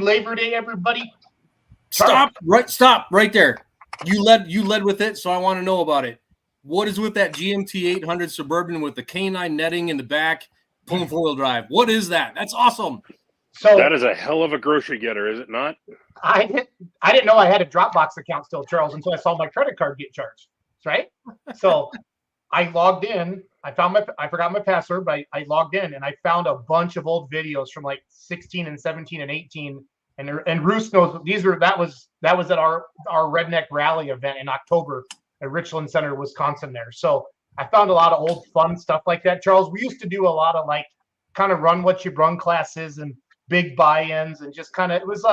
Labor Day, everybody. Stop right there. You led with it, so I want to know about it. What is with that GMT 800 Suburban with the canine netting in the back, pulling four-wheel drive? What is that? That's awesome. So that is a hell of a grocery getter, is it not? I didn't know I had a Dropbox account still, Charles, until I saw my credit card get charged. Right? So I logged in. I forgot my password, but I logged in and I found a bunch of old videos from like 16 and 17 and 18. And Roos knows that was at our redneck rally event in October at Richland Center, Wisconsin there. So I found a lot of old fun stuff like that. Charles, we used to do a lot of like kind of run what you run classes and big buy-ins and just kind of it was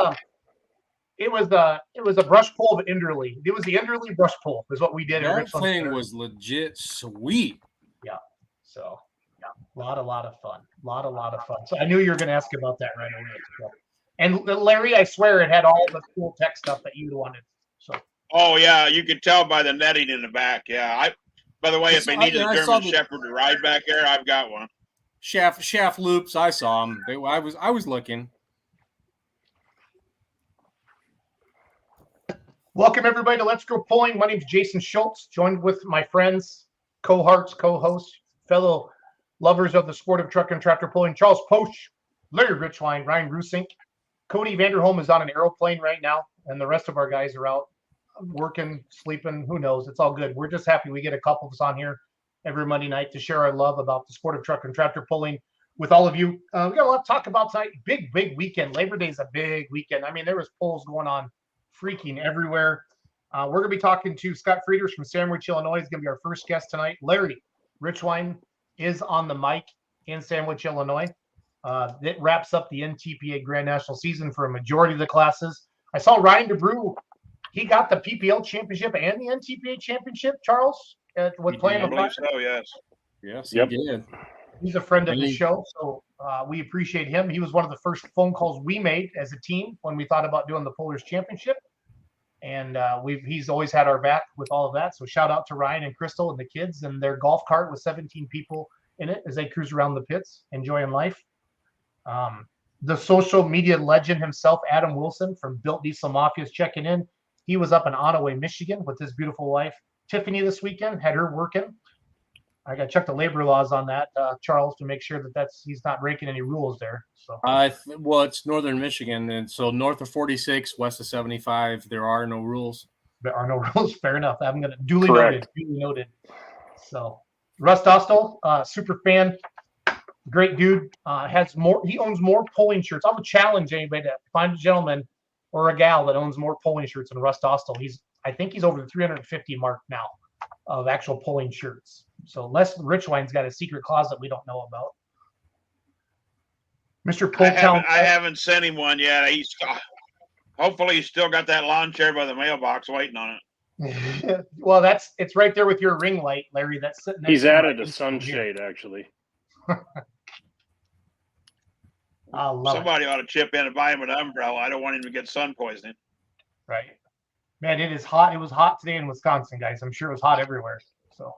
a brush pull of Enderley. It was the Enderley brush pull is what we did. That thing was legit sweet. Yeah. So yeah, a lot of fun. A lot of fun. So I knew you were going to ask about that right away. So. And Larry, I swear it had all the cool tech stuff that you wanted. So. Oh yeah, you could tell by the netting in the back. Yeah. By the way, if they needed a German Shepherd to ride back there, I've got one. Shaft loops, I saw them. I was looking. Welcome everybody to Let's Go Pulling. My name is Jason Schultz, joined with my friends, cohorts, co-hosts, fellow lovers of the sport of truck and tractor pulling, Charles Posch, Larry Richline, Ryan Rusink. Cody Vanderholm is on an aeroplane right now, and the rest of our guys are out working, sleeping, who knows. It's all good. We're just happy we get a couple of us on here every Monday night to share our love about the sport of truck and tractor pulling with all of you. We got a lot to talk about tonight. Big weekend. Labor Day is a big weekend. I mean, there was pulls going on freaking everywhere. We're going to be talking to Scott Frieders from Sandwich, Illinois. He's going to be our first guest tonight. Larry Richwine is on the mic in Sandwich, Illinois. It wraps up the NTPA Grand National season for a majority of the classes. I saw Ryan DeBrew. He got the PPL championship and the NTPA championship, Charles, with playing with Buckner. So, yes. Yes, he did. He's a friend of the show, so we appreciate him. He was one of the first phone calls we made as a team when we thought about doing the Pullers Championship. And he's always had our back with all of that. So shout out to Ryan and Crystal and the kids and their golf cart with 17 people in it as they cruise around the pits, enjoying life. The social media legend himself, Adam Wilson from Built Diesel Mafia, is checking in. He was up in Ottawa, Michigan with his beautiful wife, Tiffany, this weekend, had her working. I got to check the labor laws on that, Charles, to make sure that he's not breaking any rules there. So, well, it's northern Michigan, and so north of 46, west of 75, there are no rules. There are no rules. Fair enough. I'm going to duly noted. So, Russ Dostal, super fan, great dude. He owns more pulling shirts. I would challenge anybody to find a gentleman or a gal that owns more pulling shirts than Russ Dostal. I think he's over the 350 mark now of actual pulling shirts. So Les Richwine's got a secret closet we don't know about. Mr. Pulltown. I haven't sent him one yet. Hopefully he's still got that lawn chair by the mailbox waiting on it. Well, it's right there with your ring light, Larry. That's sitting there. He's added a sunshade, actually. Somebody ought to chip in and buy him an umbrella. I don't want him to get sun poisoning. Right. Man, it is hot. It was hot today in Wisconsin, guys. I'm sure it was hot everywhere. So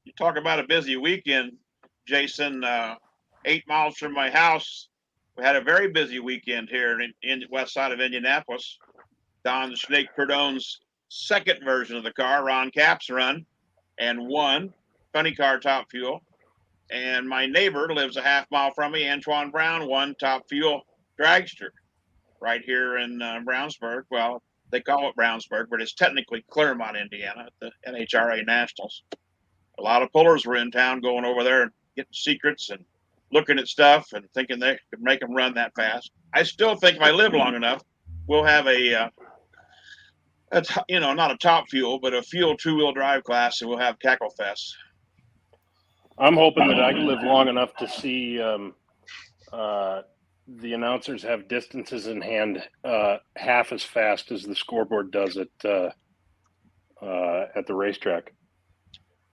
you talk about a busy weekend, Jason. 8 miles from my house, we had a very busy weekend here in the west side of Indianapolis. Don Snake Perdone's second version of the car, Ron Cap's run, and won Funny Car Top Fuel. And my neighbor lives a half mile from me, Antoine Brown, won Top Fuel Dragster right here in Brownsburg. Well, they call it Brownsburg, but it's technically Claremont, Indiana, at the NHRA Nationals. A lot of pullers were in town going over there and getting secrets and looking at stuff and thinking they could make them run that fast. I still think if I live long enough, we'll have not a Top Fuel, but a Fuel 2-wheel drive class, and we'll have Cackle Fest. I'm hoping that I can live long enough to see the announcers have distances in hand half as fast as the scoreboard does at the racetrack.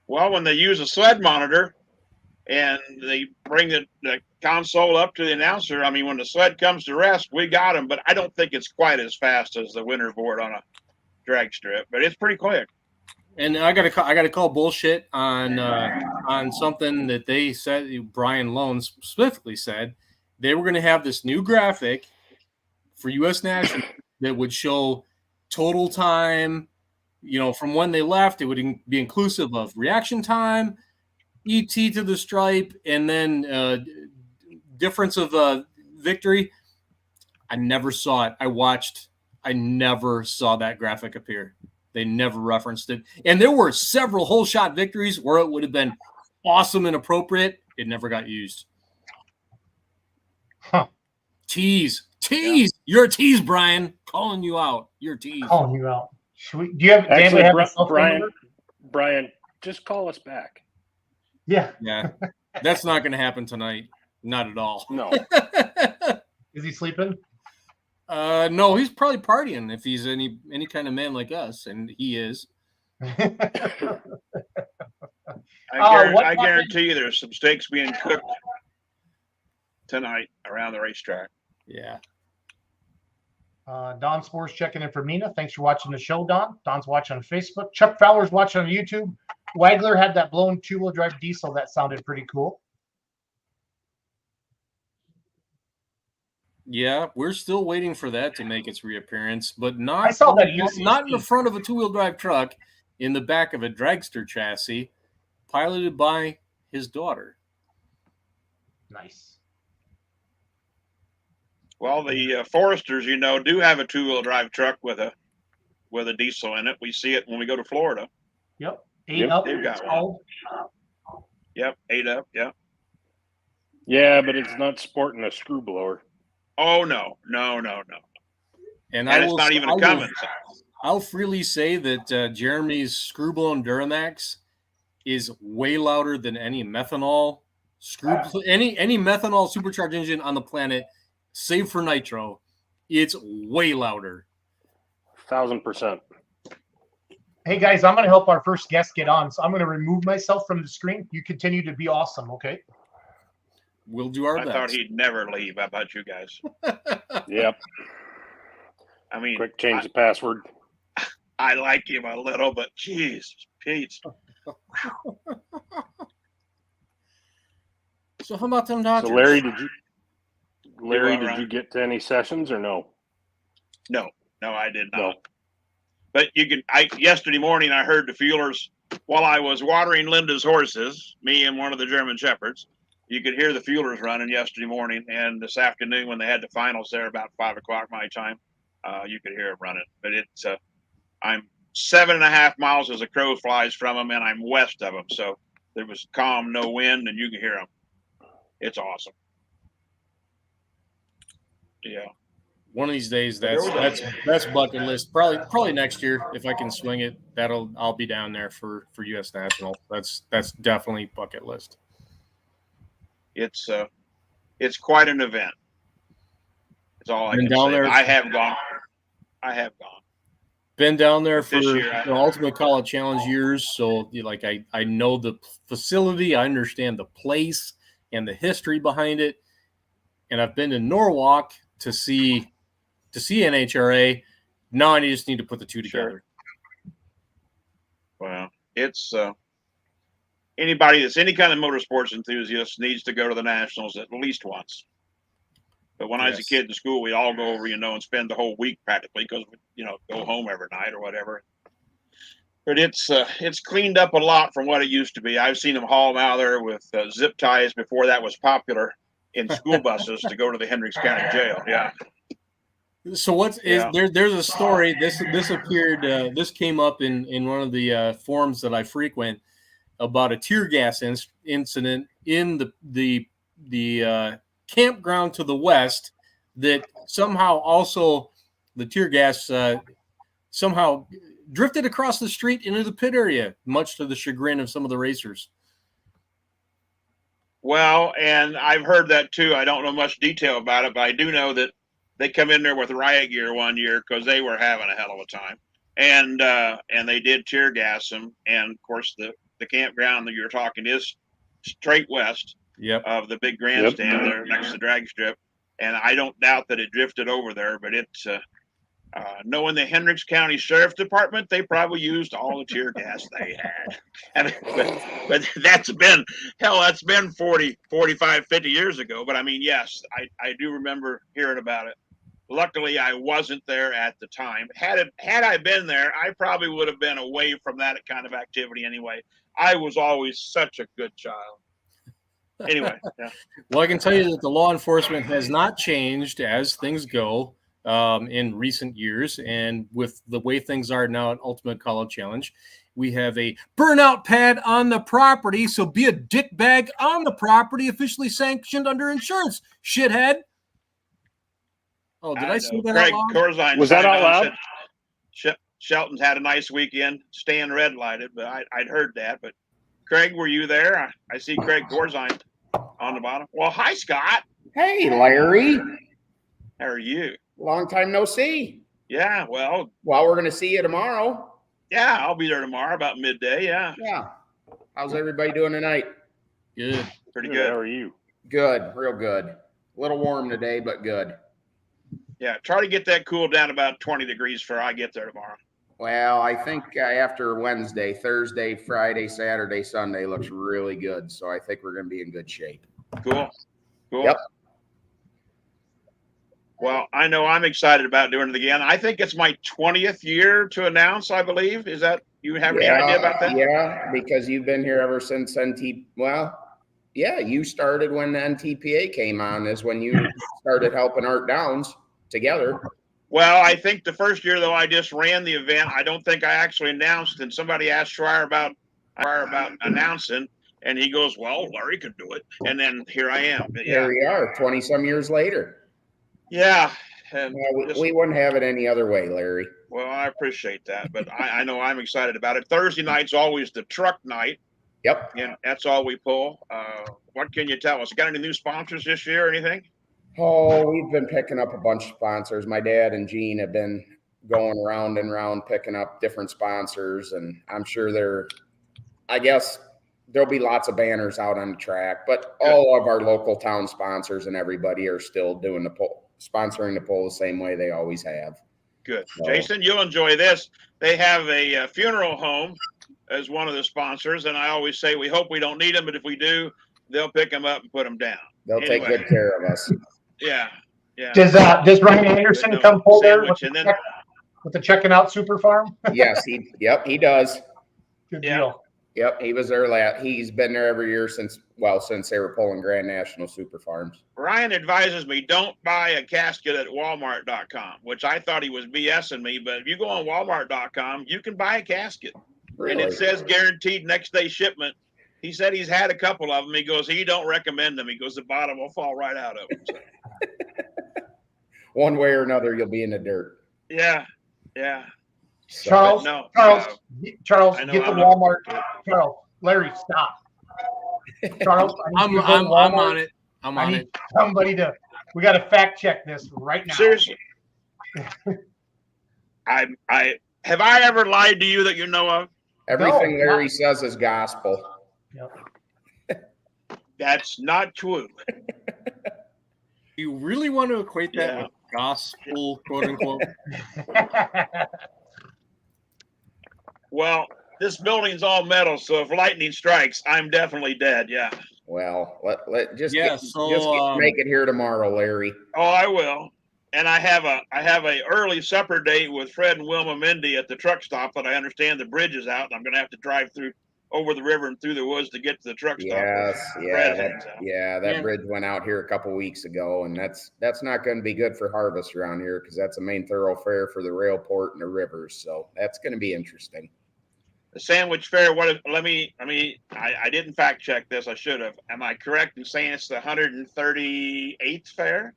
Well, when they use a sled monitor and they bring the console up to the announcer, I mean, when the sled comes to rest, we got them, but I don't think it's quite as fast as the winter board on a drag strip, but it's pretty quick. And I gotta call bullshit on something that they said. Brian Lone specifically said they were going to have this new graphic for U.S. National that would show total time, from when they left. It would be inclusive of reaction time, ET to the stripe, and then difference of victory. I never saw it. I never saw that graphic appear. They never referenced it. And there were several whole shot victories where it would have been awesome and appropriate. It never got used. Huh. Tease. Yeah. You're a tease, Brian. Calling you out. You're a tease. Calling you out. Do you have actually have Brian, just call us back. Yeah. Yeah. That's not going to happen tonight. Not at all. No. Is he sleeping? No, he's probably partying if he's any kind of man like us, and he is. I guarantee you there's some steaks being cooked tonight around the racetrack. Yeah. Don Spores checking in for Mina. Thanks for watching the show, Don. Don's watching on Facebook. Chuck Fowler's watching on YouTube. Wagler had that blown two-wheel drive diesel that sounded pretty cool. Yeah, we're still waiting for that to make its reappearance, but not I saw that not in the front of a two-wheel drive truck, in the back of a dragster chassis, piloted by his daughter. Nice. Well, the Foresters, do have a two-wheel drive truck with a diesel in it. We see it when we go to Florida. Yep. 8 up. They've got one. Yep, 8 up. Yep. Yeah, but it's not sporting a screw blower. Oh no. And it's not even a Cummins. I'll freely say that Jeremy's screw-blown Duramax is way louder than any methanol any methanol supercharged engine on the planet, save for nitro. It's way louder. 1,000%. Hey guys, I'm going to help our first guest get on, so I'm going to remove myself from the screen. You continue to be awesome, okay? We'll do our best. I thought he'd never leave. How about you guys? Yep. I mean, quick change the password. I like him a little, but geez, Pete. So how about them Dodgers? So Larry, did you get to any sessions or no? No, I did not. No. But yesterday morning I heard the feelers while I was watering Linda's horses, me and one of the German Shepherds. You could hear the feelers running yesterday morning, and this afternoon when they had the finals there about 5:00 my time, you could hear it running. But it's I'm 7.5 miles as a crow flies from them, and I'm west of them, so there was calm, no wind, and you can hear them. It's awesome. Yeah. One of these days, that's bucket list. Probably next year if I can swing it. I'll be down there for U.S. National. That's definitely bucket list. It's quite an event. It's all I can say. There, I have gone. Been down there for year, the Ultimate College Challenge years, so I know the facility, I understand the place and the history behind it, and I've been to Norwalk to see NHRA. Now I just need to put the two together. Well, it's anybody that's any kind of motorsports enthusiast needs to go to the Nationals at least once. But when I was a kid in school, we'd all go over, and spend the whole week practically because, go home every night or whatever. But it's cleaned up a lot from what it used to be. I've seen them haul them out of there with zip ties before that was popular in school buses to go to the Hendricks County Jail. Yeah. So there's a story. This appeared. This came up in one of the forums that I frequent about a tear gas incident in the campground to the west that somehow also the tear gas somehow drifted across the street into the pit area, much to the chagrin of some of the racers. Well, and I've heard that too. I don't know much detail about it, but I do know that they come in there with riot gear one year because they were having a hell of a time, and they did tear gas them. And of course, the campground that you're talking is straight west of the big grandstand there next to the drag strip. And I don't doubt that it drifted over there, but it's knowing the Hendricks County Sheriff's Department, they probably used all the tear gas they had. But that's been 40, 45, 50 years ago. But I mean, yes, I do remember hearing about it. Luckily, I wasn't there at the time. Had I been there, I probably would have been away from that kind of activity anyway. I was always such a good child. Anyway, yeah. Well, I can tell you that the law enforcement has not changed as things go in recent years. And with the way things are now at Ultimate Call-Out Challenge, we have a burnout pad on the property. So be a dick bag on the property, officially sanctioned under insurance, shithead. Oh, did I say that Craig out loud? Corzine Was that out loud? Shelton's had a nice weekend, staying red lighted, but I'd heard that. But Craig, were you there? I see Craig Corzine on the bottom. Well, hi, Scott. Hey, Larry. How are you? Long time no see. Yeah, well, We're going to see you tomorrow. yeah, I'll be there tomorrow about midday. Yeah, Yeah. How's everybody doing tonight? Good. pretty How good. are you? Good. Real good. A little warm today, but good. Yeah, try to get that cooled down about 20 degrees before I get there tomorrow. Well, I think after Wednesday, Thursday, Friday, Saturday, Sunday looks really good. So I think we're going to be in good shape. Cool. Yep. Well, I know I'm excited about doing it again. I think it's my 20th year to announce, I believe. Is that, you have any idea about that? Yeah, because you've been here ever since you started when the NTPA came on, is when you started helping Art Downs together. Well, I think the first year, though, I just ran the event. I don't think I actually announced, and somebody asked Schreier about announcing, and he goes, well, Larry could do it. And then here I am. But Here we are, 20-some years later. Yeah. And We wouldn't have it any other way, Larry. well, I appreciate that, but I know I'm excited about it. Thursday night's always the truck night, Yep. and that's all we pull. What can you tell us? Got any new sponsors this year or anything? Oh, we've been picking up a bunch of sponsors. My dad and Gene have been going round and round picking up different sponsors, and I'm sure I guess there'll be lots of banners out on the track, but all of our local town sponsors and everybody are still doing sponsoring the poll the same way they always have. Good. So, Jason, you'll enjoy this. They have a funeral home as one of the sponsors, and I always say we hope we don't need them, but if we do, they'll pick them up and put them down. they'll take good care of us. Yeah. Yeah. Does Ryan Anderson come pull there with Sandwich, the checking out super farm? Yes, he does. Good Yeah. deal. Yep, he was there. He's been there every year since they were pulling Grand National Super Farms. Ryan advises me don't buy a casket at Walmart.com, which I thought he was BSing me, but if you go on Walmart.com, you can buy a casket. Really? And it says guaranteed next day shipment. He said he's had a couple of them. He goes, he don't recommend them. He goes, the bottom will fall right out of them. So, One way or another, you'll be in the dirt. yeah. So, Charles, no, Charles, I know get the I'm Walmart. Charles, Larry, stop. Charles, I'm on it. I'm I on need it. somebody we got to fact check this right now. seriously. Have I ever lied to you that you know of? everything No, Larry says is gospel. Yep. That's not true. You really want to equate that Yeah. with gospel, quote unquote? Well, this building's all metal, so if lightning strikes, I'm definitely dead. Yeah. Well, just Yeah, make it here tomorrow, Larry. Oh, I will. And I have a early supper date with Fred and Wilma Mindy at the truck stop that I understand the bridge is out, and I'm going to have to drive over the river and through the woods to get to the truck stop. That bridge went out here a couple weeks ago, and that's not going to be good for harvest around here because that's a main thoroughfare for the rail port and the rivers. So that's going to be interesting. The Sandwich Fair. I didn't fact check this. I should have. Am I correct in saying it's the 138th fair?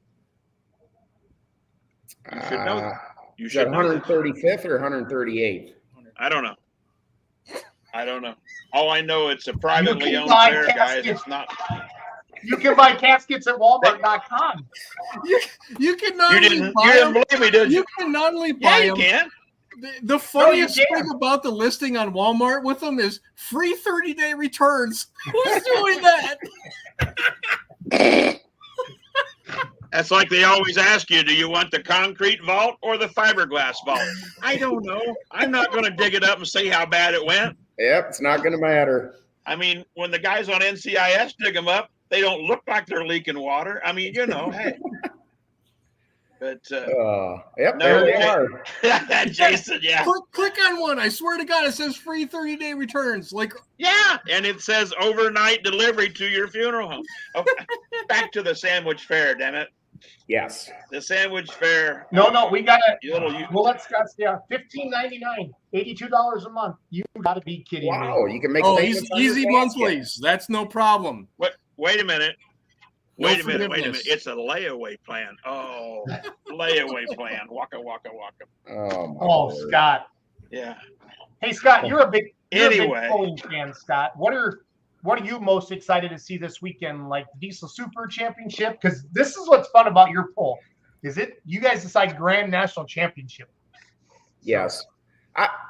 You should know that. You Is that should know that. 135th or 138th? I don't know. All I know, it's a privately can owned buy fair, guys. caskets. It's not. You can buy caskets at Walmart.com. You can not You only didn't buy them, believe me, did you? you can not only Yeah, buy you them. can. The funniest you can't. thing about the listing on Walmart with them is free 30-day returns. Who's doing that? That's like they always ask you, do you want the concrete vault or the fiberglass vault? I don't know. I'm not going to dig it up and see how bad it went. Yep, it's not going to matter. I mean, when the guys on NCIS dig them up, they don't look like they're leaking water. I mean, hey. But Yep, No, there they okay. are. Jason, yeah. Click on one. I swear to God, it says free 30-day returns. Like, Yeah, and it says overnight delivery to your funeral home. Oh, back to the sandwich fair, damn it. Yes. The sandwich fair. No, we got to. You We'll let Scott stay on. $15.99, $82 a month. You got to be kidding me. Wow, you can make oh, payments on your easy casket. monthlies. That's no problem. wait a minute. No Wait a minute. forgiveness. It's a layaway plan. Oh, layaway plan. Waka. Oh, Oh, Scott. Yeah. Hey, Scott, you're a big Anyway. bowling fan, Scott. What are you most excited to see this weekend? Like the Diesel Super Championship? Because this is what's fun about your poll. Is it you guys decide Grand National Championship? yes.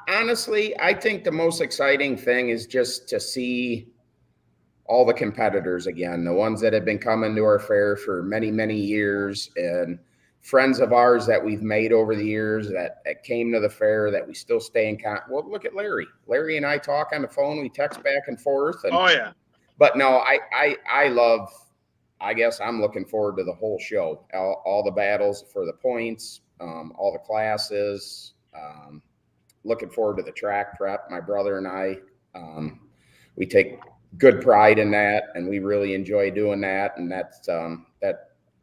Honestly, I think the most exciting thing is just to see all the competitors again, the ones that have been coming to our fair for many, many years, and friends of ours that we've made over the years that came to the fair that we still stay in contact. Well, look at Larry. Larry and I talk on the phone. We text back and forth. And, Oh yeah. But no, I guess I'm looking forward to the whole show, all the battles for the points, all the classes. Looking forward to the track prep. My brother and I, we take good pride in that, and we really enjoy doing that. And that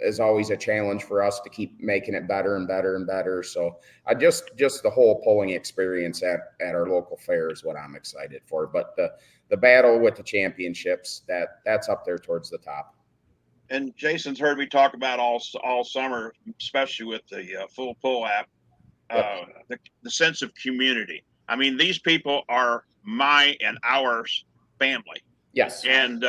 is always a challenge for us to keep making it better and better and better. So I just the whole pulling experience at our local fair is what I'm excited for. But the battle with the championships, that's up there towards the top. And Jason's heard me talk about all summer, especially with the Full Pull app, the sense of community. I mean, these people are my and ours family. Yes. And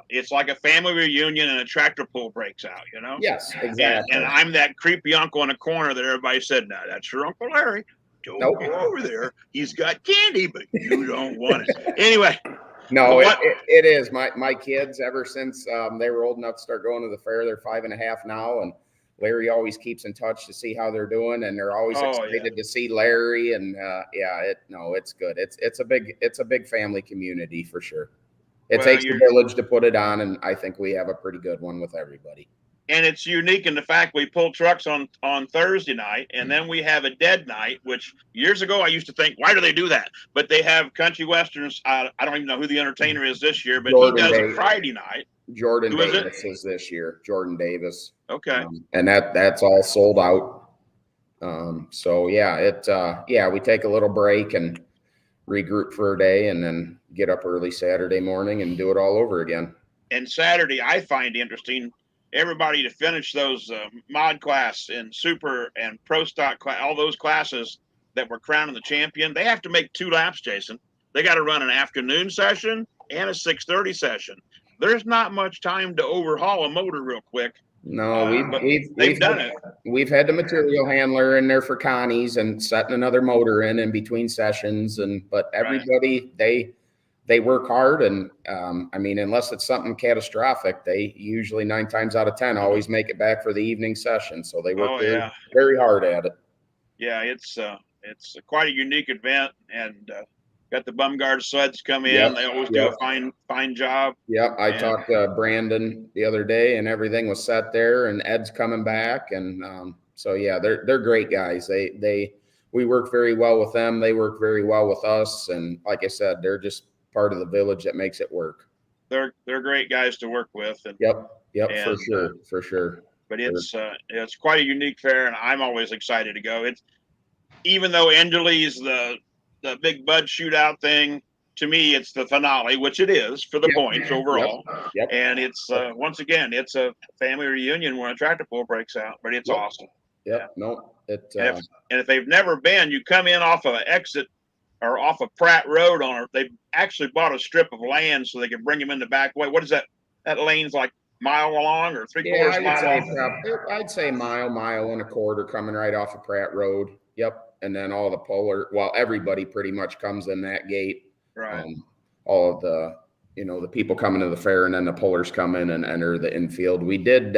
it's like a family reunion and a tractor pull breaks out, you know? Yes, exactly. And I'm that creepy uncle in a corner that everybody said, "No, that's your Uncle Larry. Don't go over there. He's got candy, but you don't want it." Anyway. No, it is. My kids, ever since they were old enough to start going to the fair, they're 5.5 now, and Larry always keeps in touch to see how they're doing, and they're always excited to see Larry. And it's good. It's a big family community for sure. It takes a village to put it on, and I think we have a pretty good one with everybody. And it's unique in the fact we pull trucks on Thursday night, and then we have a dead night, which years ago I used to think, why do they do that? But they have country westerns. I don't even know who the entertainer is this year, but Jordan he does Davis. A Friday night. Jordan Davis is this year. Jordan Davis. Okay. And that's all sold out. So we take a little break and regroup for a day, and then get up early Saturday morning and do it all over again. And Saturday, I find interesting everybody to finish those mod class and super and pro stock class, all those classes that were crowning the champion. They have to make 2 laps, Jason. They got to run an afternoon session and a 6:30 session. There's not much time to overhaul a motor real quick. No, we've done it. We've had the material handler in there for Connie's and setting another motor in between sessions, but everybody they work hard, and I mean, unless it's something catastrophic, they usually 9 times out of 10 always make it back for the evening session. So they work very hard at it. Yeah, it's quite a unique event, and got the bum guard sleds come in. Yep, they always do a fine job. Yep, I talked to Brandon the other day, and everything was set there, and Ed's coming back, and so yeah, they're great guys. We work very well with them. They work very well with us, and like I said, they're just part of the village that makes it work. They're great guys to work with. And, and, for sure. But it's quite a unique fair, and I'm always excited to go. It's even though Enderley's the big bud shootout thing, to me it's the finale, which it is for the points overall. And it's once again it's a family reunion when a tractor pull breaks out, but it's awesome. And if they've never been, you come in off of an exit or off of Pratt Road they've actually bought a strip of land so they can bring them in the back way. What is that? That lane's like mile long or 3/4 mile? I'd say mile and a quarter coming right off of Pratt Road. Yep. And then all the puller, everybody pretty much comes in that gate. Right. All of the, the people coming to the fair, and then the pullers come in and enter the infield. We did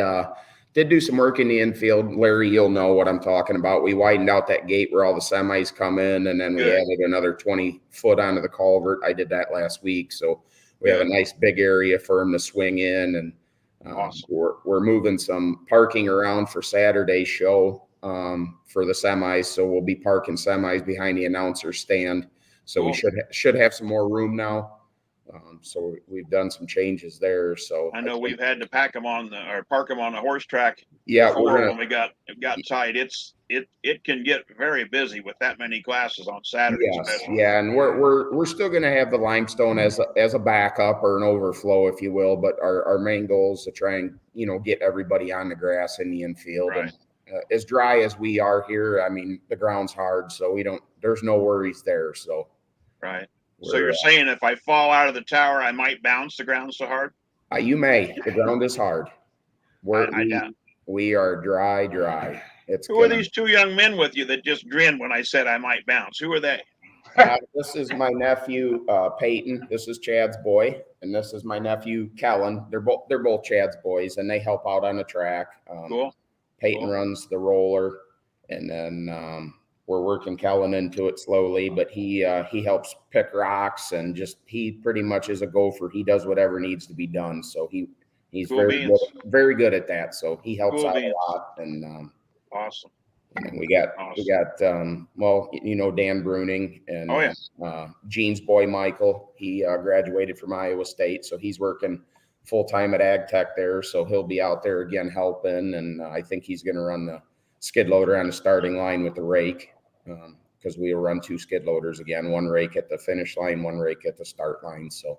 do some work in the infield. Larry, you'll know what I'm talking about. We widened out that gate where all the semis come in, and then we added another 20 foot onto the culvert. I did that last week. So we have a nice big area for them to swing in, Awesome. We're moving some parking around for Saturday's show for the semis, so we'll be parking semis behind the announcer stand. So Cool. we should have some more room now. So we've done some changes there. So I know we've had to park them on the horse track. Yeah, before when we got tight. It can get very busy with that many classes on Saturday. Yes, yeah, and we're still going to have the limestone as a backup or an overflow, if you will. But our main goal is to try and get everybody on the grass in the infield. Right. And as dry as we are here, I mean the ground's hard, so there's no worries there. So right. So you're saying if I fall out of the tower, I might bounce? The ground so hard? You may. The ground is hard. We are dry. Who are these two young men with you that just grinned when I said I might bounce? Who are they? This is my nephew Peyton. This is Chad's boy, and this is my nephew Kellen. They're both Chad's boys, and they help out on the track. Cool. Peyton runs the roller, and then we're working Kellen into it slowly. But he helps pick rocks, and he pretty much is a gopher. He does whatever needs to be done. So he's very good at that. So he helps out a lot, and awesome. And we got Dan Bruning and Gene's boy Michael. He graduated from Iowa State, so he's working full time at Ag Tech there. So he'll be out there again helping, and I think he's going to run the skid loader on the starting line with the rake, because we will run 2 skid loaders again, 1 rake at the finish line, 1 rake at the start line. So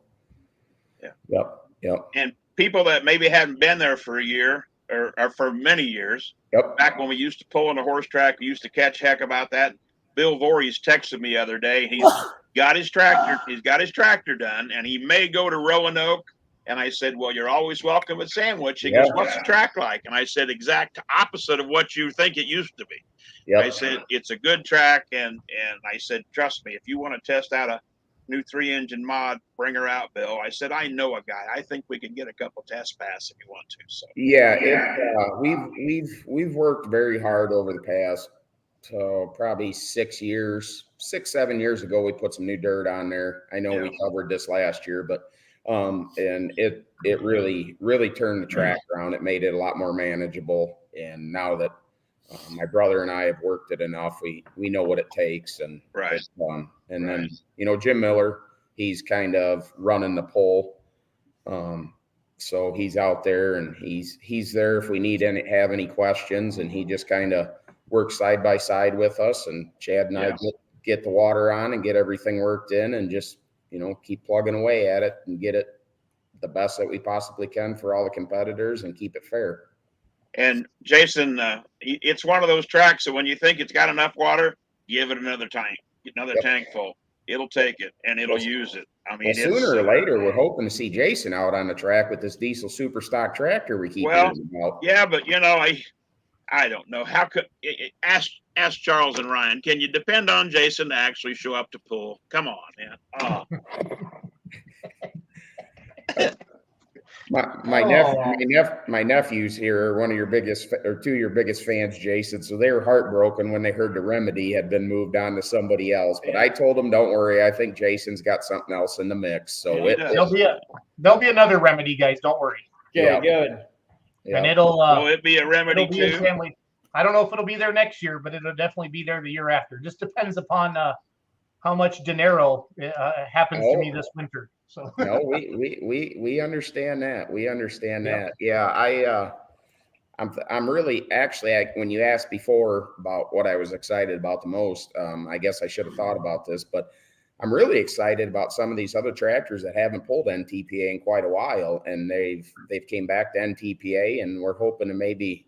yep. And people that maybe hadn't been there for a year or for many years. Yep. Back when we used to pull on the horse track, we used to catch heck about that. Bill Voorhees texted me the other day. He's got his tractor. He's got his tractor done, and he may go to Roanoke. And I said, "Well, you're always welcome at Sandwich." He goes, "What's the track like?" And I said, "Exact opposite of what you think it used to be." Yep. I said, "It's a good track," and I said, "Trust me, if you want to test out a new 3-engine mod, bring her out, Bill." I said, "I know a guy. I think we can get a couple test passes if you want to." So we've worked very hard over the past probably 6 years, 7 years ago. We put some new dirt on there. I know we covered this last year, but and it really turned the track around. It made it a lot more manageable. And now that my brother and I have worked it enough, we know what it takes. And and then Jim Miller, he's kind of running the pole. So he's out there, and he's there if we have any questions, and he just kind of works side by side with us. And Chad and I get the water on and get everything worked in, and just keep plugging away at it and get it the best that we possibly can for all the competitors and keep it fair. And Jason, it's one of those tracks that when you think it's got enough water, give it another tank, get another tank full. It'll take it and it'll use it. I mean, sooner or later, we're hoping to see Jason out on the track with this diesel super stock tractor we keep hearing about. Yeah, but I don't know. How could ask Charles and Ryan? Can you depend on Jason to actually show up to pull? Come on, man. Oh. My nephews here are one of your biggest, or 2 of your biggest fans, Jason. So they were heartbroken when they heard the remedy had been moved on to somebody else. But I told them, don't worry. I think Jason's got something else in the mix. So there'll be another remedy, guys. Don't worry. Good. Yeah. And will it be a remedy too? I don't know if it'll be there next year, but it'll definitely be there the year after. Just depends upon how much dinero happens to me this winter. So no, we understand that. We understand that. Yeah, I'm really actually when you asked before about what I was excited about the most, I guess I should have thought about this, but I'm really excited about some of these other tractors that haven't pulled NTPA in quite a while, and they've came back to NTPA, and we're hoping to maybe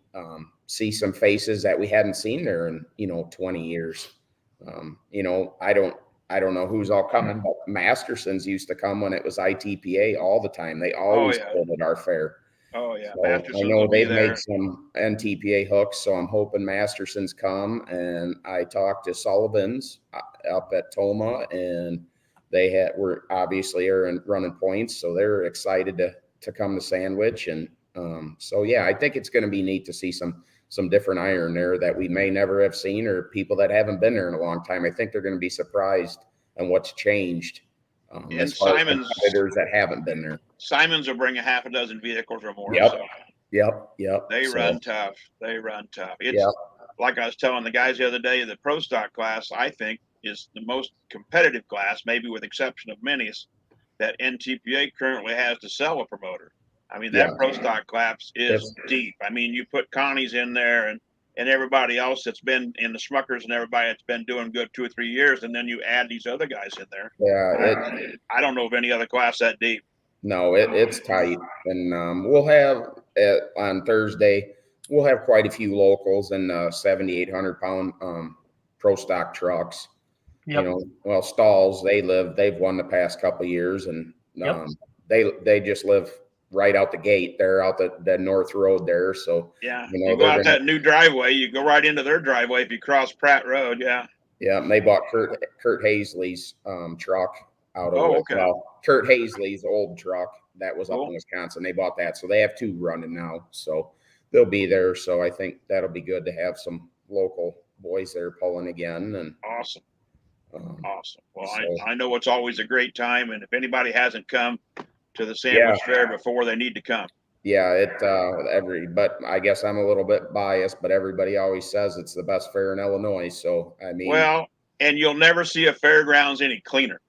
see some faces that we hadn't seen there in 20 years. I don't know who's all coming, but Masterson's used to come when it was ITPA all the time. They always pulled at our fair. Oh yeah, so I know they've made some NTPA hooks, so I'm hoping Masterson's come. And I talked to Sullivan's up at Toma, and they were obviously running points, so they're excited to come to Sandwich. And so I think it's going to be neat to see some different iron there that we may never have seen, or people that haven't been there in a long time. I think they're going to be surprised on what's changed And as far Simon's- as competitors that haven't been there. Simons will bring a half a dozen vehicles or more. Yep. So Yep. they So, run tough. They run tough. It's Yep. like I was telling the guys the other day, the pro stock class, I think, is the most competitive class, maybe with exception of minis, that NTPA currently has to sell a promoter. I mean, that Yeah. pro stock class is It's- deep. I mean, you put Connie's in there and everybody else that's been in the Smuckers and everybody that's been doing good 2 or 3 years, and then you add these other guys in there. Yeah. I don't know of any other class that deep. No, it's tight, and we'll have on Thursday. We'll have quite a few locals and 7,800-pound pro stock trucks. Yep. You know, well, Stalls, they've won the past couple of years, and they just live right out the gate. They're out the North Road there, so Yeah, you know, you go out that new driveway, you go right into their driveway if you cross Pratt Road. Yeah. Yeah, and they bought Kurt Hazley's truck out of Oh, okay. well, Kurt Hazley's old truck that was up Cool. in Wisconsin. They bought that, so they have 2 running now. So they'll be there. So I think that'll be good to have some local boys there pulling again. And Awesome. Awesome. Well, so- I know it's always a great time, and if anybody hasn't come to the Sandwich Fair before, they need to come. yeah, but I guess I'm a little bit biased, but everybody always says it's the best fair in Illinois. So I mean, Well, and you'll never see a fairgrounds any cleaner.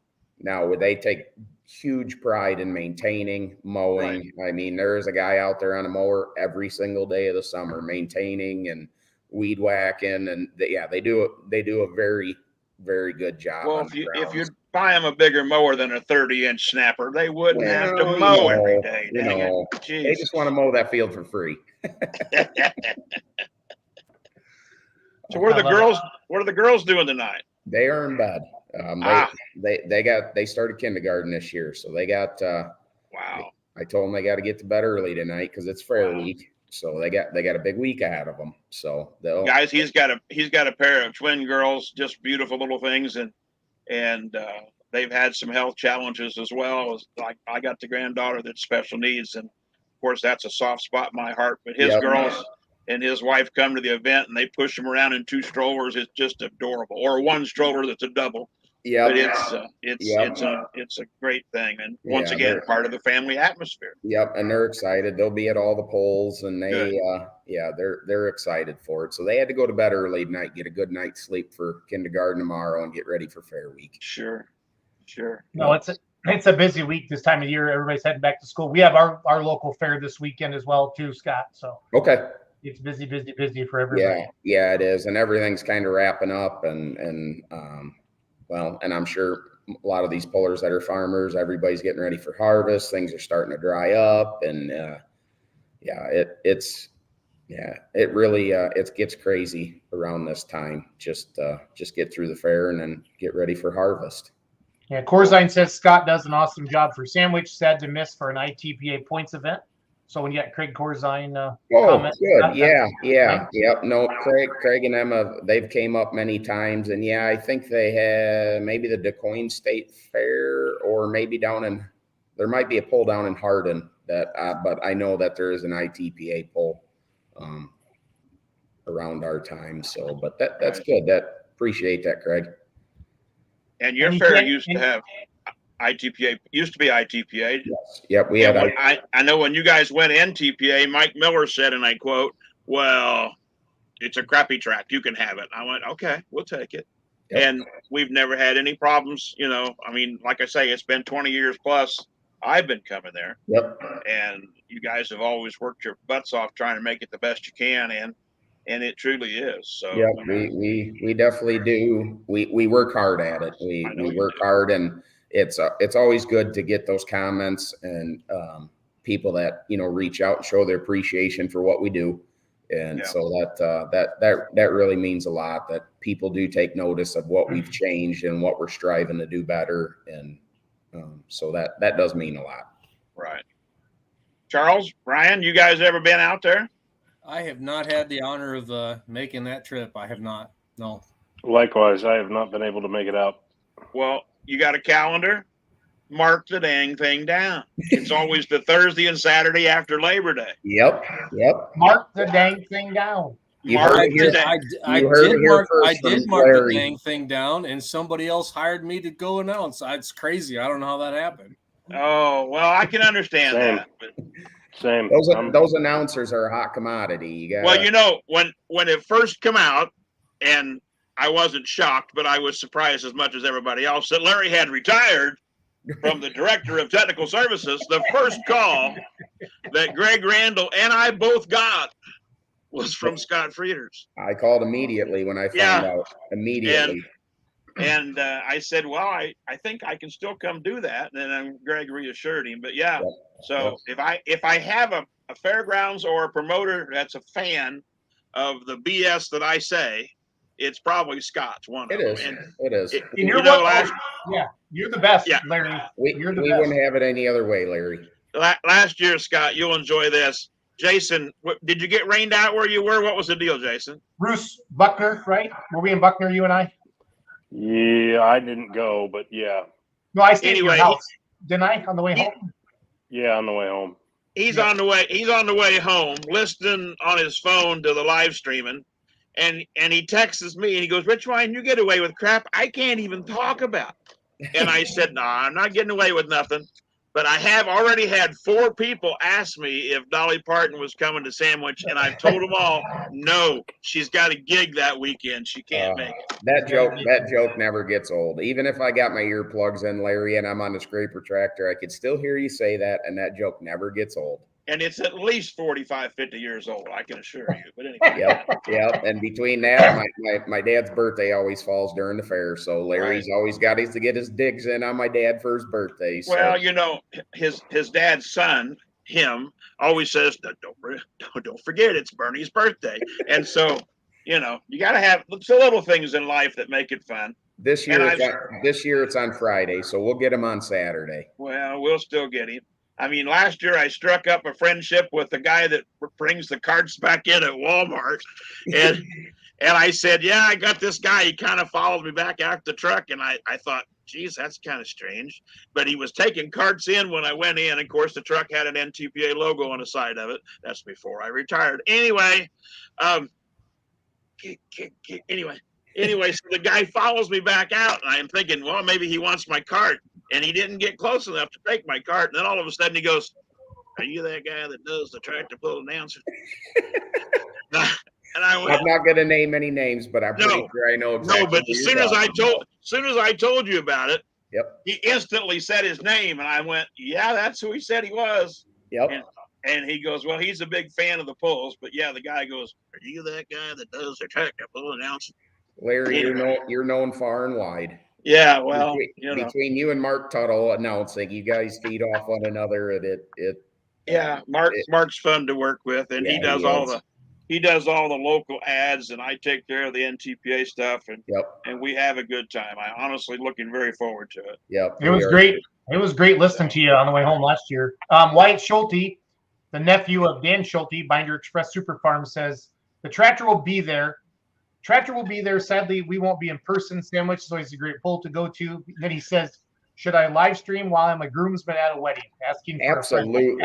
now they take huge pride in maintaining, mowing. I mean, there is a guy out there on a mower every single day of the summer, maintaining and weed whacking, and they do a very, very good job. Well, on if the you grounds. buy them a bigger mower than a 30-inch snapper, they wouldn't have to Well, mow every day. you Dang know, it. they just want to mow that field for free. So what are the girls doing tonight? They are in bed. They started kindergarten this year, so they got. Wow. I told them they got to get to bed early tonight because it's fair Wow. week. So they got a big week ahead of them. So they'll. Guys, he's got a pair of twin girls, just beautiful little things, and they've had some health challenges as well. Like I got the granddaughter that's special needs, and of course that's a soft spot in my heart. But his girls and his wife come to the event and they push them around in 2 strollers. It's just adorable, or 1 stroller that's a double. Yeah. But it's a great thing, and once again, they're- part of the family atmosphere. Yep, and they're excited. They'll be at all the polls, and Good. they're excited for it. So they had to go to bed early tonight, get a good night's sleep for kindergarten tomorrow, and get ready for Fair Week. Sure. No, it's a busy week this time of year. Everybody's heading back to school. We have our local fair this weekend as well too, Scott. So Okay. it's busy for everybody. Yeah, it is, and everything's kind of wrapping up, and I'm sure a lot of these pullers that are farmers, everybody's getting ready for harvest. Things are starting to dry up, and it really it gets crazy around this time. Just get through the fair and then get ready for harvest. Yeah, Corzine says Scott does an awesome job for Sandwich. Sad to miss for an ITPA points event. So when you got Craig Corzine comment, good. Yep. No, Craig and Emma, they've came up many times, and I think they had maybe the DuQuoin State Fair, or maybe there might be a pull down in Hardin that, but I know that there is an ITPA pull around our time. So, but that's good. Appreciate that, Craig. And your fair used to have ITPA, used to be ITPA. Yes. Yep. We had. I know when you guys went NTPA, Mike Miller said, and I quote, "Well, it's a crappy track. You can have it." I went, "Okay, we'll take it." Yep. And we've never had any problems. I mean, like I say, it's been 20 years plus. I've been coming there. Yep. And you guys have always worked your butts off trying to make it the best you can, and it truly is. So yeah, we definitely do. We work hard at it. We work hard, and it's always good to get those comments and people that reach out and show their appreciation for what we do, and so that really means a lot. That people do take notice of what we've changed and what we're striving to do better, and so that does mean a lot. Right. Charles, Ryan, you guys ever been out there? I have not had the honor of making that trip. I have not. No. Likewise, I have not been able to make it out. Well, you got a calendar? Mark the dang thing down. It's always the Thursday and Saturday after Labor Day. Yep. Mark the dang thing down. You Mark heard I it here. did, I You heard it did here mark, first I did from mark the Larry. dang thing down, and somebody else hired me to go announce. It's crazy. I don't know how that happened. Oh, well, I can understand Same. that. But, Same. Those announcers are a hot commodity. You well, got you know, when it first came out, and I wasn't shocked, but I was surprised as much as everybody else that Larry had retired from the director of technical services. The first call that Greg Randall and I both got was from Scott Frieders. I called immediately when I found Yeah. out. Immediately. And I said, well, I think I can still come do that. And then Greg reassured him. But yeah, Yep. so if I have a fairgrounds or a promoter that's a fan of the BS that I say, it's probably Scott's one It of is. them. It is. And You you're know, you're the best, Yeah. Larry. We You're the wouldn't best. have it any other way, Larry. last year, Scott, you'll enjoy this. Jason, did you get rained out where you were? What was the deal, Jason? Bruce Buckner, right? Were we in Buckner, you and I? Yeah, I didn't go, but yeah. No, I stayed Anyway, at your house. Didn't I on the way home? Yeah, on the way home. He's Yeah. on the way. He's on the way home, listening on his phone to the live streaming, and he texts me and he goes, "Rich Wine, you get away with crap I can't even talk about." And I said, "No, I'm not getting away with nothing." But I have already had 4 people ask me if Dolly Parton was coming to Sandwich, and I've told them all, no, she's got a gig that weekend. She can't make it. That joke never gets old. Even if I got my earplugs in, Larry, and I'm on the scraper tractor, I could still hear you say that, and that joke never gets old. And it's at least 45, 50 years old, I can assure you. But anyway. Yep. And between that, my dad's birthday always falls during the fair, so Larry's always got to get his digs in on my dad for his birthday. So. Well, you know, his dad's son, him, always says, don't forget it's Bernie's birthday. And so, you know, you got to have the little things in life that make it fun. This year it's on Friday, so we'll get him on Saturday. Well, we'll still get him. I mean, last year I struck up a friendship with the guy that brings the carts back in at Walmart. And I said, yeah, I got this guy. He kind of followed me back out the truck. And I thought, geez, that's kind of strange. But he was taking carts in when I went in. Of course, the truck had an NTPA logo on the side of it. That's before I retired. Anyway, so the guy follows me back out. And I'm thinking, well, maybe he wants my cart. And he didn't get close enough to take my cart. And then all of a sudden he goes, "Are you that guy that does the tractor pull announcer?" And I went, I'm not going to name any names, but I'm pretty sure I know exactly. No, but as soon as I told you about it, yep, he instantly said his name, and I went, "Yeah, that's who he said he was." yep. And he goes, "Well, he's a big fan of the pulls, but yeah." The guy goes, "Are you that guy that does the tractor pull announcer?" Larry, you're known far and wide. Yeah, well, between you and Mark Tuttle announcing, you guys feed off one another, and Mark's fun to work with, and he does all the local ads, and I take care of the NTPA stuff, and we have a good time. I honestly looking very forward to it. Yep, it was great. It was great listening to you on the way home last year. Wyatt Schulte, the nephew of Dan Schulte, Binder Express Super Farm, says the tractor will be there. Sadly, we won't be in person. Sandwich is always a great pull to go to. Then he says, should I live stream while I'm a groomsman at a wedding? Asking for absolutely,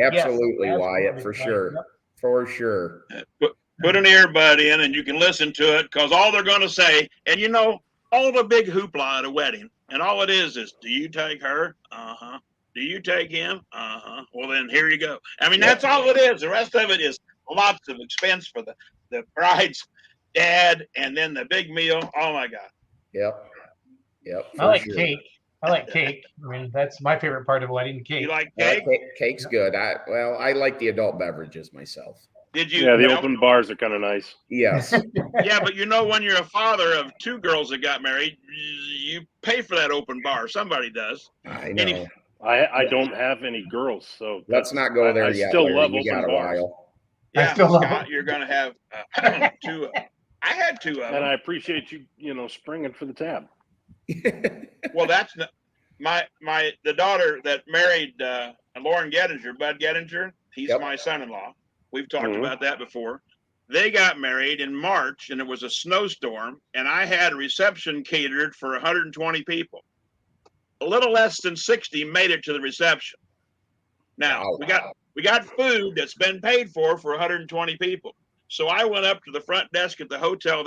absolutely, Wyatt, for sure. Yep. For sure. Put an earbud in and you can listen to it, because all they're going to say, and you know, all the big hoopla at a wedding, and all it is, do you take her? Uh-huh. Do you take him? Uh-huh. Well, then here you go. I mean, that's all it is. The rest of it is lots of expense for the bride's dad, and then the big meal. Oh my God. Yep. I like cake. I mean, that's my favorite part of a wedding, cake. You like cake? Cake's good. I like the adult beverages myself. Did you? Yeah, the open bars are kind of nice. Yes. Yeah, but you know, when you're a father of 2 girls that got married, you pay for that open bar. Somebody does. I know. I don't have any girls, so let's not go there yet. Still Larry. love you open got a bars. while. Yeah, I still love Scott, it. you're going to have 2. I had 2 of them. And I appreciate you, springing for the tab. Well, that's not, the daughter that married Lauren Gettinger, Bud Gettinger. He's my son-in-law. We've talked about that before. They got married in March, and it was a snowstorm, and I had a reception catered for 120 people. A little less than 60 made it to the reception. Now we got food that's been paid for 120 people. So I went up to the front desk at the hotel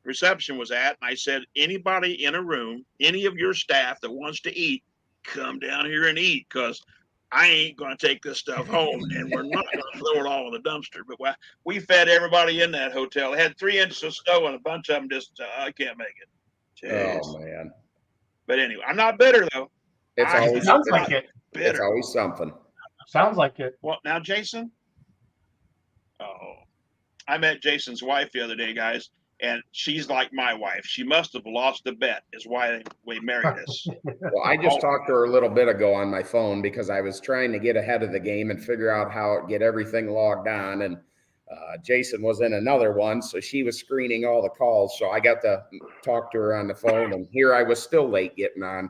reception was at, and I said, anybody in a room, any of your staff that wants to eat, come down here and eat, because I ain't going to take this stuff home, and we're not going to throw it all in the dumpster. But we fed everybody in that hotel. They had 3 inches of snow, and a bunch of them just, I can't make it. Jeez. Oh man. But anyway, I'm not bitter though. It's It always sounds like it. Bitter. It's always something. Sounds like it. Well, now, Jason. Oh, I met Jason's wife the other day, guys, and she's like my wife. She must have lost a bet, is why we married us. Well, I just talked to her a little bit ago on my phone because I was trying to get ahead of the game and figure out how to get everything logged on. And Jason was in another one, so she was screening all the calls. So I got to talk to her on the phone, and here I was still late getting on.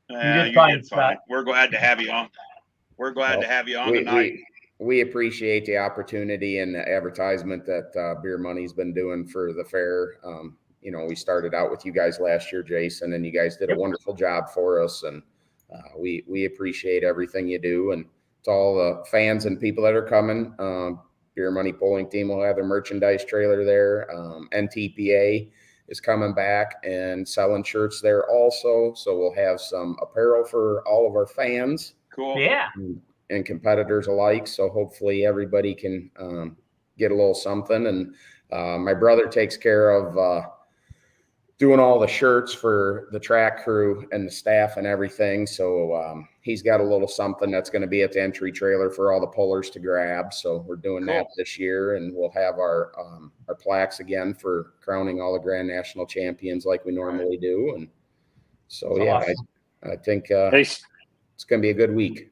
You did fine, Scott. We're glad to have you on. We're glad to have you on tonight. We appreciate the opportunity and the advertisement that Beer Money's been doing for the fair. We started out with you guys last year, Jason, and you guys did a wonderful job for us. And we appreciate everything you do. And to all the fans and people that are coming, Beer Money Pulling Team will have their merchandise trailer there. NTPA is coming back and selling shirts there also. So we'll have some apparel for all of our fans. Cool. Yeah. And competitors alike. So hopefully everybody can get a little something. And my brother takes care of doing all the shirts for the track crew and the staff and everything. So he's got a little something that's going to be at the entry trailer for all the pullers to grab. So we're doing that this year, and we'll have our plaques again for crowning all the Grand National champions like we normally do. And so, Awesome. I think Hey, it's going to be a good week.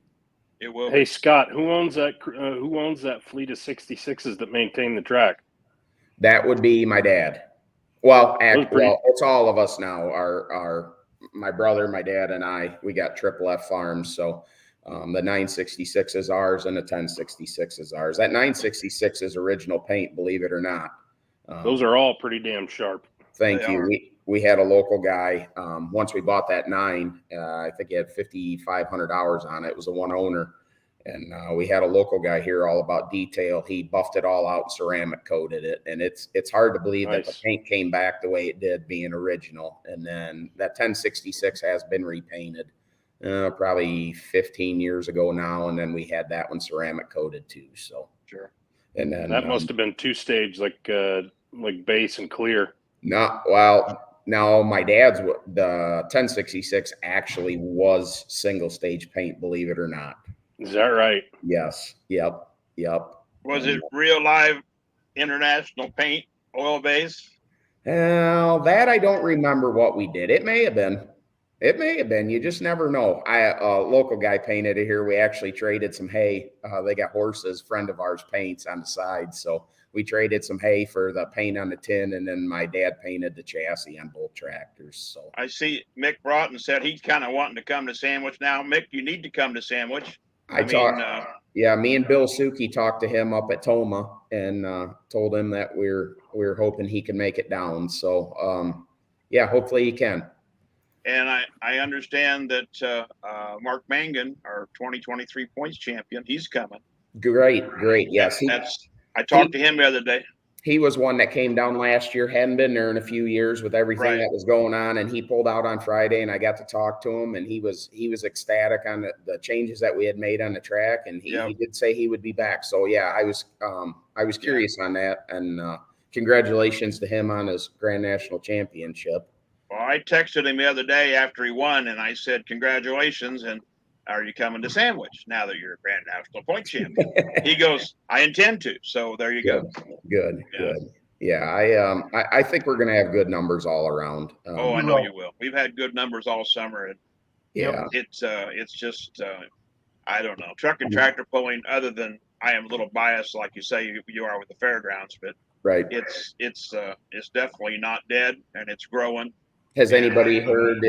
It will. hey, Scott, who owns that? Who owns that fleet of 66s that maintain the track? That would be my dad. Well, it's all of us now. My brother, my dad, and I. We got Triple F Farms, so the 966 is ours, and the 1066 is ours. That 966 is original paint, believe it or not. Those are all pretty damn sharp. Thank you. We had a local guy. Once we bought that 9, I think he had 5,500 hours on it. It was a one owner. And we had a local guy here all about detail. He buffed it all out and ceramic coated it. And it's hard to believe that the paint came back the way it did, being original. And then that 1066 has been repainted probably 15 years ago now. And then we had that one ceramic coated too. So sure. And then that must have been 2-stage, like base and clear. No, my dad's, the 1066 actually was single stage paint, believe it or not. Is that right? Yes. Yep. Was it real live international paint, oil base? Well, that I don't remember what we did. It may have been. You just never know. A local guy painted it here. We actually traded some hay. They got horses, friend of ours paints on the side. So we traded some hay for the paint on the tin, and then my dad painted the chassis on both tractors. So I see Mick Broughton said he's kind of wanting to come to Sandwich now. Mick, you need to come to Sandwich. me and Bill Suki talked to him up at Toma and told him that we're hoping he can make it down. So hopefully he can. And I understand that Mark Mangan, our 2023 points champion, he's coming. Great. Yes. I talked to him the other day. He was one that came down last year, hadn't been there in a few years with everything that was going on. And he pulled out on Friday, and I got to talk to him, and he was ecstatic on the changes that we had made on the track. And he did say he would be back. So I was curious on that, and congratulations to him on his Grand National Championship. Well, I texted him the other day after he won, and I said, congratulations. And are you coming to Sandwich now that you're a Grand National point champion? He goes, I intend to. So there you go. Good. Yeah, I think we're going to have good numbers all around. I know you will. We've had good numbers all summer. And it's just I don't know. Truck and tractor pulling, other than I am a little biased, like you say you are with the fairgrounds, but it's definitely not dead, and it's growing. Has anybody heard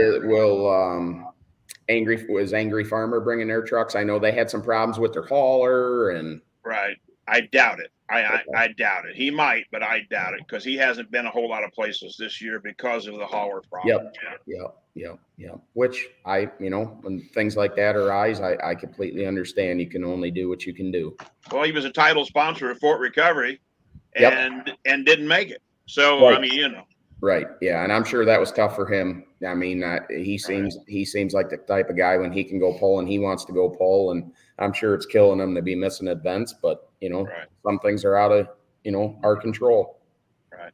Angry Farmer bringing their trucks? I know they had some problems with their hauler and right. I doubt it. I doubt it. He might, but I doubt it because he hasn't been a whole lot of places this year because of the hauler problem. Yep. Which when things like that arise, I completely understand. You can only do what you can do. Well, he was a title sponsor of Fort Recovery, Yep. and didn't make it. So Right. I mean, you know, Right. Yeah, and I'm sure that was tough for him. I mean, he seems like the type of guy when he can go pull and he wants to go pull, and I'm sure it's killing him to be missing events. But you know, Right. some things are out of our control. Right.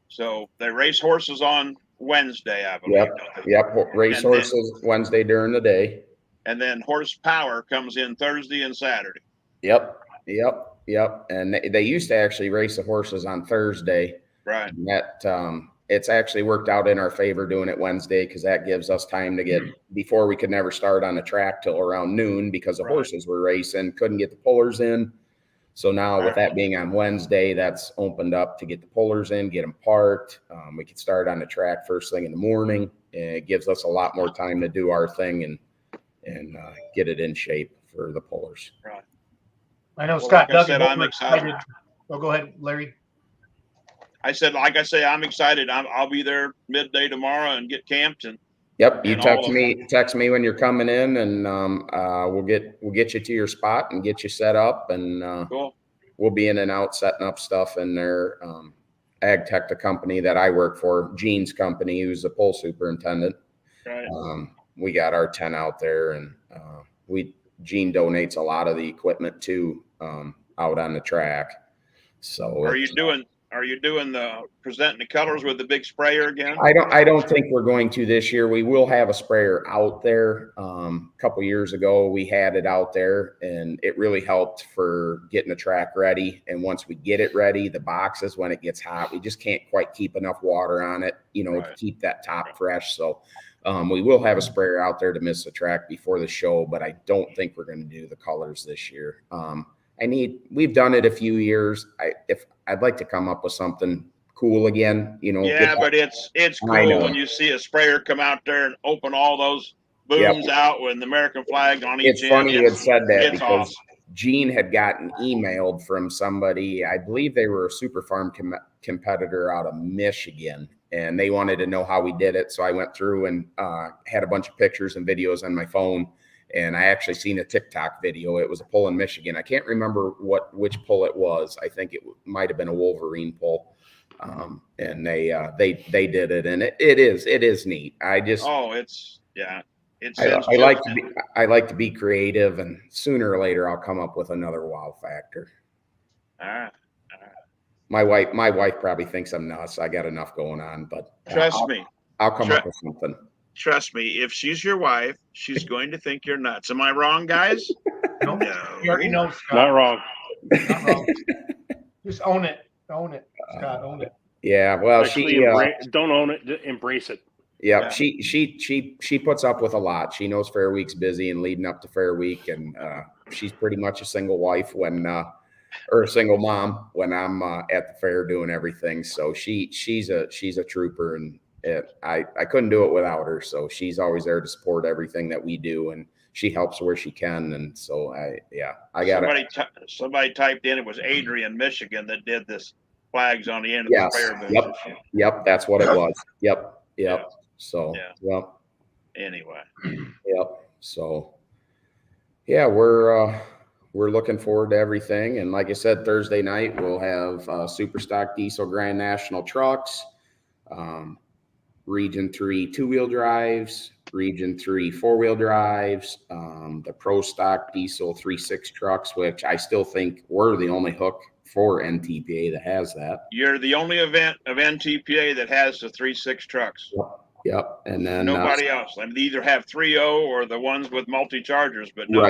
So they race horses on Wednesday, I believe. Yep. Race horses Wednesday during the day. And then horsepower comes in Thursday and Saturday. Yep. And they used to actually race the horses on Thursday. Right. And that it's actually worked out in our favor doing it Wednesday because that gives us time to get before we could never start on the track till around noon because the horses were racing, couldn't get the pullers in. So now with that being on Wednesday, that's opened up to get the pullers in, get them parked. We could start on the track first thing in the morning. And it gives us a lot more time to do our thing and get it in shape for the pullers. Right. I know, Scott. Like I said, I'm excited. Oh, go ahead, Larry. I said, like I say, I'm excited. I'll be there midday tomorrow and get camped and. Yep, you text me when you're coming in, and we'll get you to your spot and get you set up, and cool. We'll be in and out setting up stuff in their ag tech, the company that I work for, Gene's company, who's the pole superintendent. Right. We got our tent out there, and Gene donates a lot of the equipment too out on the track. So Are you doing the presenting the colors with the big sprayer again? I don't think we're going to this year. We will have a sprayer out there. A couple years ago, we had it out there, and it really helped for getting the track ready. And once we get it ready, the boxes, when it gets hot, we just can't quite keep enough water on it, to keep that top fresh. So we will have a sprayer out there to miss the track before the show, but I don't think we're going to do the colors this year. We've done it a few years. I'd like to come up with something cool again, Yeah, but it's cool when you see a sprayer come out there and open all those booms out with the American flag on each end. It's funny you had said that because awesome. Gene had gotten emailed from somebody. I believe they were a super farm competitor out of Michigan, and they wanted to know how we did it. So I went through and had a bunch of pictures and videos on my phone. And I actually seen a TikTok video. It was a pull in Michigan. I can't remember which pull it was. I think it might have been a Wolverine pull. And they did it, and it is neat. I like to be creative, and sooner or later I'll come up with another wow factor. All right. My wife probably thinks I'm nuts. I got enough going on, but trust me, I'll come up with something. Trust me, if she's your wife, she's going to think you're nuts. Am I wrong, guys? No. You already know, Scott. Not wrong. Not wrong. Just own it, Scott. Own it. Yeah, well, Actually, don't own it, embrace it. Yeah, she puts up with a lot. She knows Fair Week's busy and leading up to Fair Week, and she's pretty much a single wife or a single mom when I'm at the fair doing everything. So she's a trooper, and I couldn't do it without her. So she's always there to support everything that we do, and she helps where she can. And so I got somebody typed in, it was Adrian, Michigan, that did this flags on the end of the fair booth. Yep. That's what it was. Yep. So, anyway. Yep. So, we're looking forward to everything. And like I said, Thursday night, we'll have Super Stock Diesel Grand National trucks, Region 3 2-wheel drives, Region 3 4-wheel drives, the Pro Stock Diesel 3.6 trucks, which I still think we're the only hook for NTPA that has that. You're the only event of NTPA that has the 3.6 trucks. Yep. And then nobody else. I mean, they either have 3.0 or the ones with multi-chargers, but no,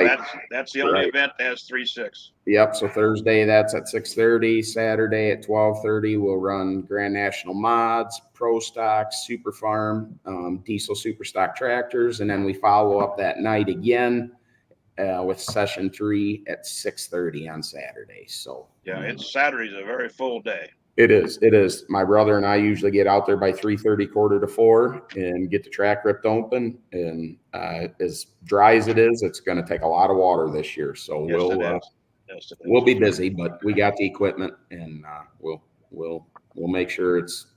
that's the only event that has 3.6. Yep. So Thursday, that's at 6:30. Saturday at 12:30, we'll run Grand National Mods, Pro Stock, Super Farm, Diesel Super Stock tractors. And then we follow up that night again with session 3 at 6:30 on Saturday. So Saturday's a very full day. It is. My brother and I usually get out there by 3:30, 3:45, and get the track ripped open. And as dry as it is, it's going to take a lot of water this year. So we'll be busy, but we got the equipment, and we'll make sure it's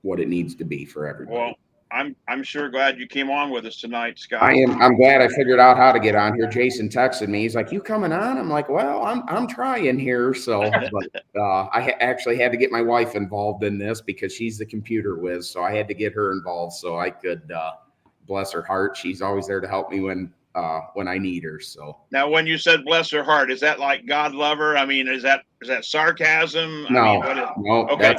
what it needs to be for everybody. Well, I'm sure glad you came on with us tonight, Scott. I'm glad I figured out how to get on here. Jason texted me. He's like, "You coming on?" I'm like, "Well, I'm trying here." So, but I actually had to get my wife involved in this because she's the computer whiz. So I had to get her involved so I could, bless her heart. She's always there to help me when I need her. So Now, when you said bless her heart, is that like God love her? I mean, is that sarcasm? no, I mean, no. Okay,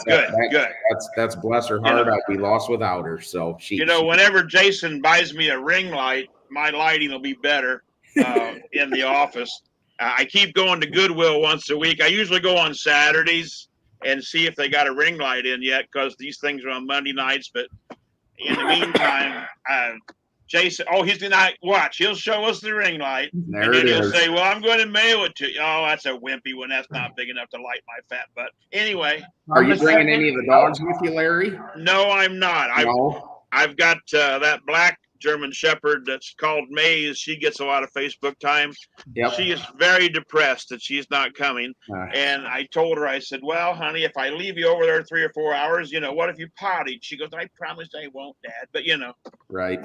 good. That's bless her heart. I'd be lost without her. So whenever Jason buys me a ring light, my lighting will be better in the office. I keep going to Goodwill once a week. I usually go on Saturdays and see if they got a ring light in yet, because these things are on Monday nights. But in the meantime, Jason, he's gonna watch. He'll show us the ring light, there and then he'll is. say, "Well, I'm going to mail it to you." Oh, that's a wimpy one. That's not big enough to light my fat butt. Anyway, Are you bringing any of the dogs with you, Larry? no, I'm not. No. I've got that black German Shepherd that's called Maze. She gets a lot of Facebook time. Yep. She is very depressed that she's not coming. And I told her, I said, "Well, honey, if I leave you over there 3 or 4 hours, what if you potty?" She goes, "I promise I won't, Dad." But Right.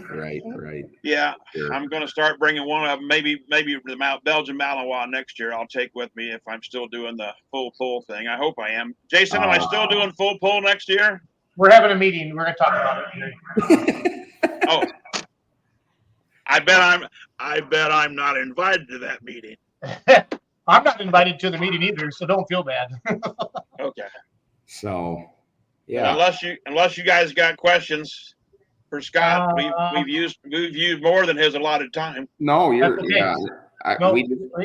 Yeah, Sure. I'm going to start bringing one of them. Maybe the Belgian Malinois next year. I'll take with me if I'm still doing the full pull thing. I hope I am. Jason, am I still doing full pull next year? We're having a meeting. We're going to talk about it. Oh, I bet I'm not invited to that meeting. I'm not invited to the meeting either, so don't feel bad. Okay. So, But yeah. unless you guys got questions for Scott, we've used more than his allotted time. No, That's okay. yeah.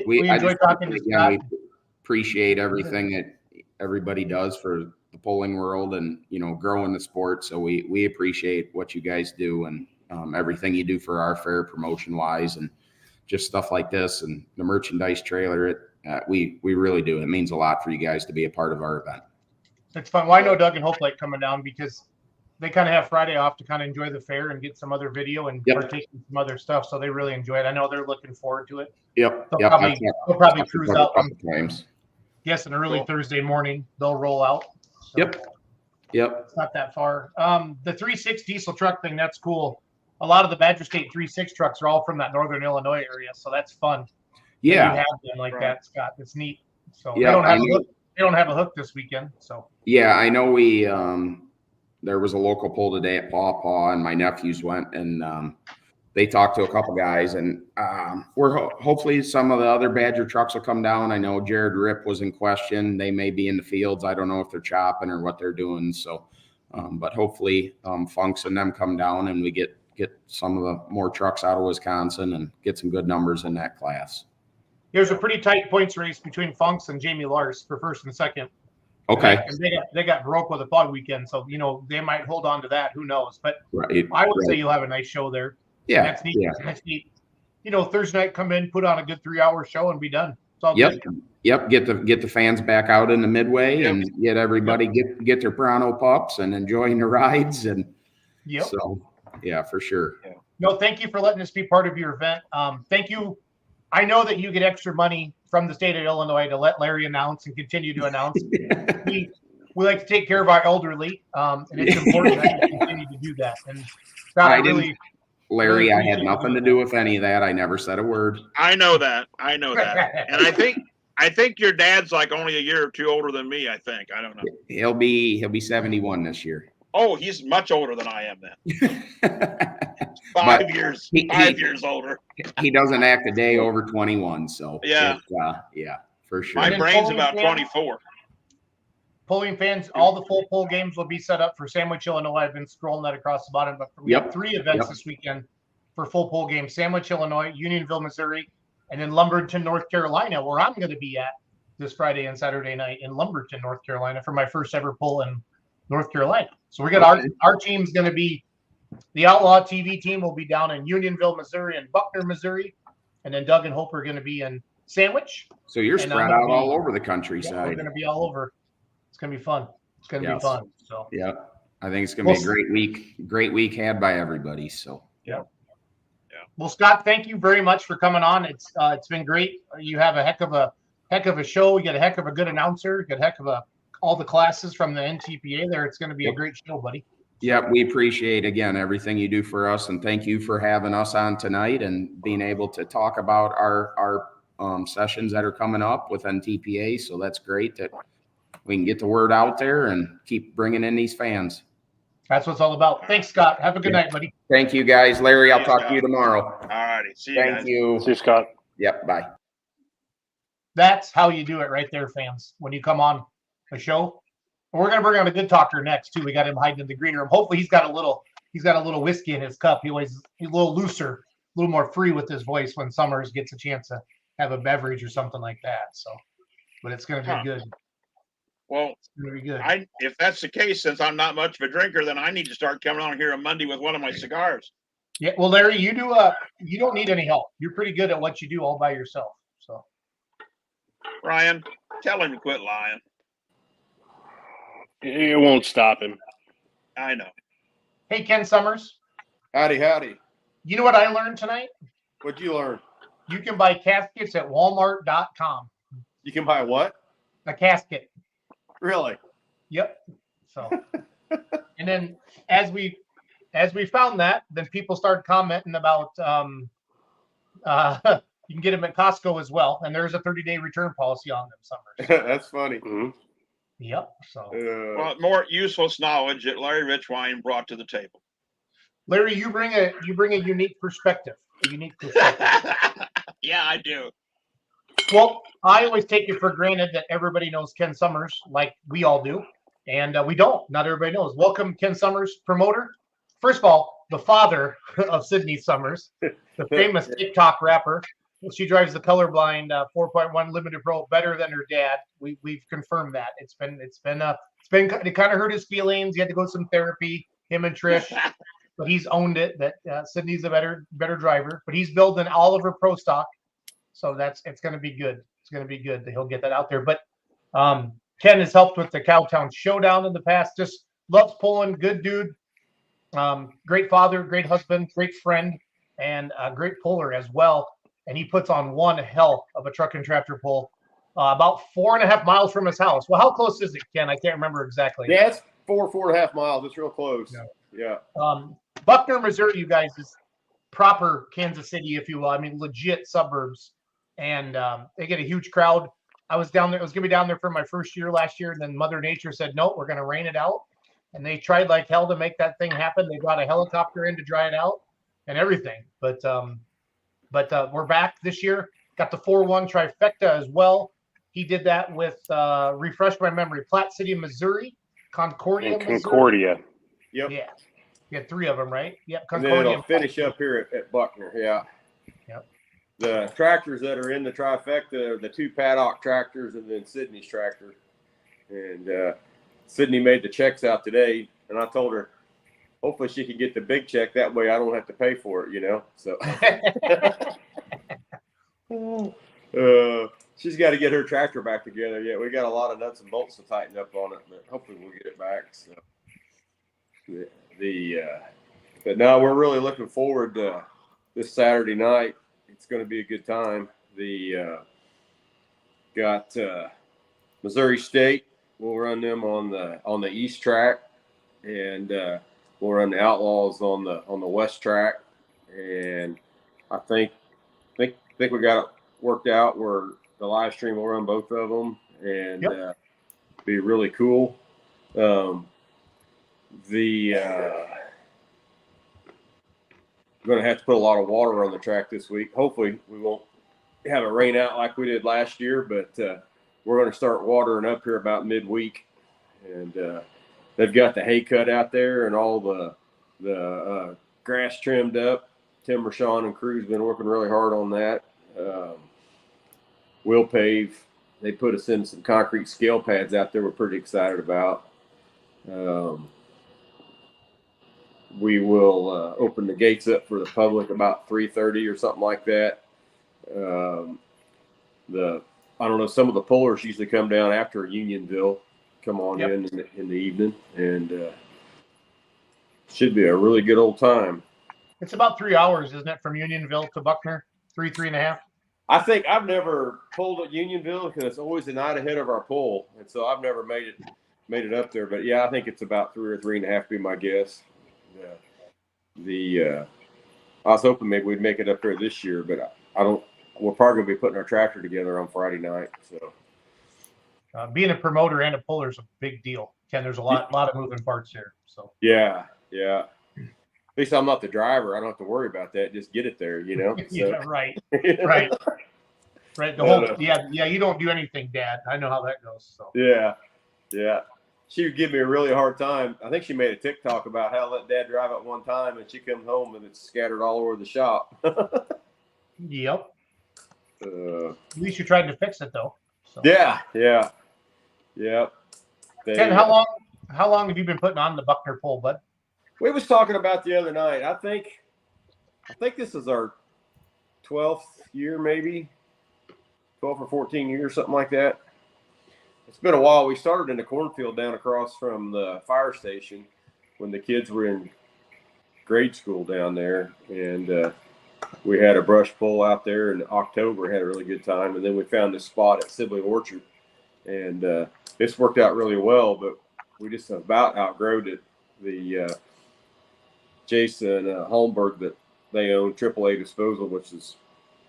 We enjoy talking to Scott. We appreciate everything that everybody does for the polling world and growing the sport. So we appreciate what you guys do and everything you do for our fair promotion wise and just stuff like this and the merchandise trailer. We really do. It means a lot for you guys to be a part of our event. It's fun. Well, I know Doug and Hope like coming down because they kind of have Friday off to kind of enjoy the fair and get some other video and partake in some other stuff. So they really enjoy it. I know they're looking forward to it. Yep. They'll probably cruise out. Times. Yes, an early Thursday morning they'll roll out. So Yep. It's not that far. The 3.6 diesel truck thing, that's cool. A lot of the Badger State 3.6 trucks are all from that Northern Illinois area, so that's fun. Yeah. You have them like that, Scott. It's neat. So yeah, they don't have a hook this weekend. So yeah, I know we there was a local pull today at Paw Paw, and my nephews went and they talked to a couple guys, and we're hopefully some of the other Badger trucks will come down. I know Jared Rip was in question. They may be in the fields. I don't know if they're chopping or what they're doing. So, but hopefully Funks and them come down and we get some of the more trucks out of Wisconsin and get some good numbers in that class. There's a pretty tight points race between Funks and Jamie Lars for first and second. Okay. And they got broke with a fog weekend, so they might hold on to that. Who knows? But I would say you'll have a nice show there. Yeah, that's neat. Yeah. That's neat. Thursday night, come in, put on a good 3-hour show, and be done. It's all good. Yep. Get the fans back out in the midway and get everybody get their Prano pups and enjoying the rides and. Yep. So yeah, for sure. Yeah. No, thank you for letting us be part of your event. Thank you. I know that you get extra money from the state of Illinois to let Larry announce and continue to announce. we like to take care of our elderly, and it's important that you continue to do that. And Scott, Larry, I had nothing to do with any of that. I never said a word. I know that. And I think your dad's like only a year or two older than me, I think. I don't know. He'll be 71 this year. Oh, he's much older than I am then. 5 years. 5 years older. He doesn't act a day over 21, so yeah, for sure. My brain's about 24. Polling fans, all the full poll games will be set up for Sandwich, Illinois. I've been scrolling that across the bottom, but we have 3 events this weekend for full poll games: Sandwich, Illinois, Unionville, Missouri, and in Lumberton, North Carolina, where I'm going to be at this Friday and Saturday night in Lumberton, North Carolina, for my first ever poll in North Carolina. So we got our team's going to be, the Outlaw TV team will be down in Unionville, Missouri, and Buckner, Missouri, and then Doug and Hope are going to be in Sandwich. So you're spread out all over the countryside. Yeah, we're going to be all over. It's going to be fun. It's going to be fun. So yeah, I think it's going to be a great week had by everybody. So yeah. Well, Scott, thank you very much for coming on. It's been great. You have a heck of a show. You got a heck of a good announcer. You got a heck of all the classes from the NTPA there. It's going to be a great show, buddy. Yeah, we appreciate, again, everything you do for us, and thank you for having us on tonight and being able to talk about our sessions that are coming up with NTPA. So that's great that we can get the word out there and keep bringing in these fans. That's what it's all about. Thanks, Scott. Have a good night, buddy. Thank you, guys. Larry, I'll See you, talk to Scott. you tomorrow. All righty. See you Thank guys. you. See you, Scott. Yep, bye. That's how you do it right there, fans. When you come on a show, we're gonna bring on a good talker next too. We got him hiding in the green room. Hopefully, he's got a little whiskey in his cup. He's a little looser, a little more free with his voice when Summers gets a chance to have a beverage or something like that. So, but it's gonna be good. Well, It's gonna be good. if that's the case, since I'm not much of a drinker, then I need to start coming on here on Monday with one of my cigars. Yeah. Well, Larry, you don't need any help. You're pretty good at what you do all by yourself. So, Ryan, tell him to quit lying. It won't stop him. I know. hey, Ken Summers, Howdy, howdy. you know what I learned tonight? What'd you learn? You can buy caskets at Walmart.com. You can buy what? A casket. Really? Yep. So, and then as we found that, then people started commenting about you can get them at Costco as well, and there's a 30-day return policy on them. Summers. That's funny. Mm-hmm. Yep. So, Well, more useless knowledge that Larry Richwine brought to the table. Larry, you bring a unique perspective. A unique perspective. Yeah, I do. Well, I always take it for granted that everybody knows Ken Summers, like we all do, and we don't. Not everybody knows. Welcome, Ken Summers, promoter. First of all, the father of Sydney Summers, the famous TikTok rapper. She drives the colorblind 4.1 Limited Pro better than her dad. We've confirmed that. It kind of hurt his feelings. He had to go to some therapy. Him and Trish, but he's owned it. That Sydney's a better driver. But he's building all of her pro stock, so it's going to be good. It's going to be good that he'll get that out there. But Ken has helped with the Cowtown Showdown in the past. Just loves pulling. Good dude. Great father, great husband, great friend, and a great puller as well. And he puts on one hell of a truck and tractor pull about 4.5 miles from his house. Well, how close is it, Ken? I can't remember exactly. Yeah, it's 4.5 miles. It's real close. Yeah. Buckner, Missouri, you guys, is proper Kansas City, if you will. I mean, legit suburbs. And they get a huge crowd. I was down there. I was going to be down there for my first year last year. And then Mother Nature said, no, we're going to rain it out. And they tried like hell to make that thing happen. They brought a helicopter in to dry it out and everything. But we're back this year. Got the 4-1 trifecta as well. He did that with, refresh my memory, Platte City, Missouri, Concordia, Concordia. Yep. Yeah. You had 3 of them, right? Yep. And then Concordia. it'll finish up here at Buckner. Yeah. Yep. The tractors that are in the trifecta are the 2 paddock tractors and then Sydney's tractor. And Sydney made the checks out today, and I told her, hopefully she can get the big check. That way I don't have to pay for it, you know? So she's got to get her tractor back together. Yeah, we got a lot of nuts and bolts to tighten up on it, but hopefully we'll get it back. So but no, we're really looking forward to this Saturday night. It's going to be a good time. Got Missouri State. We'll run them on the east track, and we'll run the Outlaws on the west track. And I think we got it worked out where the live stream will run both of them, and be really cool. Going to have to put a lot of water on the track this week. Hopefully we won't have a rain out like we did last year, but we're going to start watering up here about midweek. And they've got the hay cut out there and all the grass trimmed up. Tim Rashawn and crew's been working really hard on that. We'll pave. They put us in some concrete scale pads out there we're pretty excited about. We will open the gates up for the public about 3:30 or something like that. I don't know, some of the pullers usually come down after Unionville, come on in the evening, and should be a really good old time. It's about 3 hours, isn't it, from Unionville to Buckner? 3.5. I think I've never pulled at Unionville because it's always the night ahead of our pull, and so I've never made it made it up there. But yeah, I think it's about 3 or 3.5 be my guess. I was hoping maybe we'd make it up there this year, but I don't. We're probably gonna be putting our tractor together on Friday night. So Being a promoter and a puller is a big deal, Ken. There's a lot of moving parts here. So yeah. At least I'm not the driver. I don't have to worry about that. Just get it there, you know. So. Yeah, right. The whole you don't do anything, Dad. I know how that goes. So Yeah. She would give me a really hard time. I think she made a TikTok about how to let Dad drive at one time, and she comes home and it's scattered all over the shop. Yep. At least you're trying to fix it, though. So. Yeah. Ken, how long have you been putting on the Buckner pole, bud? We was talking about the other night. I think this is our 12th year, maybe 12 or 14 years, something like that. It's been a while. We started in the cornfield down across from the fire station when the kids were in grade school down there, and we had a brush pull out there in October. Had a really good time, and then we found this spot at Sibley Orchard, and this worked out really well. But we just about outgrowed it. The Jason Holmberg that they own, AAA Disposal, which is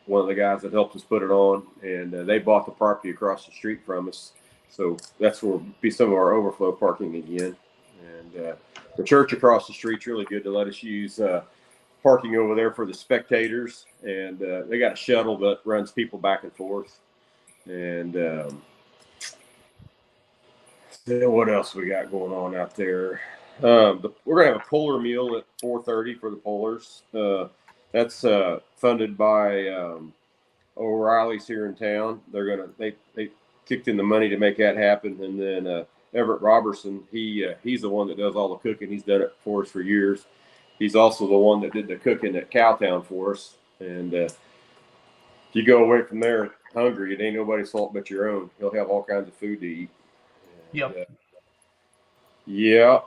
one of the guys that helped us put it on, and they bought the property across the street from us. So that's where will be some of our overflow parking again. And the church across the street's really good to let us use parking over there for the spectators. And they got a shuttle that runs people back and forth. And what else we got going on out there? We're going to have a puller meal at 4:30 for the pullers. That's funded by O'Reilly's here in town. They kicked in the money to make that happen, and then Everett Robertson, he's the one that does all the cooking. He's done it for us for years. He's also the one that did the cooking at Cowtown for us. And if you go away from there hungry, it ain't nobody's fault but your own. He'll have all kinds of food to eat. And, yeah.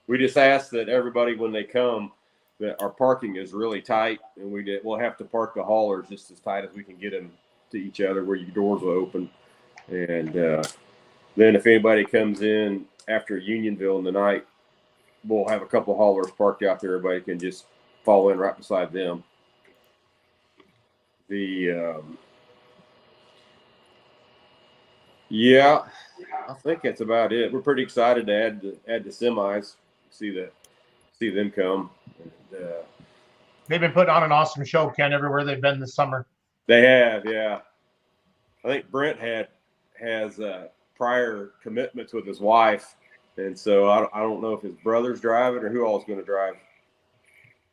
We just ask that everybody, when they come, that our parking is really tight, and we'll have to park the haulers just as tight as we can get them to each other where your doors will open. And then if anybody comes in after Unionville in the night, we'll have a couple of haulers parked out there. Everybody can just fall in right beside them. I think that's about it. We're pretty excited to add the semis, see them come. And, they've been putting on an awesome show, Ken, everywhere they've been this summer. They have, yeah. I think Brent has prior commitments with his wife, and so I don't know if his brother's driving or who all is going to drive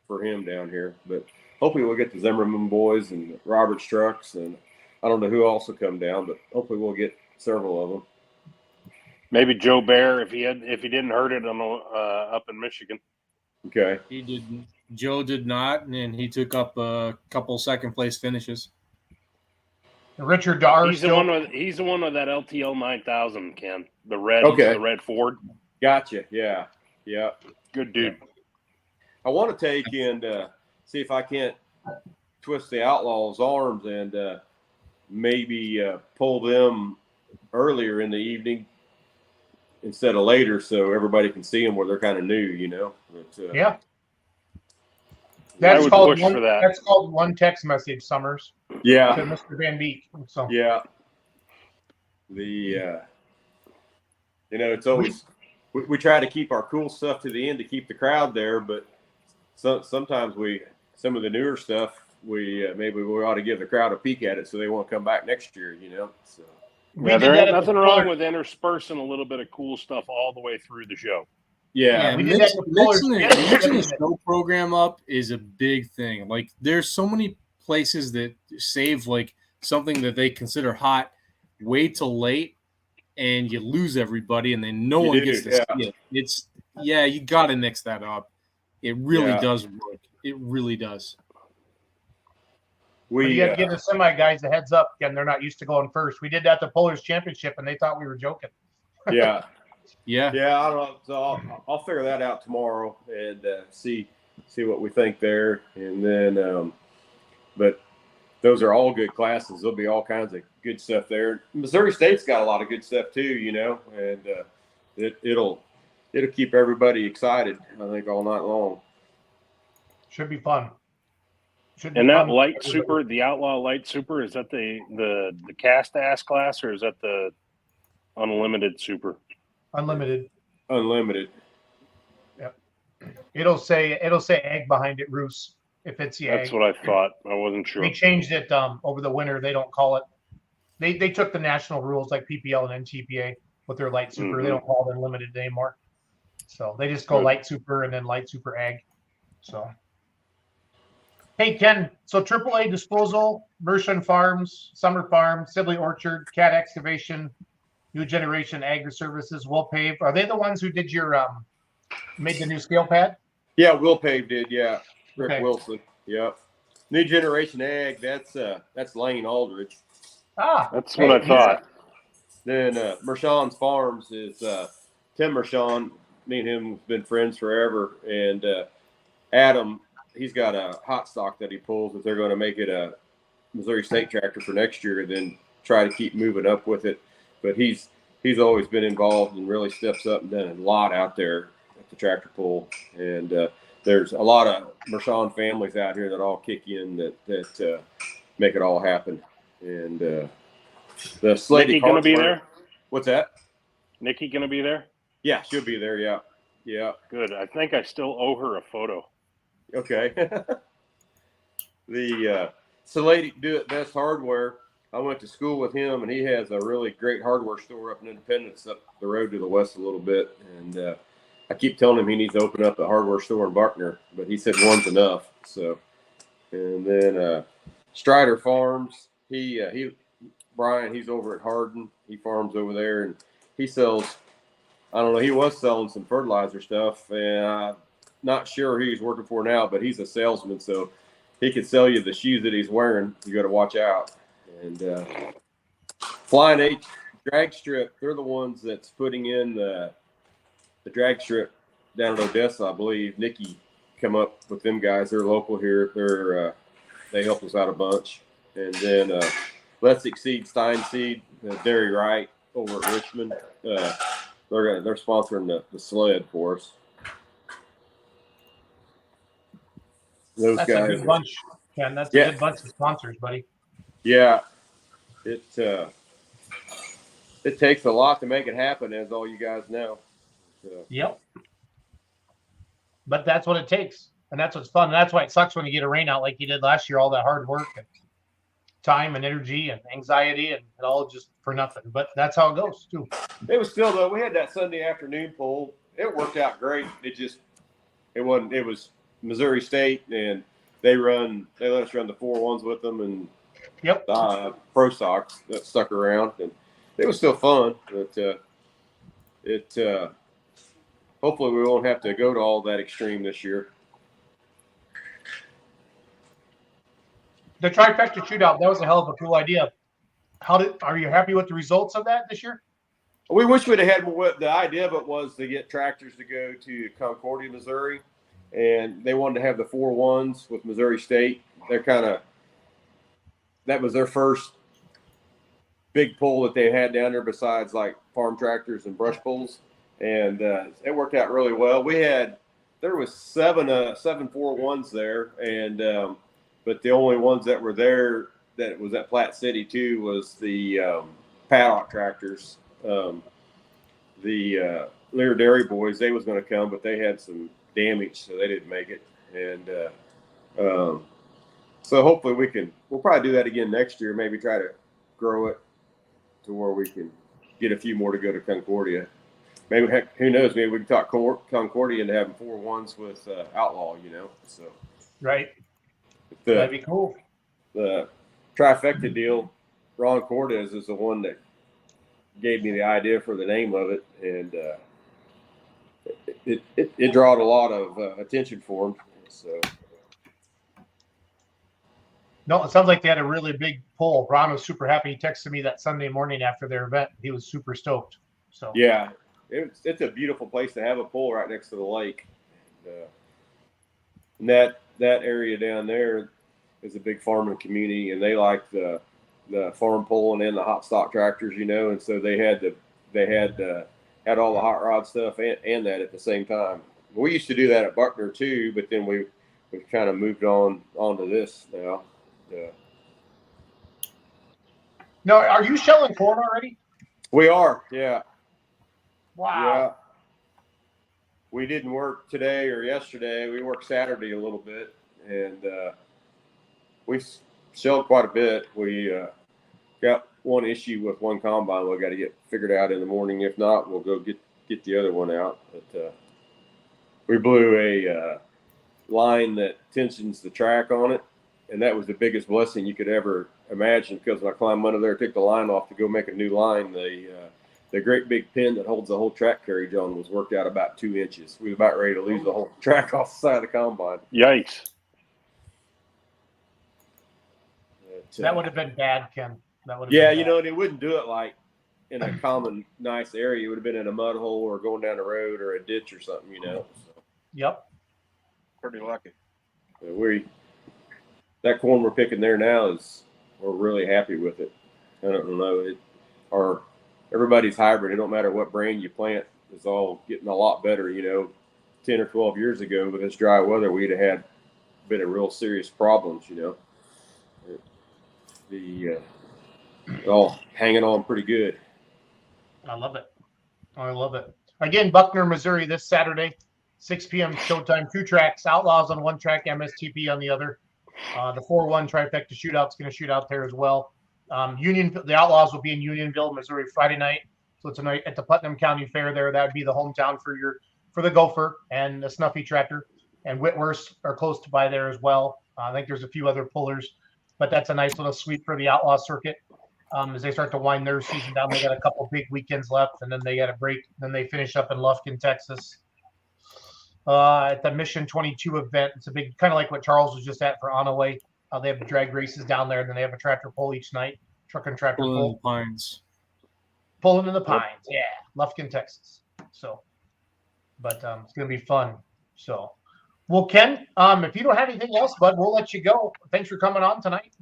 for him down here. But hopefully we'll get the Zimmerman boys and Robert's trucks, and I don't know who else will come down, but hopefully we'll get several of them. Maybe Joe Bear if he didn't hurt it up in Michigan. Okay. He didn't. Joe did not, and he took up a couple second place finishes. Richard Darr. He's the one with that LTL 9000, Ken. The red Ford. Gotcha. Yeah. Good dude. I want to take and see if I can't twist the Outlaws' arms and maybe pull them earlier in the evening instead of later, so everybody can see them where they're kind of new, you know. But, yeah. That's called one. That's called one text message, Summers. Yeah. To Mr. Van Beek. So. Yeah. It's always we try to keep our cool stuff to the end to keep the crowd there, but sometimes some of the newer stuff maybe we ought to give the crowd a peek at it so they won't come back next year, you know. So. Yeah, there ain't nothing wrong with interspersing a little bit of cool stuff all the way through the show. Yeah, mixing the show program up is a big thing. Like, there's so many places that save like something that they consider hot way till late, and you lose everybody, and then no one gets to see it. You got to mix that up. It really does work. It really does. You have to give the semi guys a heads up, and they're not used to going first. We did that at the Pullers Championship, and they thought we were joking. Yeah. Yeah. Yeah, I don't know. So I'll figure that out tomorrow and see what we think there. And then, but those are all good classes. There'll be all kinds of good stuff there. Missouri State's got a lot of good stuff too, you know, and it'll keep everybody excited, I think, all night long. Should be fun. And that light super, the Outlaw Light Super, is that the cast ass class, or is that the unlimited super? Unlimited. Unlimited. Yep. It'll say egg behind it, Roos. If it's the That's egg. what I thought. I wasn't sure. They changed it over the winter. They don't call it. They took the national rules like PPL and NTPA with their light super. Mhm. They don't call it unlimited anymore. So they just go Good. light super and then light super egg. So, hey Ken. So AAA Disposal, Mershon Farms, Summer Farm, Sibley Orchard, Cat Excavation, New Generation Agri Services, Will Pave. Are they the ones who did your made the new scale pad? Yeah, Will Pave did. Yeah, Rick Okay. Wilson. Yep. New Generation Ag. That's Lane Aldridge. Ah, That's what I thought. Then Mershon's Farms is Tim Mershon. Me and him have been friends forever. And Adam, he's got a hot stock that he pulls that they're going to make it a Missouri State tractor for next year, and then try to keep moving up with it. But he's always been involved and really steps up and done a lot out there at the tractor pull. And there's a lot of Mershon families out here that all kick in that make it all happen. And the Slady Nikki going to be there? What's that? Nikki going to be there? Yeah, she'll be there. Yeah. Yeah. Good. I think I still owe her a photo. Okay. The Slady Do It Best Hardware. I went to school with him, and he has a really great hardware store up in Independence, up the road to the west a little bit. And I keep telling him he needs to open up a hardware store in Buckner, but he said one's enough. So, and then Strider Farms. Brian, he's over at Hardin. He farms over there, and he sells. I don't know. He was selling some fertilizer stuff, and I'm not sure who he's working for now, but he's a salesman, so he could sell you the shoes that he's wearing. You got to watch out. And Flying H drag strip, they're the ones that's putting in the drag strip down at Odessa, I believe. Nikki come up with them guys. They're local here. They help us out a bunch. And then Let's Exceed Steinseed, Derry Wright over at Richmond. They're sponsoring the sled for us. Those that's guys. a good bunch, Ken. That's a good bunch of sponsors, buddy. Yeah, it takes a lot to make it happen, as all you guys know. So. Yep. But that's what it takes, and that's what's fun. And that's why it sucks when you get a rain out like you did last year. All that hard work and time and energy and anxiety and it all just for nothing. But that's how it goes too. It was still though. We had that Sunday afternoon poll. It worked out great. It wasn't. It was Missouri State, and they let us run the 4-1s with them, and Yep. Pro Sox that stuck around, and it was still fun. But hopefully we won't have to go to all that extreme this year. The trifecta shootout, that was a hell of a cool idea. Are you happy with the results of that this year? We wish we'd have had what the idea of it was to get tractors to go to Concordia, Missouri, and they wanted to have the 4-1s with Missouri State. That was their first big pull that they had down there besides like farm tractors and brush pulls. And it worked out really well. There was seven 4-1s there, and but the only ones that were there that was at Platte City too was the paddock tractors. The Lear Dairy boys, they was going to come, but they had some damage, so they didn't make it. And so hopefully we'll probably do that again next year. Maybe try to grow it to where we can get a few more to go to Concordia. Maybe, heck, who knows? Maybe we can talk Concordia into having 4-1s with Outlaw. So Right. That'd be cool. The trifecta deal, Ron Cortez is the one that gave me the idea for the name of it, and it drawed a lot of attention for him. So. No, it sounds like they had a really big pull. Ron was super happy. He texted me that Sunday morning after their event. He was super stoked. So yeah, it's a beautiful place to have a pool right next to the lake. And that area down there is a big farming community, and they like the the farm pulling and the hot stock tractors, and so they had all the hot rod stuff and that at the same time. We used to do that at Buckner too, but then we've kind of moved onto this now. Yeah. No, are you shelling corn already? We are, yeah. Wow. Yeah. We didn't work today or yesterday. We worked Saturday a little bit, and we shelled quite a bit. We got one issue with one combine we got to get figured out in the morning. If not, we'll go get the other one out. But we blew a line that tensions the track on it, and that was the biggest blessing you could ever imagine, because when I climbed under there, took the line off to go make a new line, the great big pin that holds the whole track carriage on was worked out about 2 inches. We were about ready to lose the whole track off the side of the combine. Yikes. That would have been bad, Ken. That would have Yeah, been bad. and they wouldn't do it like in a common nice area. It would have been in a mud hole or going down the road or a ditch or something, So, Yep. Pretty lucky. that corn we're picking there now we're really happy with it. I don't know. Everybody's hybrid. It don't matter what brand you plant. It's all getting a lot better. 10 or 12 years ago with this dry weather, we'd have been in real serious problems. All hanging on pretty good. I love it. I love it. Again, Buckner, Missouri, this Saturday, 6 p.m. showtime. 2 tracks, Outlaws on one track, MSTP on the other. The 4-1 trifecta shootout's going to shoot out there as well. The Outlaws will be in Unionville, Missouri, Friday night. So tonight at the Putnam County Fair there, that would be the hometown for the Gopher and the Snuffy Tractor. And Whitworth are close to by there as well. I think there's a few other pullers, but that's a nice little sweep for the Outlaw circuit. As they start to wind their season down, they got a couple big weekends left, and then they got a break. Then they finish up in Lufkin, Texas, at the Mission 22 event. It's a big, kind of like what Charles was just at for Onaway. They have drag races down there, and then they have a tractor pull each night, truck and tractor pull. Pines. Pulling in the Pines, yeah, Lufkin, Texas. So, but it's gonna be fun. So, well, Ken, if you don't have anything else, bud, we'll let you go. Thanks for coming on tonight.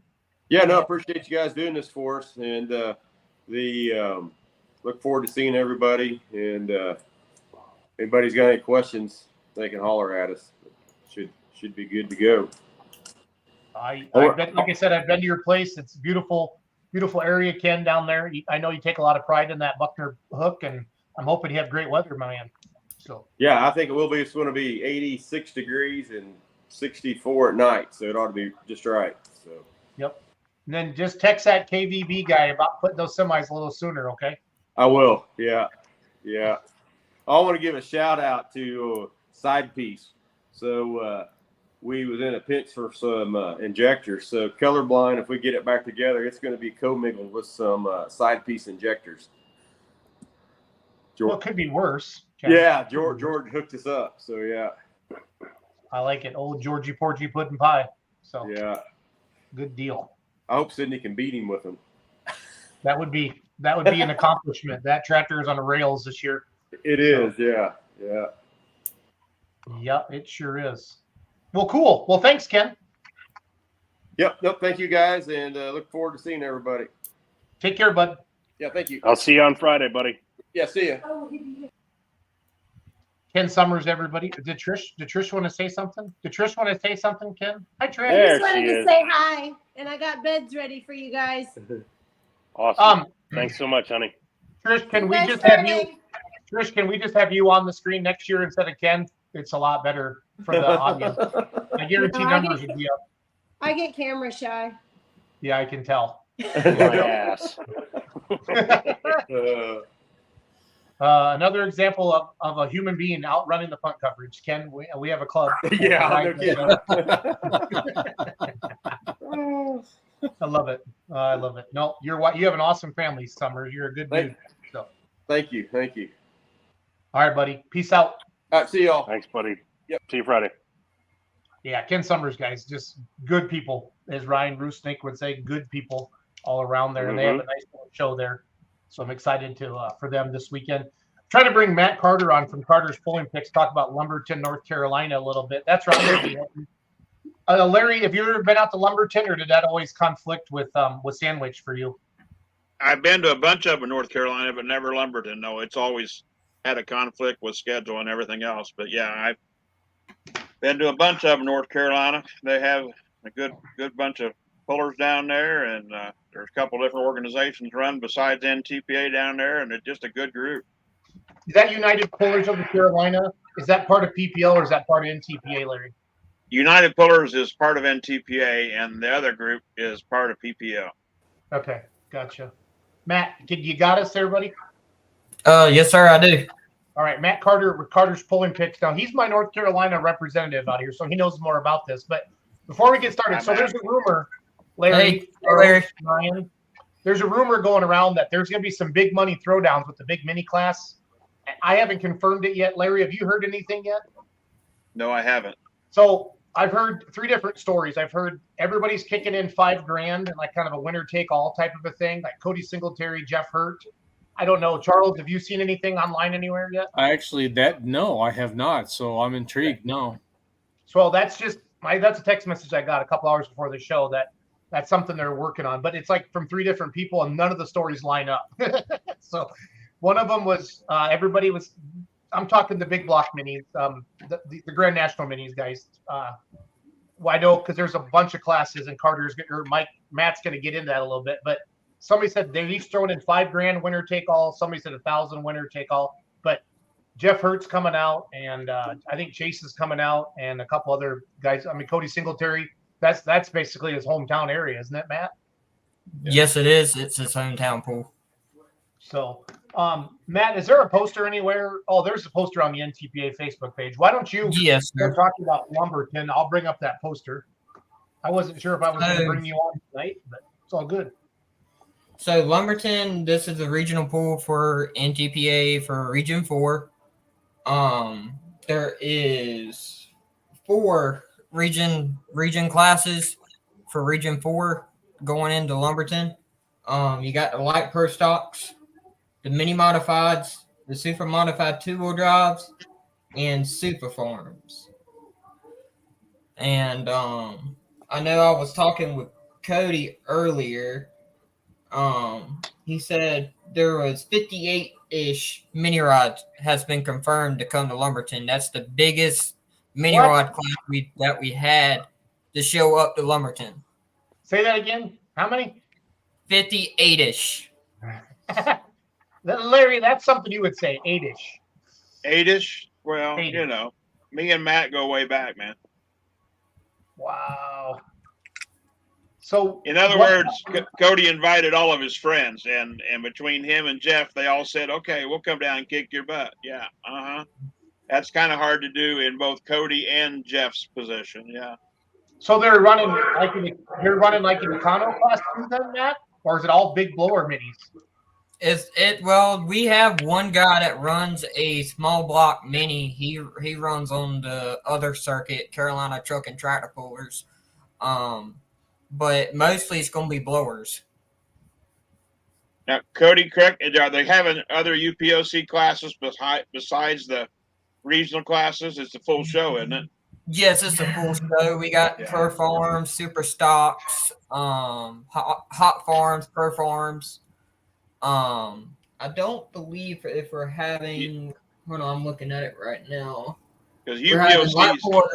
Yeah, no, appreciate you guys doing this for us, and look forward to seeing everybody. And anybody's got any questions, they can holler at us. Should be good to go. Like I said, I've been to your place. It's a beautiful area, Ken, down there. I know you take a lot of pride in that Buckner hook, and I'm hoping you have great weather, my man. So yeah, I think it will be. It's going to be 86 degrees and 64 at night, so it ought to be just right. So yep. And then just text that KVB guy about putting those semis a little sooner, okay? I will. Yeah. I want to give a shout out to Side Piece. So we was in a pinch for some injectors. So Colorblind, if we get it back together, it's going to be co-mingled with some Side Piece injectors. Well, it could be worse. Ken. Yeah, George hooked us up. So yeah. I like it. Old Georgie Porgy Pudding Pie. So yeah. Good deal. I hope Sydney can beat him with him. That would be an accomplishment. That tractor is on the rails this year. It is, yeah. Yep, it sure is. Well, cool. Well, thanks, Ken. Yep. No, thank you guys, and look forward to seeing everybody. Take care, bud. Yeah, thank you. I'll see you on Friday, buddy. Yeah, see ya. Ken Summers, everybody. Did Trish want to say something? Ken? Hi, Trish. There I just wanted she to is. say hi, and I got beds ready for you guys. Awesome. Thanks so much, honey. Trish, can we Nice just have starting. you? Trish, can we just have you on the screen next year instead of Ken? It's a lot better for the audience. I guarantee numbers would be up. I get camera shy. Yeah, I can tell. My ass. Another example of a human being outrunning the punt coverage. Ken, we have a club. Yeah, no kidding. I love it. I love it. No, you have an awesome family, Summers. You're a good dude. So, Thank you. all right, buddy. Peace out. All right, see y'all. Thanks, buddy. Yep. See you Friday. Yeah, Ken Summers, guys, just good people, as Ryan Roosnick would say, good people all around there, and they have a nice little show there. So I'm excited for them this weekend. Trying to bring Matt Carter on from Carter's Pulling Picks, talk about Lumberton, North Carolina a little bit. That's right. Larry, have you ever been out to Lumberton, or did that always conflict with Sandwich for you? I've been to a bunch of them in North Carolina, but never Lumberton. No, it's always had a conflict with schedule and everything else. But yeah, I've been to a bunch of them in North Carolina. They have a good bunch of pullers down there, and there's a couple different organizations run besides NTPA down there, and it's just a good group. Is that United Pullers of the Carolina? Is that part of PPL or is that part of NTPA, Larry? United Pullers is part of NTPA, and the other group is part of PPL. Okay, gotcha. Matt, you got us there, buddy? Yes, sir, I do. All right, Matt Carter with Carter's Pulling Picks. Now, he's my North Carolina representative out here, so he knows more about this. But before we get started, so there's a rumor, Larry, Larry. Ryan, there's a rumor going around that there's going to be some big money throwdowns with the big mini class. I haven't confirmed it yet. Larry, have you heard anything yet? No, I haven't. So I've heard 3 different stories. I've heard everybody's kicking in $5,000 and like kind of a winner take all type of a thing, like Cody Singletary, Jeff Hurt. I don't know. Charles, have you seen anything online anywhere yet? No, I have not. So I'm intrigued. No. So that's a text message I got a couple hours before the show that's something they're working on, but it's like from 3 different people and none of the stories line up. So one of them was I'm talking the big block minis, the Grand National minis, guys. Well, I know because there's a bunch of classes and Matt's going to get into that a little bit, but somebody said they're each throwing in $5,000 winner take all. Somebody said 1,000 winner take all, but Jeff Hurt's coming out, and I think Chase is coming out, and a couple other guys. I mean, Cody Singletary. That's basically his hometown area, isn't it, Matt? Yes, it is. It's his hometown pool. So, Matt, is there a poster anywhere? Oh, there's a poster on the NTPA Facebook page. Why don't you start talking about Lumberton? I'll bring up that poster. I wasn't sure if I was going to bring you on tonight, but it's all good. So Lumberton, this is a regional pool for NTPA for Region 4. There is 4 region classes for Region 4 going into Lumberton. You got the light pro stocks, the mini modifieds, the super modified 2-wheel drives, and super farms. And I know I was talking with Cody earlier. He said there was 58-ish mini rods has been confirmed to come to Lumberton. That's the biggest mini rod class that we had to show up to Lumberton. Say that again. How many? 58-ish. Larry, that's something you would say. 8-ish. 8-ish? Well, 8-ish. You know, me and Matt go way back, man. Wow. So, in other words, Cody invited all of his friends, and between him and Jeff, they all said, "Okay, we'll come down and kick your butt." Yeah, That's kind of hard to do in both Cody and Jeff's position. Yeah. So they're running like an econo class too, then, Matt, or is it all big blower minis? Well, we have one guy that runs a small block mini. He runs on the other circuit, Carolina Truck and Tractor Pullers. But mostly it's going to be blowers. Now, Cody, correct? Are they having other UPOC classes besides the regional classes? It's a full show, isn't it? Yes, it's a full show. We got Pro Farms, Super Stocks, Hot Farms, Pro Farms. I don't believe if we're having. Hold on, I'm looking at it right now. Because UPOC's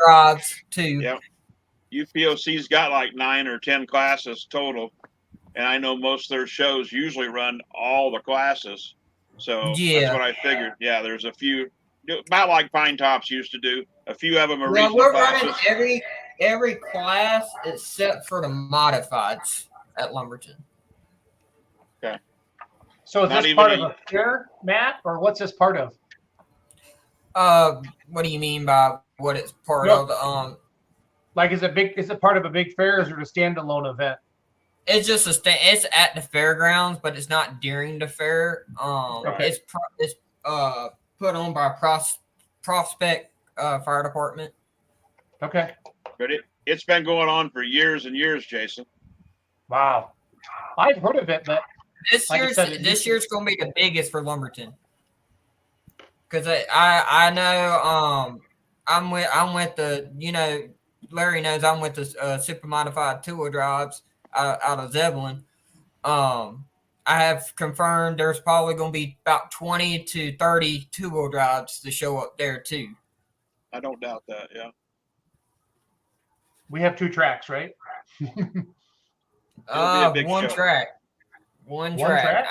drives too. Yep. UPOC's got like 9 or 10 classes total, and I know most of their shows usually run all the classes. So that's what I figured. Yeah, there's a few, about like Pine Tops used to do. A few of them are regional we're classes. running every class except for the modifieds at Lumberton. Okay. So is this part of a fair, Matt, or what's this part of? What do you mean by what it's part of? Like, is it part of a big fair, or is it a standalone event? It's just it's at the fairgrounds, but it's not during the fair. It's put on by Prospect Fire Department. Okay. But it's been going on for years and years, Jason. Wow. I've heard of it, but this year's going to be the biggest for Lumberton. Because I know I'm with the Larry knows I'm with the super modified two-wheel drives out of Zebulon. I have confirmed there's probably going to be about 20 to 30 two-wheel drives to show up there too. I don't doubt that. Yeah. We have 2 tracks, right? It'll be a big One show. track. One track.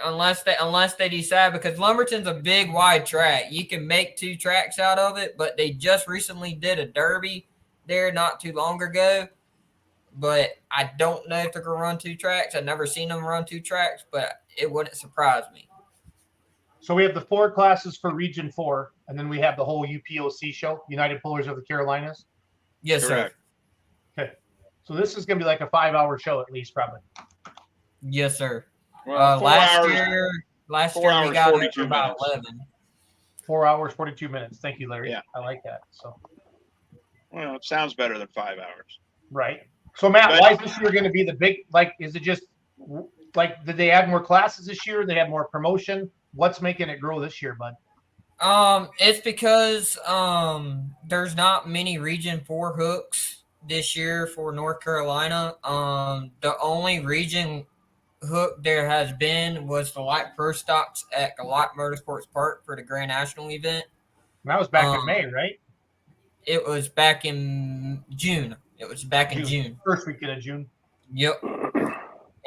Unless they decide, because Lumberton's a big wide track. You can make 2 tracks out of it, but they just recently did a derby there not too long ago. But I don't know if they're going to run 2 tracks. I've never seen them run 2 tracks, but it wouldn't surprise me. So we have the 4 classes for Region 4, and then we have the whole UPOC show, United Pullers of the Carolinas. Yes, Correct. sir. Okay. So this is going to be like a 5-hour show at least, probably. Yes, sir. Well, 4 hours. Last 4 year hours, we got 42 it about minutes. 11. 4 hours, 42 minutes. Thank you, Larry. Yeah. I like that. So, Well, it sounds better than 5 hours. right. So, Matt, But- why is this year going to be the big, like, is it just, like, did they add more classes this year? They had more promotion? What's making it grow this year, bud? It's because there's not many Region 4 hooks this year for North Carolina. The only region hook there has been was the light pro stocks at Galot Motorsports Park for the Grand National event. And that was back in May, right? It was back in June. It was back in June. First weekend of June. Yep.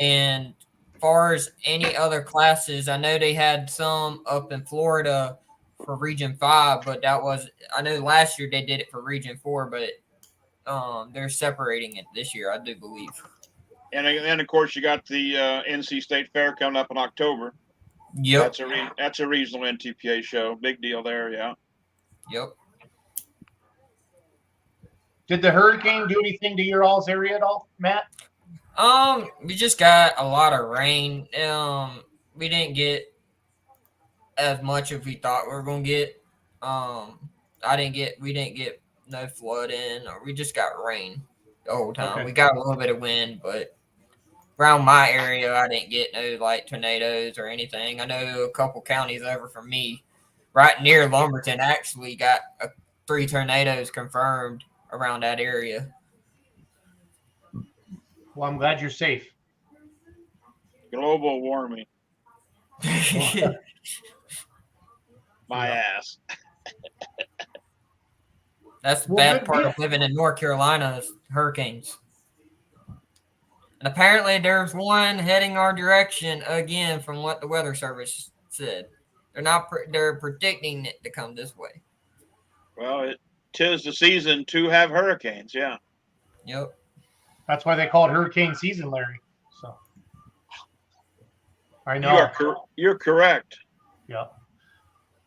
And far as any other classes, I know they had some up in Florida for Region 5, but that was, I know last year they did it for Region 4, but they're separating it this year, I do believe. And then, of course, you got the NC State Fair coming up in October. Yep. That's a regional NTPA show. Big deal there, yeah. Yep. Did the hurricane do anything to your all's area at all, Matt? We just got a lot of rain. We didn't get as much as we thought we were gonna get. We didn't get no flooding, or we just got rain the whole time. Okay. We got a little bit of wind, but around my area, I didn't get no like tornadoes or anything. I know a couple counties over from me, right near Lumberton, actually got 3 tornadoes confirmed around that area. Well, I'm glad you're safe. Global warming. My ass. That's the Well, bad good part deal. of living in North Carolina is hurricanes. And apparently there's one heading our direction again from what the weather service said. They're predicting it to come this way. Well, tis the season to have hurricanes, yeah. Yep. That's why they call it hurricane season, Larry. So I know. You're correct. Yeah.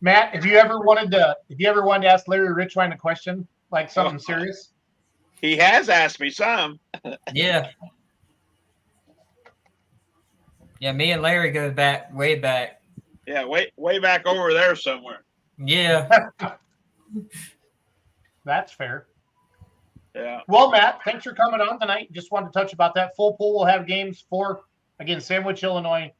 Matt, if you ever wanted to ask Larry Richwine a question, like something serious? He has asked me some. Yeah. Yeah, me and Larry go back, way back. Yeah, way back over there somewhere. Yeah. That's fair. Yeah. Well, Matt, thanks for coming on tonight. Just wanted to touch about that. Full pool will have games for, again, Sandwich, Illinois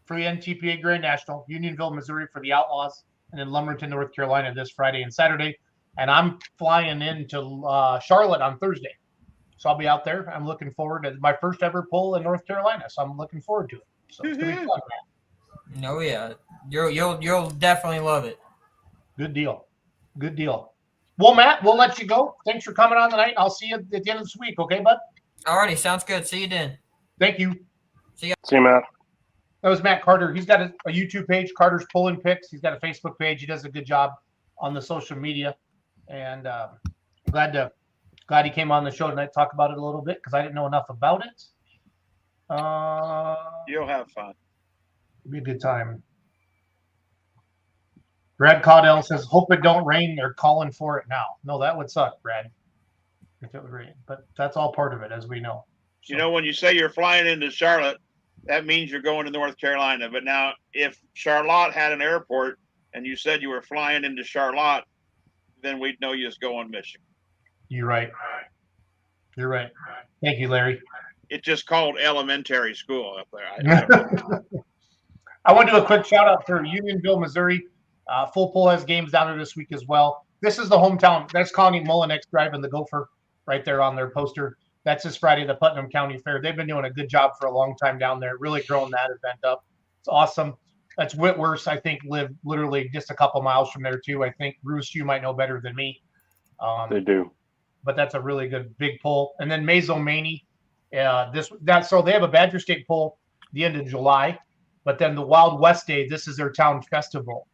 for the NTPA Grand National, Unionville, Missouri for the Outlaws, and then Lumberton, North Carolina this Friday and Saturday. And I'm flying into Charlotte on Thursday. So I'll be out there. I'm looking forward to my first ever pull in North Carolina. So I'm looking forward to it. So it's going to be fun, Matt. No, yeah. You'll definitely love it. Good deal. Good deal. Well, Matt, we'll let you go. Thanks for coming on tonight. I'll see you at the end of this week. Okay, bud? Alrighty, sounds good. See you then. Thank you. See you, Matt. That was Matt Carter. He's got a YouTube page, Carter's Pulling Picks. He's got a Facebook page. He does a good job on the social media. And glad he came on the show tonight to talk about it a little bit because I didn't know enough about it. You'll have fun. It'll be a good time. Brad Caudell says, hope it don't rain. They're calling for it now. No, that would suck, Brad, if it would rain. But that's all part of it, as we know. So, You know, when you say you're flying into Charlotte, that means you're going to North Carolina. But now, if Charlotte had an airport and you said you were flying into Charlotte, then we'd know you was going Michigan. you're right. You're right. Thank you, Larry. It's just called elementary school up there. I want to do a quick shout out for Unionville, Missouri. Full Pull has games down there this week as well. This is the hometown. That's Connie Mullinex driving the Gopher. right there on their poster. That's this Friday, the Putnam County Fair. They've been doing a good job for a long time down there, really growing that event up. It's awesome. That's Whitworth, I think, live literally just a couple miles from there too. I think Bruce, you might know better than me. They do. But that's a really good big pull. And then Mazomanie, so they have a Badger State pull the end of July, but then the Wild West Day, this is their town festival.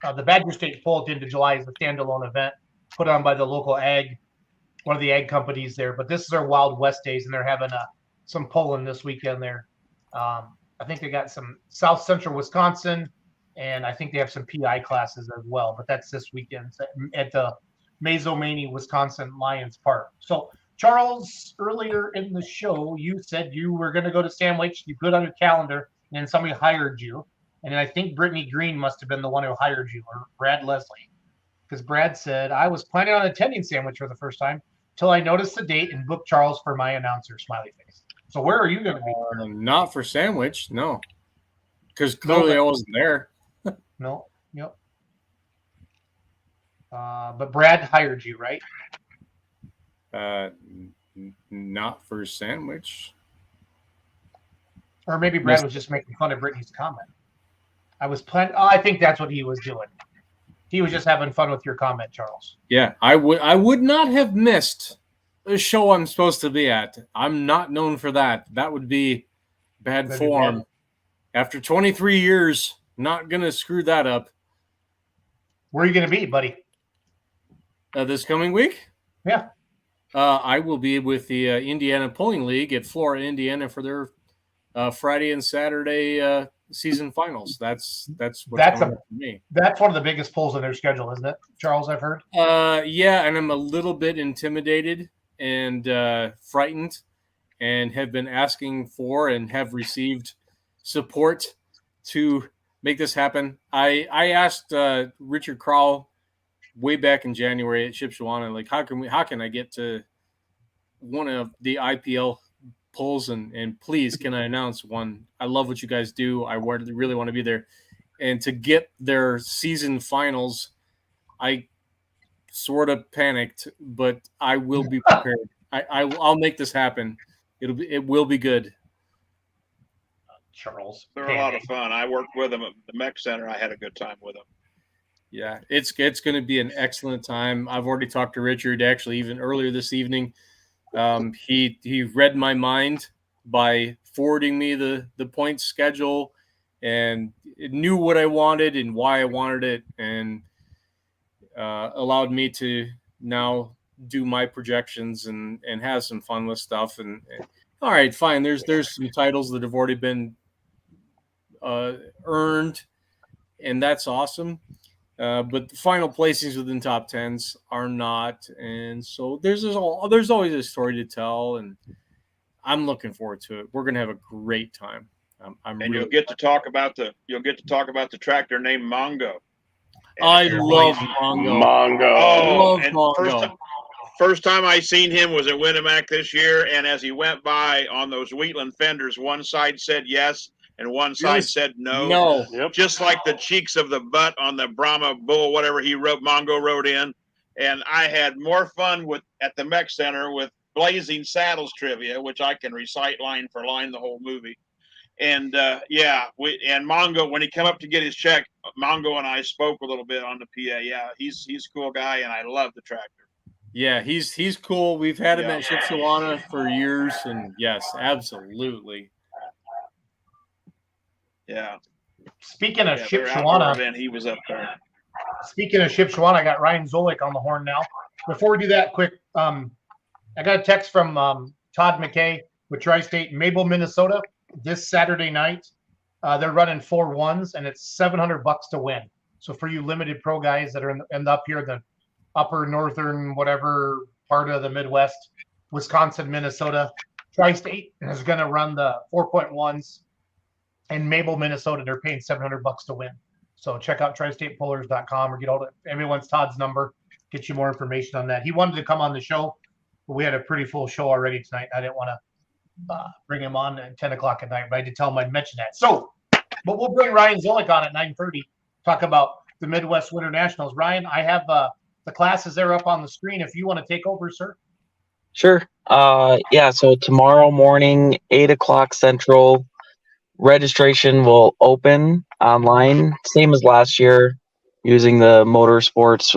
The Badger State pull at the end of July is a standalone event put on by the local one of the ag companies there. But this is their Wild West Days, and they're having some pulling this weekend there. I think they got some South Central Wisconsin, and I think they have some PI classes as well. But that's this weekend at the Mazomanie, Wisconsin Lions Park. So, Charles, earlier in the show, you said you were going to go to Sandwich. You put it on your calendar, and then somebody hired you. And then I think Brittany Green must have been the one who hired you, or Brad Leslie. Because Brad said, I was planning on attending Sandwich for the first time until I noticed the date and booked Charles for my announcer, smiley face. So where are you going to be? Not for Sandwich, no. Because clearly I wasn't there. No, yep. But Brad hired you, right? Not for Sandwich. Or maybe Brad was just making fun of Brittany's comment. I think that's what he was doing. He was just having fun with your comment, Charles. Yeah, I would not have missed a show I'm supposed to be at. I'm not known for that. That would be bad form. After 23 years, not going to screw that up. Where are you going to be, buddy? This coming week? Yeah. I will be with the Indiana Pulling League at Florida, Indiana for their Friday and Saturday season finals. That's what's coming up for me. That's one of the biggest pulls in their schedule, isn't it, Charles? I've heard. Yeah, and I'm a little bit intimidated and frightened, and have been asking for and have received support to make this happen. I asked Richard Crowell way back in January at Shipshewana, like, how can I get to one of the IPL polls, and please, can I announce one? I love what you guys do. I really want to be there. And to get their season finals, I sort of panicked, but I will be prepared. I'll make this happen. It will be good. Charles, they're a lot of fun. I worked with them at the Mech Center. I had a good time with them. Yeah, it's going to be an excellent time. I've already talked to Richard actually even earlier this evening. He read my mind by forwarding me the points schedule, and it knew what I wanted and why I wanted it, and allowed me to now do my projections and have some fun with stuff. And all right, fine. There's some titles that have already been earned, and that's awesome. But the final placings within top 10s are not, and so there's always a story to tell, and I'm looking forward to it. We're gonna have a great time. You'll get to talk about the tractor named Mongo. I love Mongo. Oh, I love Mongo. First time I seen him was at Winnemac this year, and as he went by on those Wheatland fenders, one side said yes and one side said no. No. Yep. Just like the cheeks of the butt on the Brahma bull, whatever Mongo wrote in. And I had more fun at the Mech Center with Blazing Saddles trivia, which I can recite line for line the whole movie. And and Mongo, when he came up to get his check, Mongo and I spoke a little bit on the PA. Yeah, he's a cool guy, and I love the tractor. Yeah, he's cool. We've had him at Shipshewana for years, and yes, absolutely. Yeah. Speaking of Shipshewana, he was up there. Speaking of Shipshewana, I got Ryan Zolik on the horn now. Before we do that, quick, I got a text from Todd McKay with Tri-State in Mabel, Minnesota, this Saturday night. They're running 4-1s, and it's $700 to win. So for you limited pro guys that are up here, the upper northern whatever part of the Midwest, Wisconsin, Minnesota, Tri-State is going to run the 4.1s. In Mabel, Minnesota, they're paying $700 to win. So check out tristatepullers.com or get all everyone's Todd's number. Get you more information on that. He wanted to come on the show, but we had a pretty full show already tonight. I didn't want to bring him on at 10 o'clock at night, but I did tell him I'd mention that. So, but we'll bring Ryan Zolik on at 9:30. Talk about the Midwest Winter Nationals. Ryan, I have the classes there up on the screen. If you want to take over, sir. Sure. Yeah, so tomorrow morning, 8 o'clock Central, registration will open online, same as last year, using the motorsports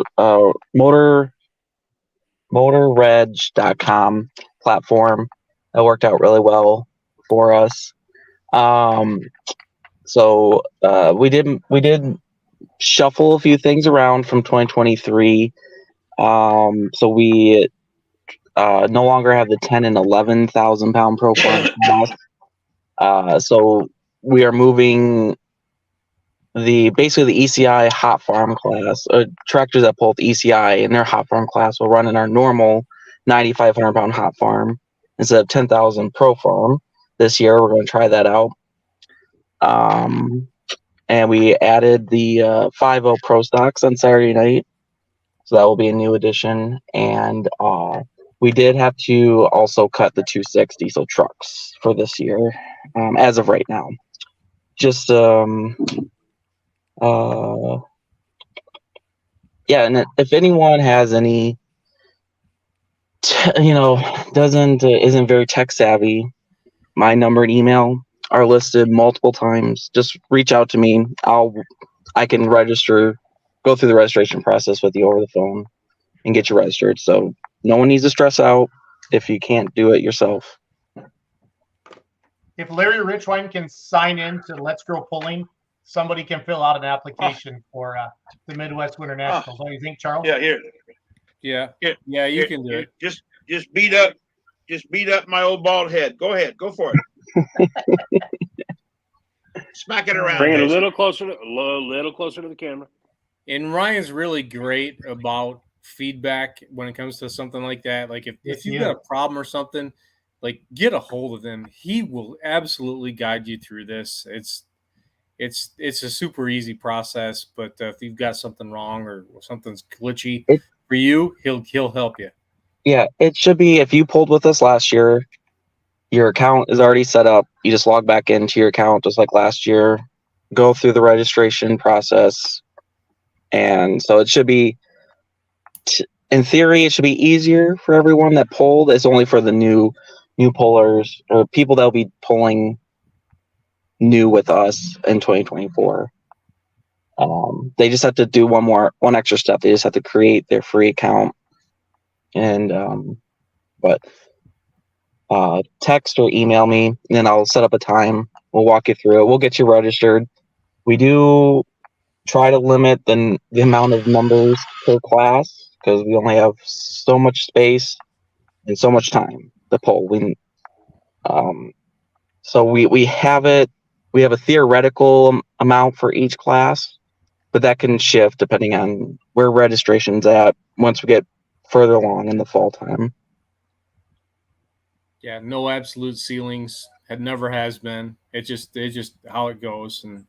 motorreg.com platform. That worked out really well for us. So we did shuffle a few things around from 2023. So we no longer have the 10 and 11,000 pound pro farm class. So we are moving basically the ECI hot farm class. Tractors that pull with ECI in their hot farm class will run in our normal 9,500 pound hot farm instead of 10,000 pro farm. This year we're going to try that out. And we added the 5.0 Pro Stocks on Saturday night. So that will be a new addition. And we did have to also cut the 2.6 diesel trucks for this year, as of right now. Just, yeah, and if anyone has any, isn't very tech savvy, my number and email are listed multiple times. Just reach out to me. I can go through the registration process with you over the phone and get you registered. So no one needs to stress out if you can't do it yourself. If Larry Richwine can sign in to Let's Grow Pulling, somebody can fill out an application for the Midwest Winter Nationals. What do you think, Charles? Yeah, here. Yeah, you can do it. Just beat up my old bald head. Go ahead, go for it. Smack it around. Bring it a Jason. little closer to the camera. And Ryan's really great about feedback when it comes to something like that. Like if you've got a problem or something, like get a hold of him. He will absolutely guide you through this. It's a super easy process, but if you've got something wrong or something's glitchy for you, he'll help you. Yeah, it should be, if you pulled with us last year, your account is already set up. You just log back into your account just like last year, go through the registration process. And so it should be, in theory, it should be easier for everyone that pulled. It's only for the new pullers or people that will be pulling new with us in 2024. They just have to do one extra step. They just have to create their free account. And text or email me, and then I'll set up a time. We'll walk you through it. We'll get you registered. We do try to limit the amount of numbers per class because we only have so much space and so much time to pull. So we have it. We have a theoretical amount for each class, but that can shift depending on where registration's at once we get further along in the fall time. Yeah, no absolute ceilings. It never has been. It's just how it goes. And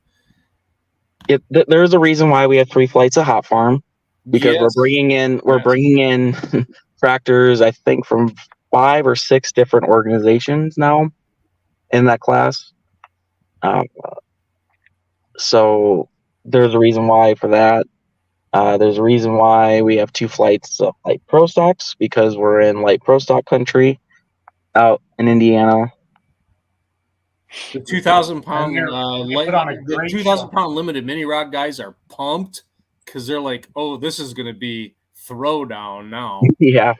there's a reason why we have 3 flights of hot farm, because yes, we're bringing in tractors, I think, from 5 or 6 different organizations now in that class. So there's a reason why for that. There's a reason why we have 2 flights of light pro stocks, because we're in light pro stock country out in Indiana. the 2,000 pound put on a great 2,000 pound limited mini rock guys are pumped because they're like, oh, this is going to be throwdown now. Yeah.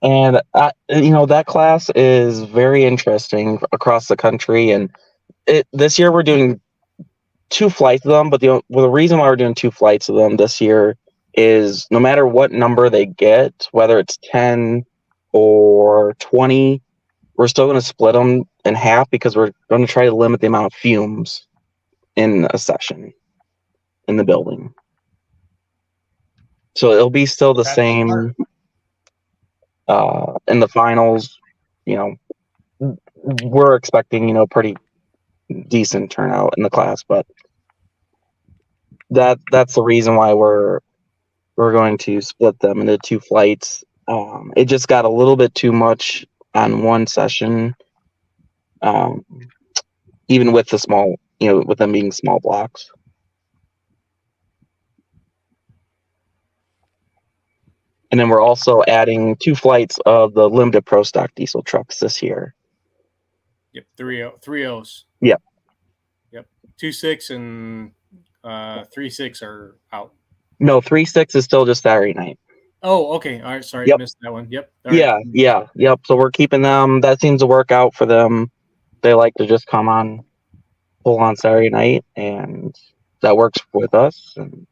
And that class is very interesting across the country. And this year we're doing 2 flights of them, but the reason why we're doing 2 flights of them this year is no matter what number they get, whether it's 10 or 20, we're still going to split them in half because we're going to try to limit the amount of fumes in a session in the building. So it'll be still the same in the finals. We're expecting, pretty decent turnout in the class, but that's the reason why we're going to split them into 2 flights. It just got a little bit too much on one session, even with the small, with them being small blocks. And then we're also adding 2 flights of the limited pro stock diesel trucks this year. Yep, 3.0s. Yep. 2.6 and 3.6 are out. No, 3.6 is still just Saturday night. Oh, okay. All right. Sorry, Yep. missed that one. Yep. All Yeah, right. yep. So we're keeping them. That seems to work out for them. They like to just come on, pull on Saturday night, and that works with us. And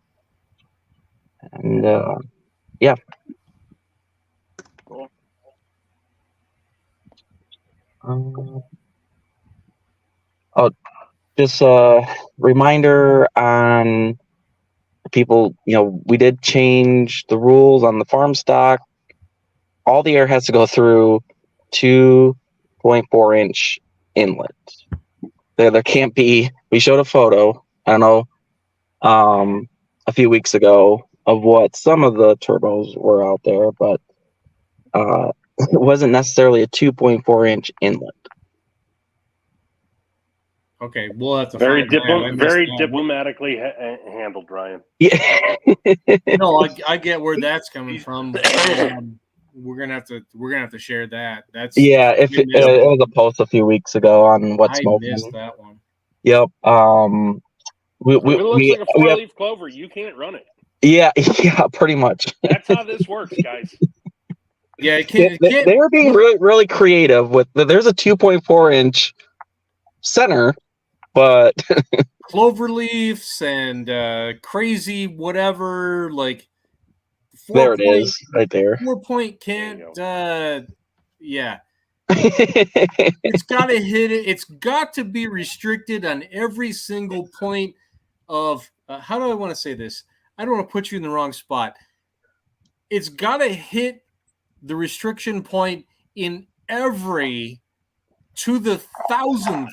yeah. Cool. Just a reminder on people, we did change the rules on the farm stock. All the air has to go through 2.4-inch inlet. There can't be, we showed a photo, I don't know, a few weeks ago of what some of the turbos were out there, but it wasn't necessarily a 2.4-inch inlet. Okay, we'll have to Very find that. I missed that. diplomatically handled, Ryan. Yeah. No, I get where that's coming from. We're gonna have to share that. That's It was a post a few weeks ago on what's I smoking. missed that one. Yep. It looks like a 4-leaf clover. You can't run it. Yeah, pretty much. That's how this works, guys. Yeah, they were being really, really creative with there's a 2.4-inch center, but clover leaves and crazy whatever, like there it is, right there. 4-point can't. Yeah, it's got to hit it. It's got to be restricted on every single point of. How do I want to say this? I don't want to put you in the wrong spot. It's got to hit the restriction point in every to the 1,000th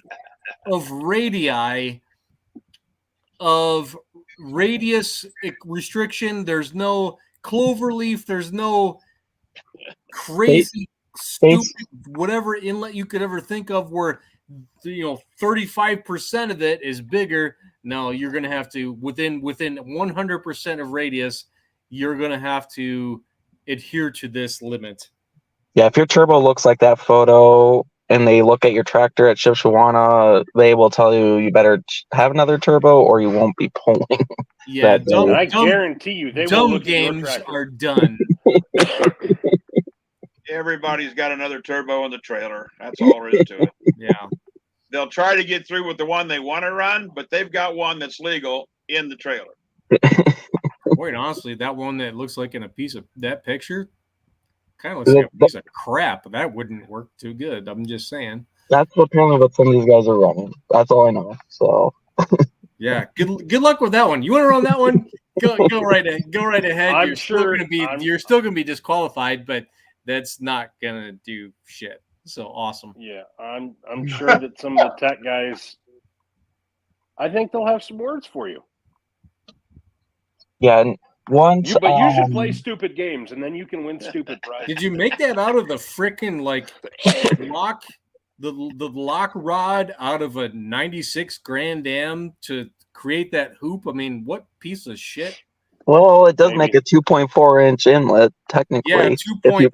of radii of radius restriction. There's no cloverleaf. There's no crazy, stupid, whatever inlet you could ever think of where 35% of it is bigger. No, you're going to have to within 100% of radius. You're going to have to adhere to this limit. Yeah, if your turbo looks like that photo and they look at your tractor at Shipshawana, they will tell you better have another turbo or you won't be pulling. Yeah, I guarantee you they will look games at your tractor. are done. Everybody's got another turbo in the trailer. That's all there is to it. Yeah. They'll try to get through with the one they want to run, but they've got one that's legal in the trailer. Quite honestly, that one that looks like in a piece of that picture kind of looks like a piece of crap. That wouldn't work too good. I'm just saying. That's apparently what some of these guys are running. That's all I know. So yeah, good luck with that one. You want to run that one? Go right ahead. You're still gonna be disqualified, but that's not gonna do shit. So awesome. Yeah, I'm sure that some of the tech guys, I think they'll have some words for you. Yeah, and once. But you should play stupid games, and then you can win stupid prizes. Did you make that out of the frickin' lock? The lock rod out of a 96 Grand Am to create that hoop? I mean, what piece of shit? Well, it does make a 2.4-inch inlet, technically. Yeah, 2-point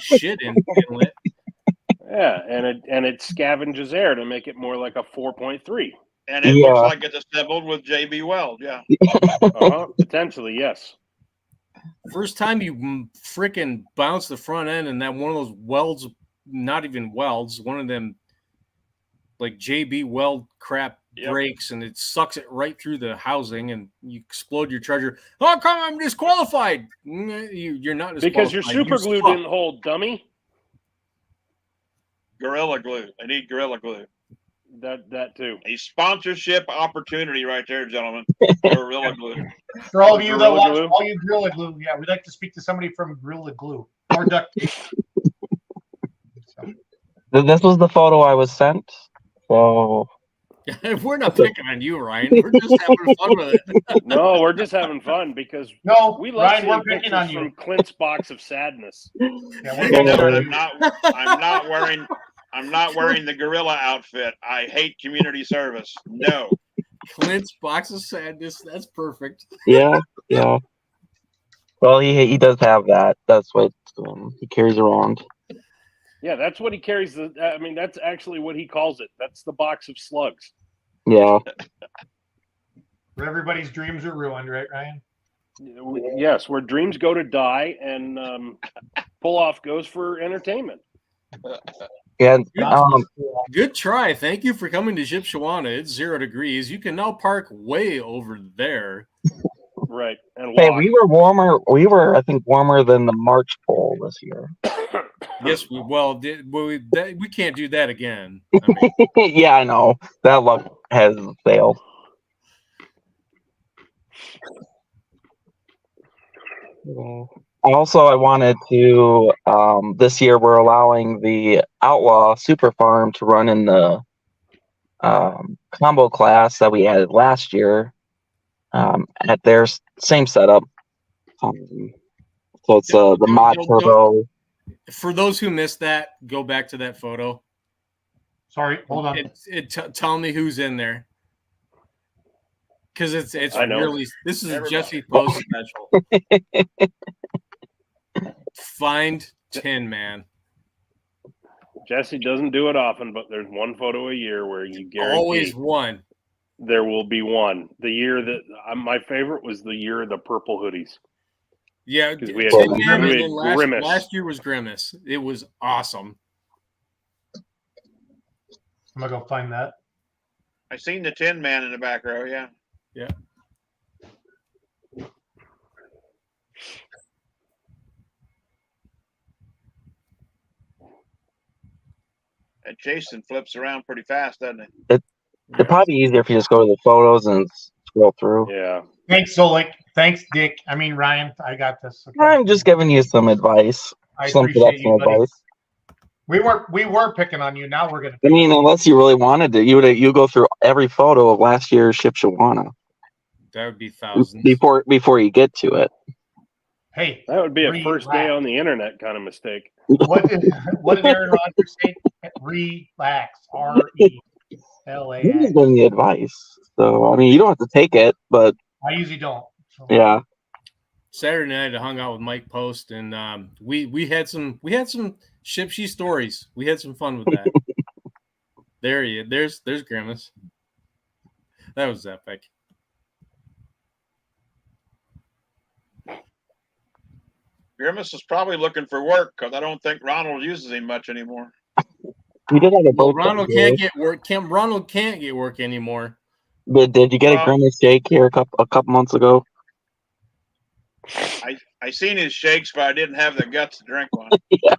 shit inlet. Yeah, and it scavenges air to make it more like a 4.3. And it looks like it's assembled with JB Weld, yeah. Potentially, yes. First time you freaking bounce the front end and that one of those welds, not even welds, one of them like JB Weld crap breaks and it sucks it right through the housing and you explode your charger. How come I'm disqualified? You're not disqualified. Because your super glue didn't hold, dummy. Gorilla Glue. I need Gorilla Glue. That too. A sponsorship opportunity right there, gentlemen. Gorilla Glue. For all of you that watch, all you Gorilla Glue, yeah, we'd like to speak to somebody from Gorilla Glue or duct tape. This was the photo I was sent. So we're not picking on you, Ryan. We're just having fun with it. No, we're just having fun because we love Ryan, we're picking on you. From Clint's box of sadness. Yeah, I'm not wearing the gorilla outfit. I hate community service. No. Clint's box of sadness. That's perfect. Yeah. Well, he does have that. That's what he carries around. Yeah, that's what he carries. I mean, that's actually what he calls it. That's the box of slugs. Yeah. Where everybody's dreams are ruined, right, Ryan? Yes, where dreams go to die and pull off goes for entertainment. Yeah. Good try. Thank you for coming to Shipshewana. It's 0 degrees. You can now park way over there. Right. And Hey, walk. we were warmer. We were, I think, warmer than the March poll this year. Yes, we can't do that again. I mean, Yeah, I know. That luck has failed. Also, I wanted to, this year we're allowing the Outlaw Super Farm to run in the combo class that we added last year at their same setup. So it's the mod turbo. For those who missed that, go back to that photo. Sorry, hold on. Tell me who's in there. Because it's really, this is a Jesse Post special. Find Tin Man. Jesse doesn't do it often, but there's one photo a year where you guarantee always one. There will be one. The year that my favorite was the year of the purple hoodies. Yeah, because we had Grimace. Last year was Grimace. It was awesome. I'm gonna go find that. I seen the Tin Man in the back row. Yeah. Yeah. And Jason flips around pretty fast, doesn't he? It'd probably be easier if you just go to the photos and scroll through. Yeah. Thanks, Solik. Thanks, Dick. I mean, Ryan. I got this. Okay. I'm just giving you some advice. I some appreciate you, buddy. advice. We were picking on you. Now we're gonna. I mean, unless you really wanted to, you go through every photo of last year's Shipshewana. That would be thousands before you get to it. Hey, that would be a first day on the internet kind of mistake. What did Aaron Rodgers say? Relax. RELAX. He's giving you advice, so I mean, you don't have to take it, but I usually don't. So. Yeah. Saturday night, I hung out with Mike Post, and we had some Shipshe stories. We had some fun with that. There's Grimace. That was epic. Grimace is probably looking for work because I don't think Ronald uses him much anymore. We did have a well, Ronald can't get work. Ronald can't get work anymore. Did you get a Grimace shake here a couple months ago? I seen his shakes, but I didn't have the guts to drink one. Yeah.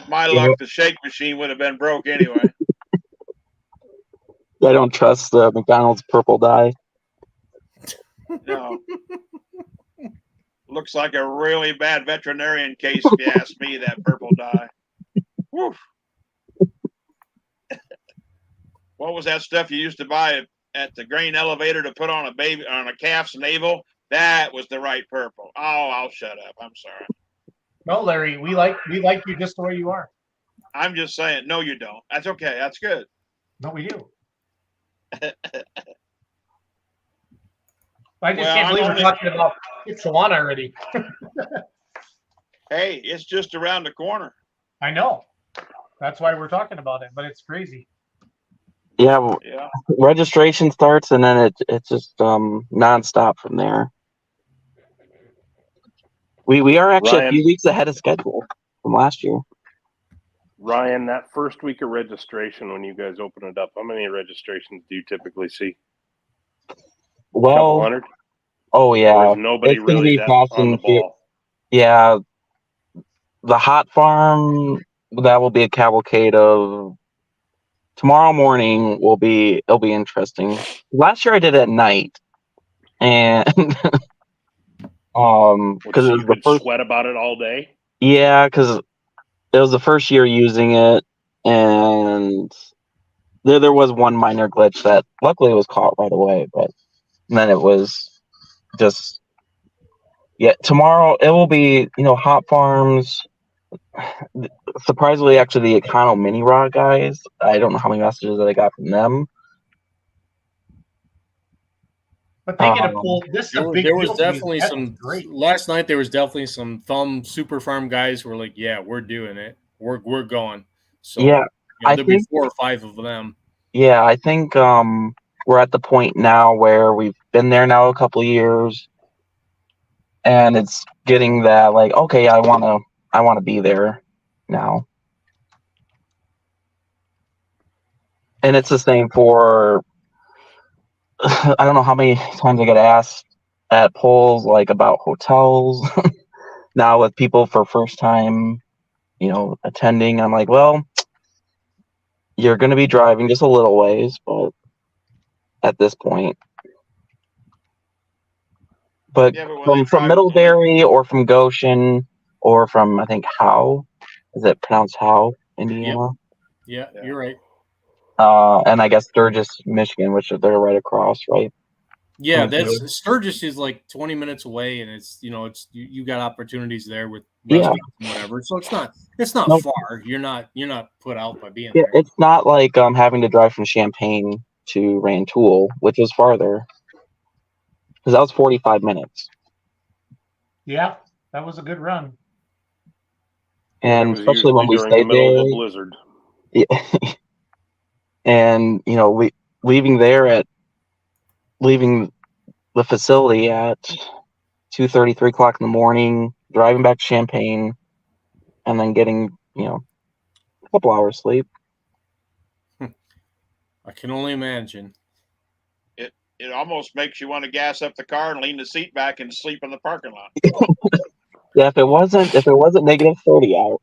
My luck, the shake machine would have been broke anyway. I don't trust McDonald's purple dye. No. Looks like a really bad veterinarian case, if you ask me, that purple dye. Woof. What was that stuff you used to buy at the grain elevator to put on a calf's navel? That was the right purple. Oh, I'll shut up. I'm sorry. No, Larry, we like you just the way you are. I'm just saying, no, you don't. That's okay. That's good. No, we do. I just can't believe we're talking about Shipshewana already. Hey, it's just around the corner. I know. That's why we're talking about it, but it's crazy. Yeah. Registration starts and then it's just nonstop from there. We are actually Ryan, a few weeks ahead of schedule from last year. Ryan, that first week of registration when you guys open it up, how many registrations do you typically see? Well, couple hundred? Oh yeah. Nobody really on the ball. Yeah. The hot farm, that will be a cavalcade of tomorrow morning it'll be interesting. Last year I did it at night. And because it was the first sweat about it all day. Yeah, because it was the first year using it, and there was one minor glitch that luckily was caught right away, but then it was just tomorrow it will be hot farms. Surprisingly, actually, the Econo Mini Rod guys, I don't know how many messages that I got from them. But they get a pull. This is a big there was deal to me. definitely That's some great. last night. There was definitely some thumb super farm guys who were like, "Yeah, we're doing it. We're going." So Yeah, I there'll be think 4 or 5 of them. yeah, I think we're at the point now where we've been there now a couple of years, and it's getting that like, okay, I wanna be there now. And it's the same for I don't know how many times I get asked at polls like about hotels now with people for first time, attending. I'm like, well, you're going to be driving just a little ways, but at this point, but Yeah, but when they from drive, Middlebury or from Goshen or from I think Howe, is it pronounced Howe, Indiana? Yeah, you're right. And I guess Sturgis, Michigan, which they're right across, right? Yeah, that's Sturgis is like 20 minutes away, and it's you got opportunities there with restaurants and whatever. So it's not Nope. far. You're not put out by being Yeah, there. it's not like having to drive from Champaign to Rantoul, which is farther, because that was 45 minutes. Yeah, that was a good run. And it was especially when we during the stayed middle there, of a blizzard. yeah. And we leaving the facility at 2:30, 3 o'clock in the morning, driving back to Champaign, and then getting a couple hours sleep. I can only imagine. It almost makes you want to gas up the car and lean the seat back and sleep in the parking lot. Yeah, if it wasn't negative 30 out.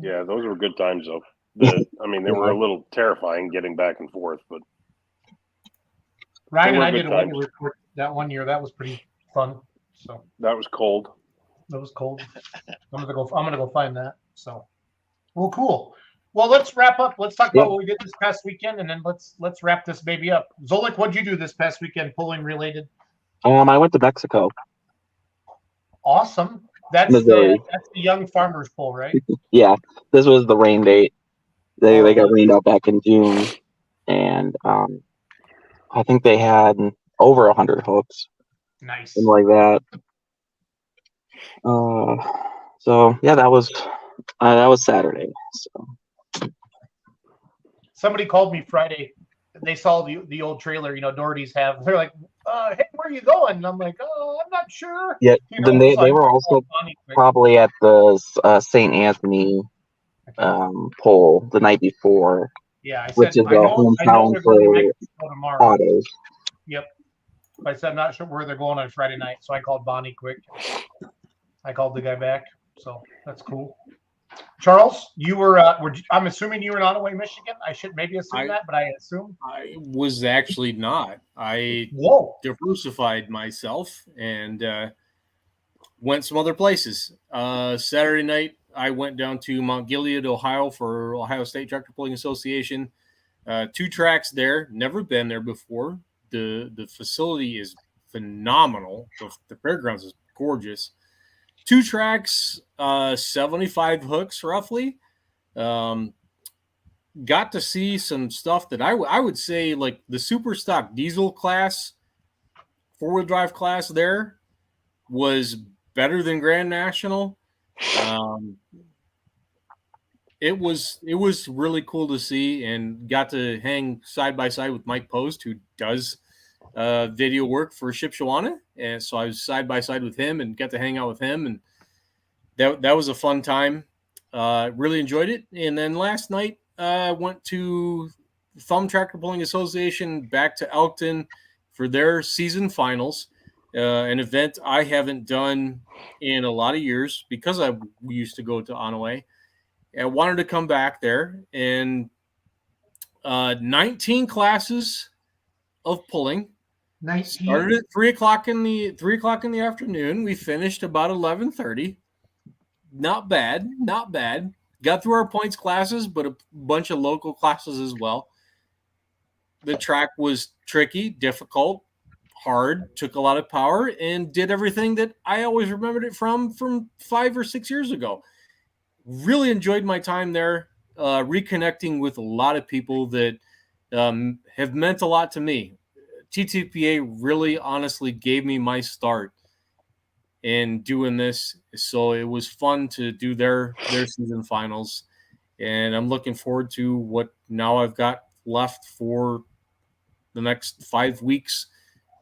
Yeah, those were good times though. They were a little terrifying getting back and forth, but Ryan and I did a wedding report that one year. That was pretty fun. So that was cold. That was cold. I'm gonna go find that. So, well, cool. Well, let's wrap up. Let's talk about what we did this past weekend, and then let's wrap this baby up. Zolik, what'd you do this past weekend, pulling related? I went to Mexico. Awesome. That's Missouri. the young farmers pull, right? Yeah, this was the rain date. They got rained out back in June, and I think they had over 100 hooks. Nice. Something like that. So yeah, that was Saturday. So somebody called me Friday. They saw the old trailer, Doherty's have. They're like, "Hey, where are you going?" And I'm like, "Oh, I'm not sure." Yeah, then they were also probably at the St. Anthony poll the night before. Yeah, which is the hometown for autos. Yep. I said I'm not sure where they're going on Friday night, so I called Bonnie quick. I called the guy back, so that's cool. Charles, you were I'm assuming you were in Onaway, Michigan. I should maybe assume that, but I assume I was actually not. I diversified myself and went some other places. Saturday night, I went down to Mount Gilead, Ohio for Ohio State Tractor Pulling Association. 2 tracks there. Never been there before. The facility is phenomenal. The fairgrounds is gorgeous. 2 tracks, 75 hooks roughly. Got to see some stuff that I would say like the super stock diesel class, 4-wheel drive class there was better than Grand National. It was really cool to see, and got to hang side by side with Mike Post, who does video work for Shipshawana, and so I was side by side with him and got to hang out with him, and that was a fun time. Really enjoyed it. And then last night went to Thumb Tractor Pulling Association back to Elkton for their season finals, an event I haven't done in a lot of years because we used to go to Onaway. I wanted to come back there, and 19 classes of pulling. 19. Started at 3 o'clock in the afternoon. We finished about 11:30. Not bad. Got through our points classes, but a bunch of local classes as well. The track was tricky, difficult, hard, took a lot of power, and did everything that I always remembered it from 5 or 6 years ago. Really enjoyed my time there, reconnecting with a lot of people that have meant a lot to me. TTPA really honestly gave me my start in doing this, so it was fun to do their season finals, and I'm looking forward to what now I've got left for the next 5 weeks,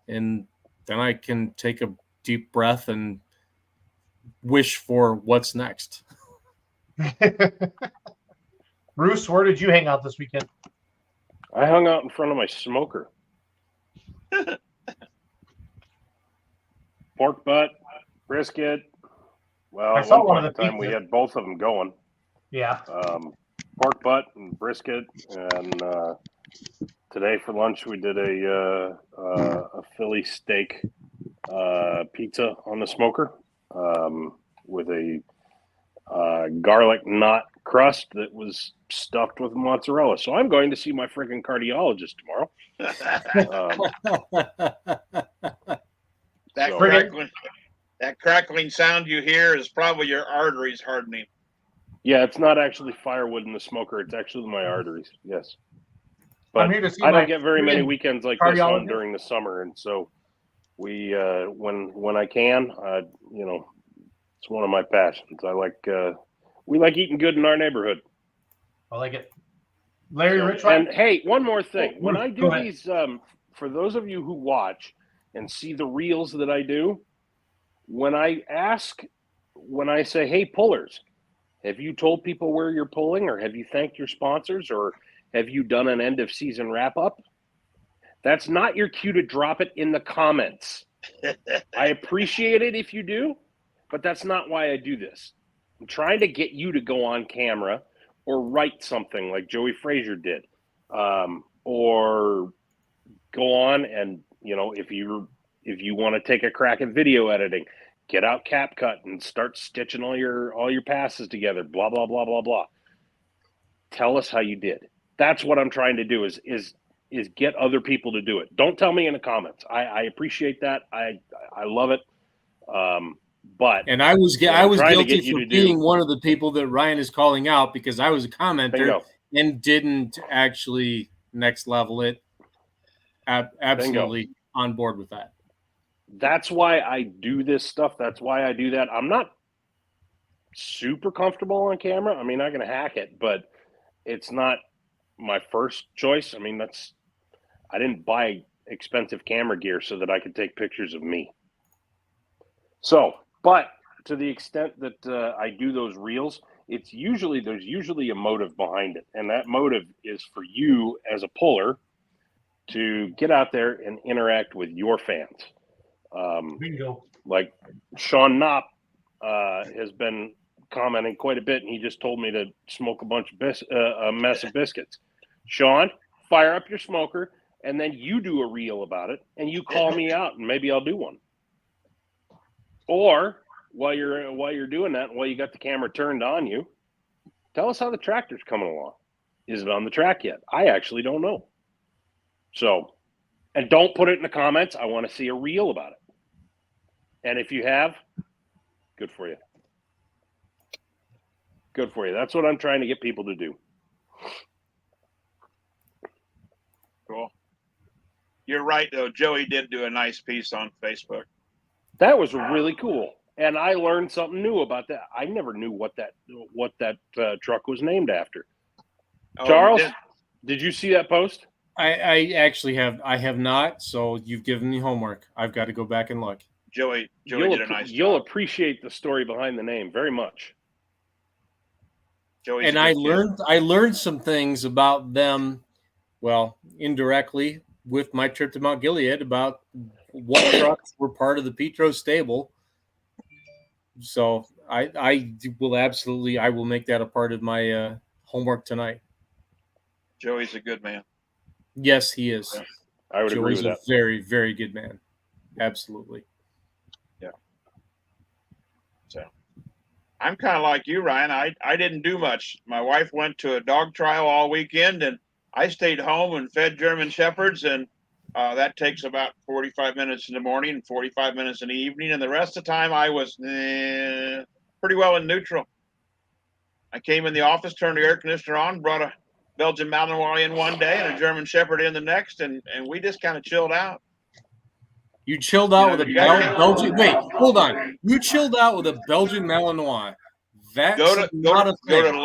and then I can take a deep breath and wish for what's next. Bruce, where did you hang out this weekend? I hung out in front of my smoker. Pork butt, brisket. Well, I at saw one one point of the in time, we pizzas. had both of them going. Yeah. Pork butt and brisket, and today for lunch we did a Philly steak pizza on the smoker with a garlic knot crust that was stuffed with mozzarella. So I'm going to see my freaking cardiologist tomorrow. That crackling sound you hear is probably your arteries hardening. Yeah, it's not actually firewood in the smoker. It's actually my arteries. Yes. I'm But here to see I my don't get very many weekends like this on cardiologist. during the summer. And so we, when I can, it's one of my passions. We like eating good in our neighborhood. I like it. Larry Rich. And hey, one more thing. Oh, When I go do ahead. these, for those of you who watch and see the reels that I do, when I say, hey, pullers, have you told people where you're pulling, or have you thanked your sponsors, or have you done an end of season wrap up? That's not your cue to drop it in the comments. I appreciate it if you do, but that's not why I do this. I'm trying to get you to go on camera or write something like Joey Frazier did, or go on and, if you want to take a crack at video editing, get out CapCut and start stitching all your passes together, blah, blah, blah, blah, blah. Tell us how you did. That's what I'm trying to do is get other people to do it. Don't tell me in the comments. I appreciate that. I love it. But And I was guilty for for being one of the people that Ryan is calling out, because I was a commenter and didn't actually next level it. Absolutely on board with that. That's why I do this stuff. That's why I do that. I'm not super comfortable on camera. I mean, I can hack it, but it's not my first choice. I mean, I didn't buy expensive camera gear so that I could take pictures of me. So, but to the extent that I do those reels, there's usually a motive behind it. And that motive is for you as a puller to get out there and interact with your fans. Bingo. Like Sean Knopp has been commenting quite a bit, and he just told me to smoke a mess of biscuits. Sean, fire up your smoker, and then you do a reel about it, and you call me out, and maybe I'll do one. Or while you're doing that, while you got the camera turned on you, tell us how the tractor's coming along. Is it on the track yet? I actually don't know. So, and don't put it in the comments. I want to see a reel about it. And if you have, good for you. Good for you. That's what I'm trying to get people to do. Cool. You're right, though. Joey did do a nice piece on Facebook. That was really cool. And I learned something new about that. I never knew what that truck was named after. Oh, Charles, did you see that post? I actually have. I have not. So you've given me homework. I've got to go back and look. Joey did a nice job. You'll appreciate the story behind the name very much. And I learned some things about them, well, indirectly with my trip to Mount Gilead, about what trucks were part of the Petro stable. So I will make that a part of my homework tonight. Joey's a good man. Yes, he is. Yeah, I would agree with that. Joey's a very, very good man. Absolutely. Yeah. So I'm kind of like you, Ryan. I didn't do much. My wife went to a dog trial all weekend, and I stayed home and fed German Shepherds and That takes about 45 minutes in the morning and 45 minutes in the evening. And the rest of the time I was pretty well in neutral. I came in the office, turned the air conditioner on, brought a Belgian Malinois in one day and a German Shepherd in the next, and we just kind of chilled out. You chilled out with a you gotta- Belgian. Wait, hold on. You chilled out with a Belgian Malinois. That's not a thing.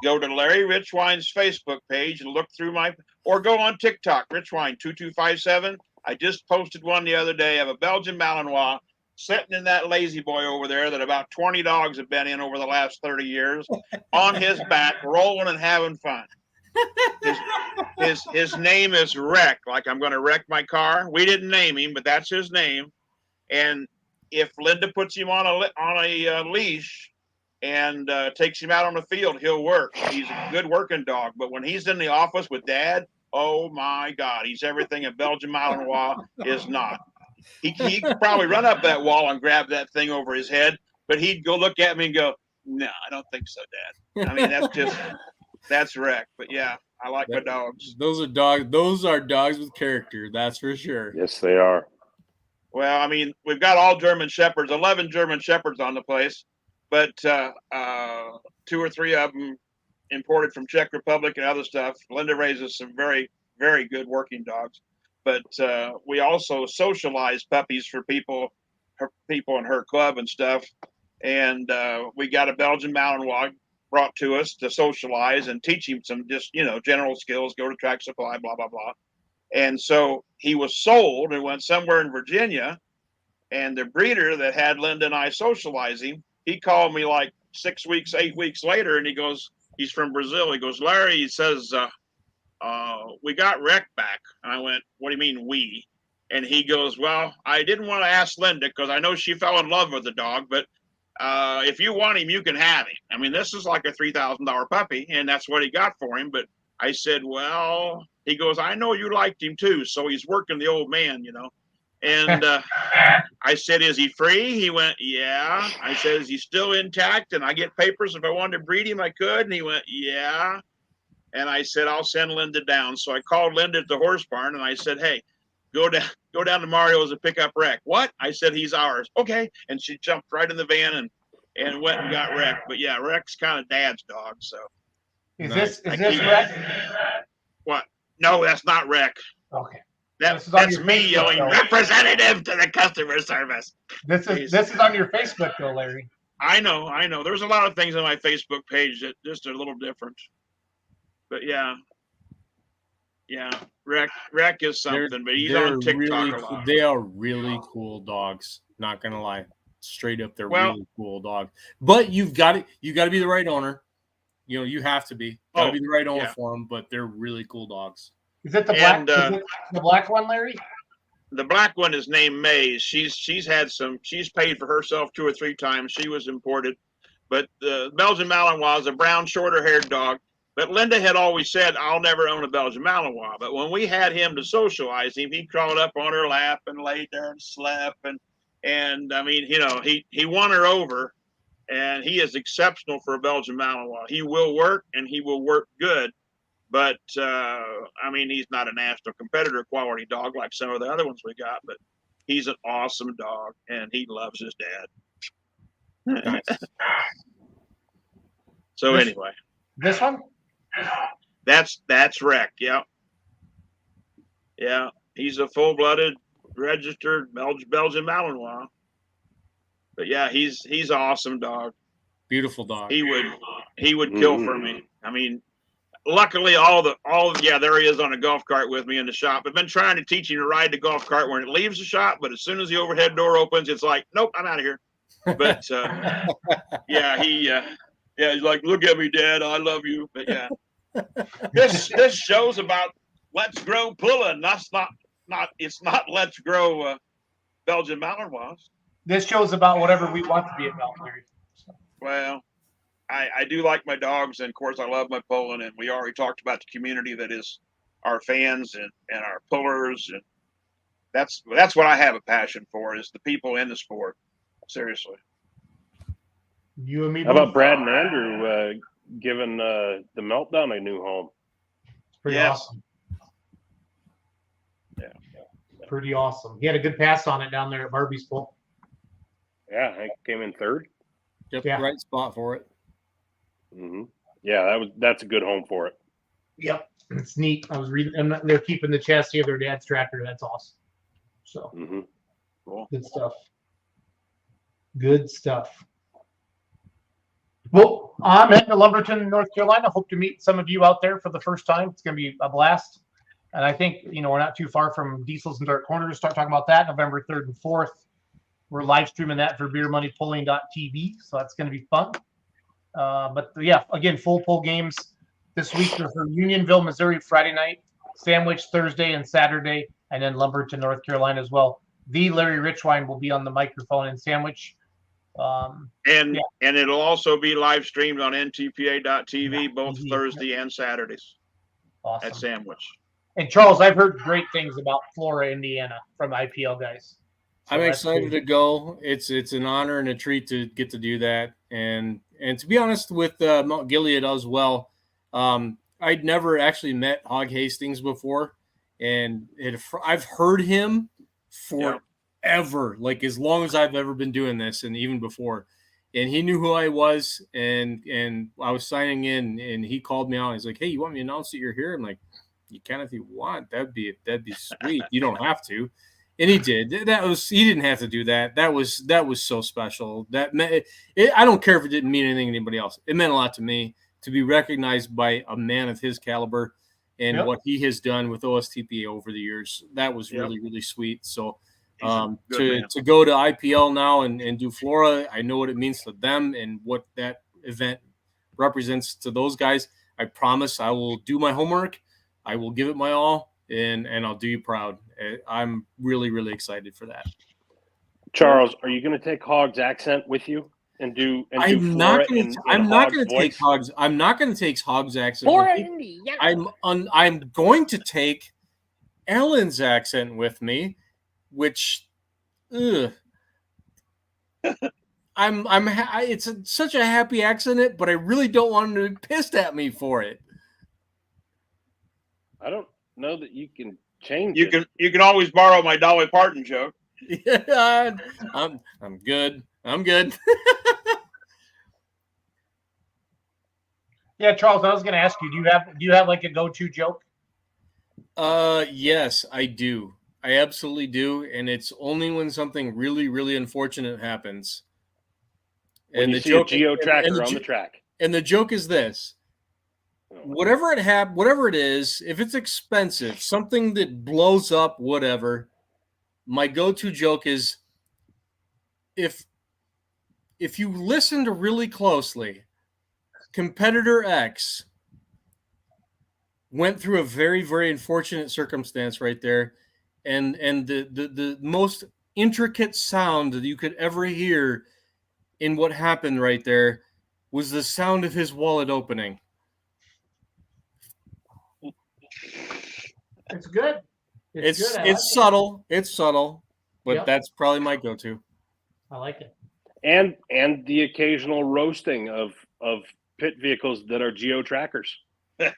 Go to Larry Richwine's Facebook page and look through or go on TikTok, Richwine2257. I just posted one the other day of a Belgian Malinois sitting in that lazy boy over there that about 20 dogs have been in over the last 30 years on his back, rolling and having fun. His name is Wreck, like I'm going to wreck my car. We didn't name him, but that's his name. And if Linda puts him on a leash and takes him out on the field, he'll work. He's a good working dog. But when he's in the office with Dad, oh my God, he's everything a Belgian Malinois is not. He could probably run up that wall and grab that thing over his head, but he'd go look at me and go, "No, I don't think so, Dad." I mean, that's Wreck. But yeah, I like my dogs. Those are dogs. Those are dogs with character. That's for sure. Yes, they are. Well, I mean, we've got all German Shepherds, 11 German Shepherds on the place, but 2 or 3 of them imported from Czech Republic and other stuff. Linda raises some very, very good working dogs. But we also socialize puppies for people in her club and stuff. And we got a Belgian Malinois brought to us to socialize and teach him some just, general skills, go to Track Supply, blah, blah, blah. And so he was sold and went somewhere in Virginia. And the breeder that had Linda and I socializing, he called me like 6 weeks, 8 weeks later. And he goes, he's from Brazil. He goes, "Larry," he says, "we got Wreck back." And I went, "What do you mean we?" And he goes, "Well, I didn't want to ask Linda because I know she fell in love with the dog, but if you want him, you can have him." I mean, this is like a $3,000 puppy, and that's what he got for him. But I said, "Well," he goes, "I know you liked him too, so he's working the old man, And I said, "Is he free?" He went, "Yeah." I said, "Is he still intact? And I get papers if I wanted to breed him, I could." And he went, "Yeah." And I said, "I'll send Linda down." So I called Linda at the horse barn and I said, "Hey, go down to Mario's and pick up Wreck." "What?" I said, "He's ours." "Okay." And she jumped right in the van and went and got Wreck. But yeah, Wreck's kind of Dad's dog. So is this Wreck? What? No, that's not Wreck. Okay. That's me yelling representative to the customer service. This is on your Facebook though, Larry. I know. There's a lot of things on my Facebook page that just are a little different. But yeah, Wreck is something, but he's on TikTok a lot. They are really cool dogs. Not gonna lie, straight up, they're really cool dogs. But you've got to be the right owner. You have to be. Got to be the right owner for them. But they're really cool dogs. Is it the black? The black one, Larry? The black one is named Maze. She's paid for herself 2 or 3 times. She was imported, but the Belgian Malinois is a brown, shorter-haired dog. But Linda had always said, "I'll never own a Belgian Malinois." But when we had him to socialize him, he crawled up on her lap and laid there and slept. And I mean, he won her over, and he is exceptional for a Belgian Malinois. He will work, and he will work good. But, I mean, he's not a national competitor quality dog like some of the other ones we got. But he's an awesome dog, and he loves his dad. Nice. So anyway. This one? That's Wreck. Yeah. Yeah. He's a full-blooded, registered Belgian Malinois. But yeah, he's an awesome dog. Beautiful dog. He would kill for me. I mean, luckily there he is on a golf cart with me in the shop. I've been trying to teach him to ride the golf cart when it leaves the shop, but as soon as the overhead door opens, it's like, "Nope, I'm out of here." But he's like, "Look at me, Dad, I love you." But yeah, this show's about Let's Grow Pulling. It's not Let's Grow Belgian Malinois. This show's about whatever we want to be about, Larry. Well, I do like my dogs, and of course I love my pulling, and we already talked about the community that is our fans and our pullers, and that's what I have a passion for, is the people in the sport. Seriously. You and me. How about Brad and Andrew giving the Meltdown a new home? It's pretty awesome. Pretty awesome. He had a good pass on it down there at Barbie's Bowl. Yeah, I came in third. Yep, Yeah. right spot for it. Mm-hmm. Yeah, that's a good home for it. Yep, it's neat. I was reading, and they're keeping the chassis of their dad's tractor. That's awesome. So Mm-hmm. good stuff. Good stuff. Well, I'm heading to Lumberton, North Carolina. Hope to meet some of you out there for the first time. It's going to be a blast. And I think, we're not too far from Diesels and Dark Corners. Start talking about that November 3rd and 4th. We're live streaming that for beermoneypulling.tv. So that's going to be fun. But yeah, again, full pull games this week are for Unionville, Missouri, Friday night, Sandwich Thursday and Saturday, and then Lumberton, North Carolina as well. The Larry Richwine will be on the microphone in Sandwich. And it'll also be live streamed on ntpa.tv both TV. Thursday and Saturdays Awesome. at Sandwich. And Charles, I've heard great things about Flora, Indiana from IPL guys. So I'm that's excited cool. to go. It's an honor and a treat to get to do that. And to be honest with Mount Gilead as well, I'd never actually met Hog Hastings before, and I've heard him forever, like as long as I've ever been doing this, and even before. And he knew who I was, and I was signing in, and he called me out. He's like, "Hey, you want me to announce that you're here?" I'm like, "You can if you want. That'd be sweet. You don't have to." And he did. He didn't have to do that. That was so special. That meant I don't care if it didn't mean anything to anybody else. It meant a lot to me to be recognized by a man of his caliber and what he has done with OSTPA over the years. That was really, really sweet. So to go to IPL now and do Flora, I know what it means to them and what that event represents to those guys. I promise I will do my homework. I will give it my all, and I'll do you proud. I'm really, really excited for that. Charles, are you going to take Hog's accent with you and do? I'm not going to take Hog's. I'm not going to take Hog's accent. I'm going to take Ellen's accent with me, which, it's such a happy accent, but I really don't want him to be pissed at me for it. I don't know that you can change it. You can always borrow my Dolly Parton joke. Yeah, I'm good. I'm good. Yeah, Charles, I was going to ask you, do you have like a go-to joke? Yes, I do. I absolutely do, and it's only when something really, really unfortunate happens. When and you see a geo tracker on the track. And the joke is this. Whatever it is, if it's expensive, something that blows up, whatever, my go-to joke is if you listened really closely, competitor X went through a very, very unfortunate circumstance right there, and the most intricate sound that you could ever hear in what happened right there was the sound of his wallet opening. It's good. It's subtle. It's subtle, but that's probably my go-to. I like it. And the occasional roasting of pit vehicles that are geo trackers.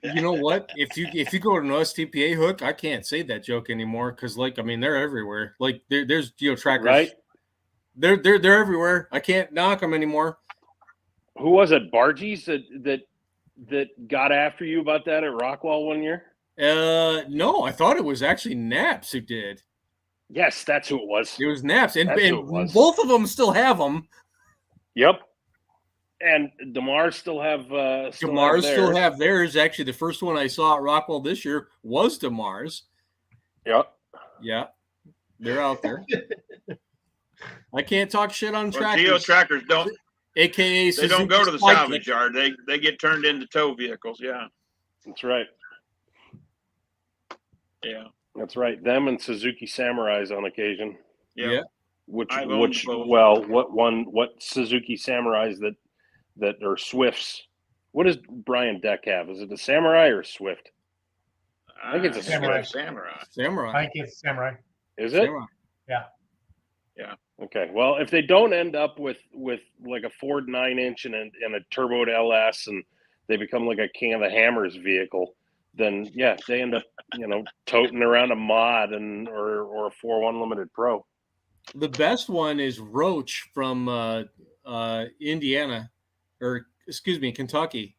You know what? If you go to an OSTPA hook, I can't say that joke anymore because, they're everywhere. There's geo trackers, right? They're everywhere. I can't knock them anymore. Who was it? Bargies that got after you about that at Rockwall one year? No, I thought it was actually Naps who did. Yes, that's who it was. It was Naps, and both of them still have them. Yep. And DeMars still have theirs. Actually, the first one I saw at Rockwell this year was DeMars. Yep. Yeah. They're out there. I can't talk shit on tractors. Geo trackers don't. AKA they don't go to the salvage yard. They get turned into tow vehicles. Yeah. That's right. Yeah. That's right. Them and Suzuki Samurais on occasion. Yeah. What Suzuki Samurais that are Swifts? What does Brian Deck have? Is it a Samurai or a Swift? I think it's a Samurai. Samurai. I think it's Samurai. Is it? Samurai. Yeah. Yeah. Okay. Well, if they don't end up with like a Ford 9-inch and a turboed LS, and they become like a King of the Hammers vehicle, then yeah, they end up, toting around a mod or a 4-1 limited pro. The best one is Roach from Indiana, or excuse me, Kentucky.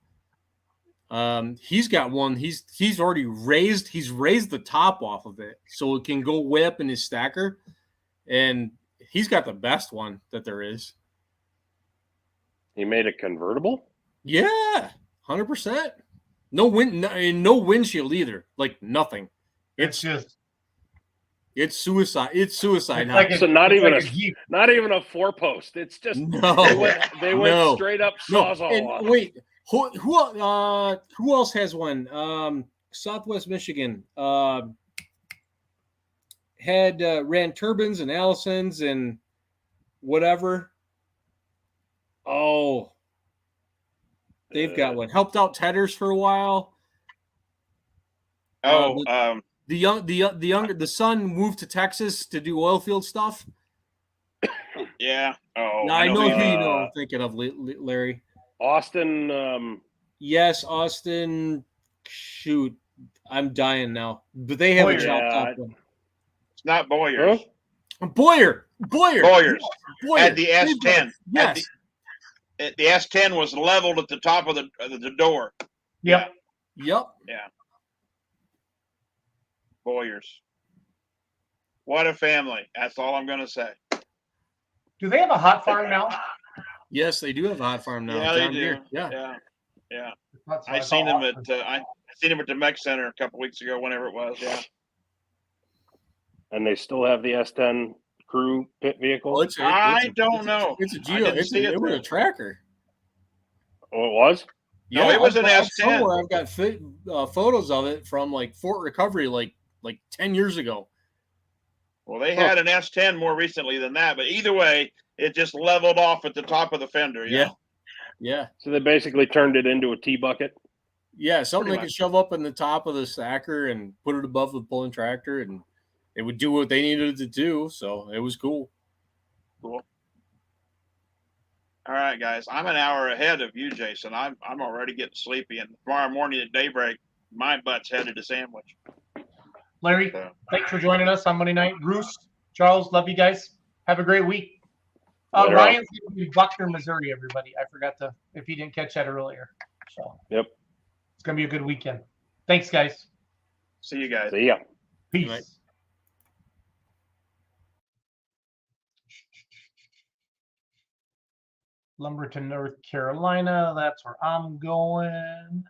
He's got one. He's already raised the top off of it, so it can go way up in his stacker, and he's got the best one that there is. He made a convertible? Yeah, 100%. No windshield either. Like nothing. It's just it's suicide. It's suicide. It's like So not it's even like a Jeep. not even a 4-post. It's just no. they went straight up sawzall. And on it. wait, who else has one? Southwest Michigan had ran turbines and Allisons and whatever. Oh, they've got one. Helped out Tedders for a while. The son moved to Texas to do oil field stuff. Yeah. Oh, I know who I'm thinking of, Larry. Austin. Yes, Austin. Shoot, I'm dying now. But they have a chopped up one. It's not Boyers. Huh? Boyers. At the S10. Yes. The S10 was leveled at the top of the door. Yep. Yeah. Boyers. What a family. That's all I'm going to say. Do they have a hot farm now? Yes, they do have a hot farm now. Yeah, they do. Here. Yeah. I seen them at the Mech Center a couple weeks ago, whenever it was. Yeah. And they still have the S10 crew pit vehicle. I don't know. It's a Geo. It was a tracker. Oh, it was? No, it was an S10. Somewhere I've got photos of it from like Fort Recovery, like 10 years ago. Well, they had an S10 more recently than that, but either way, it just leveled off at the top of the fender. Yeah. So they basically turned it into a T-bucket? Yeah, something they could shove up in the top of the stacker and put it above the pulling tractor, and it would do what they needed it to do. So it was cool. Cool. All right, guys. I'm an hour ahead of you, Jason. I'm already getting sleepy, and tomorrow morning at daybreak, my butt's headed to Sandwich. Larry, thanks for joining us on Monday night. Bruce, Charles, love you guys. Have a great week. Ryan's going to be Buckner, Missouri, everybody. I forgot if you didn't catch that earlier. So yep. It's going to be a good weekend. Thanks, guys. See you guys. See ya. Peace. Right. Lumberton, North Carolina. That's where I'm going.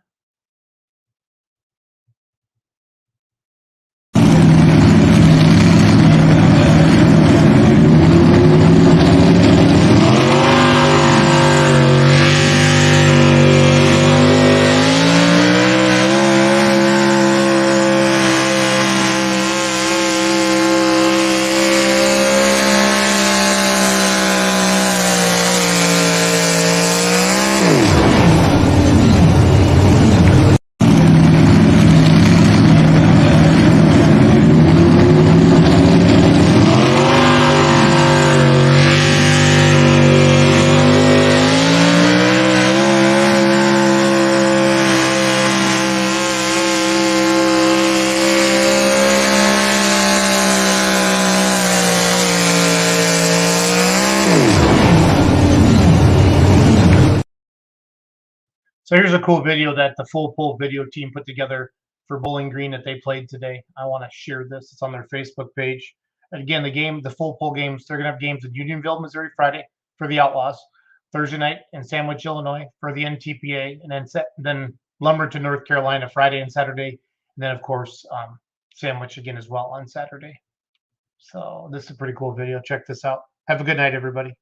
So here's a cool video that the Full Pull video team put together for Bowling Green that they played today. I want to share this. It's on their Facebook page. And again, the Full Pull games, they're going to have games in Unionville, Missouri, Friday for the Outlaws, Thursday night in Sandwich, Illinois for the NTPA, and then Lumberton, North Carolina, Friday and Saturday. And then, of course, Sandwich again as well on Saturday. So this is a pretty cool video. Check this out. Have a good night, everybody.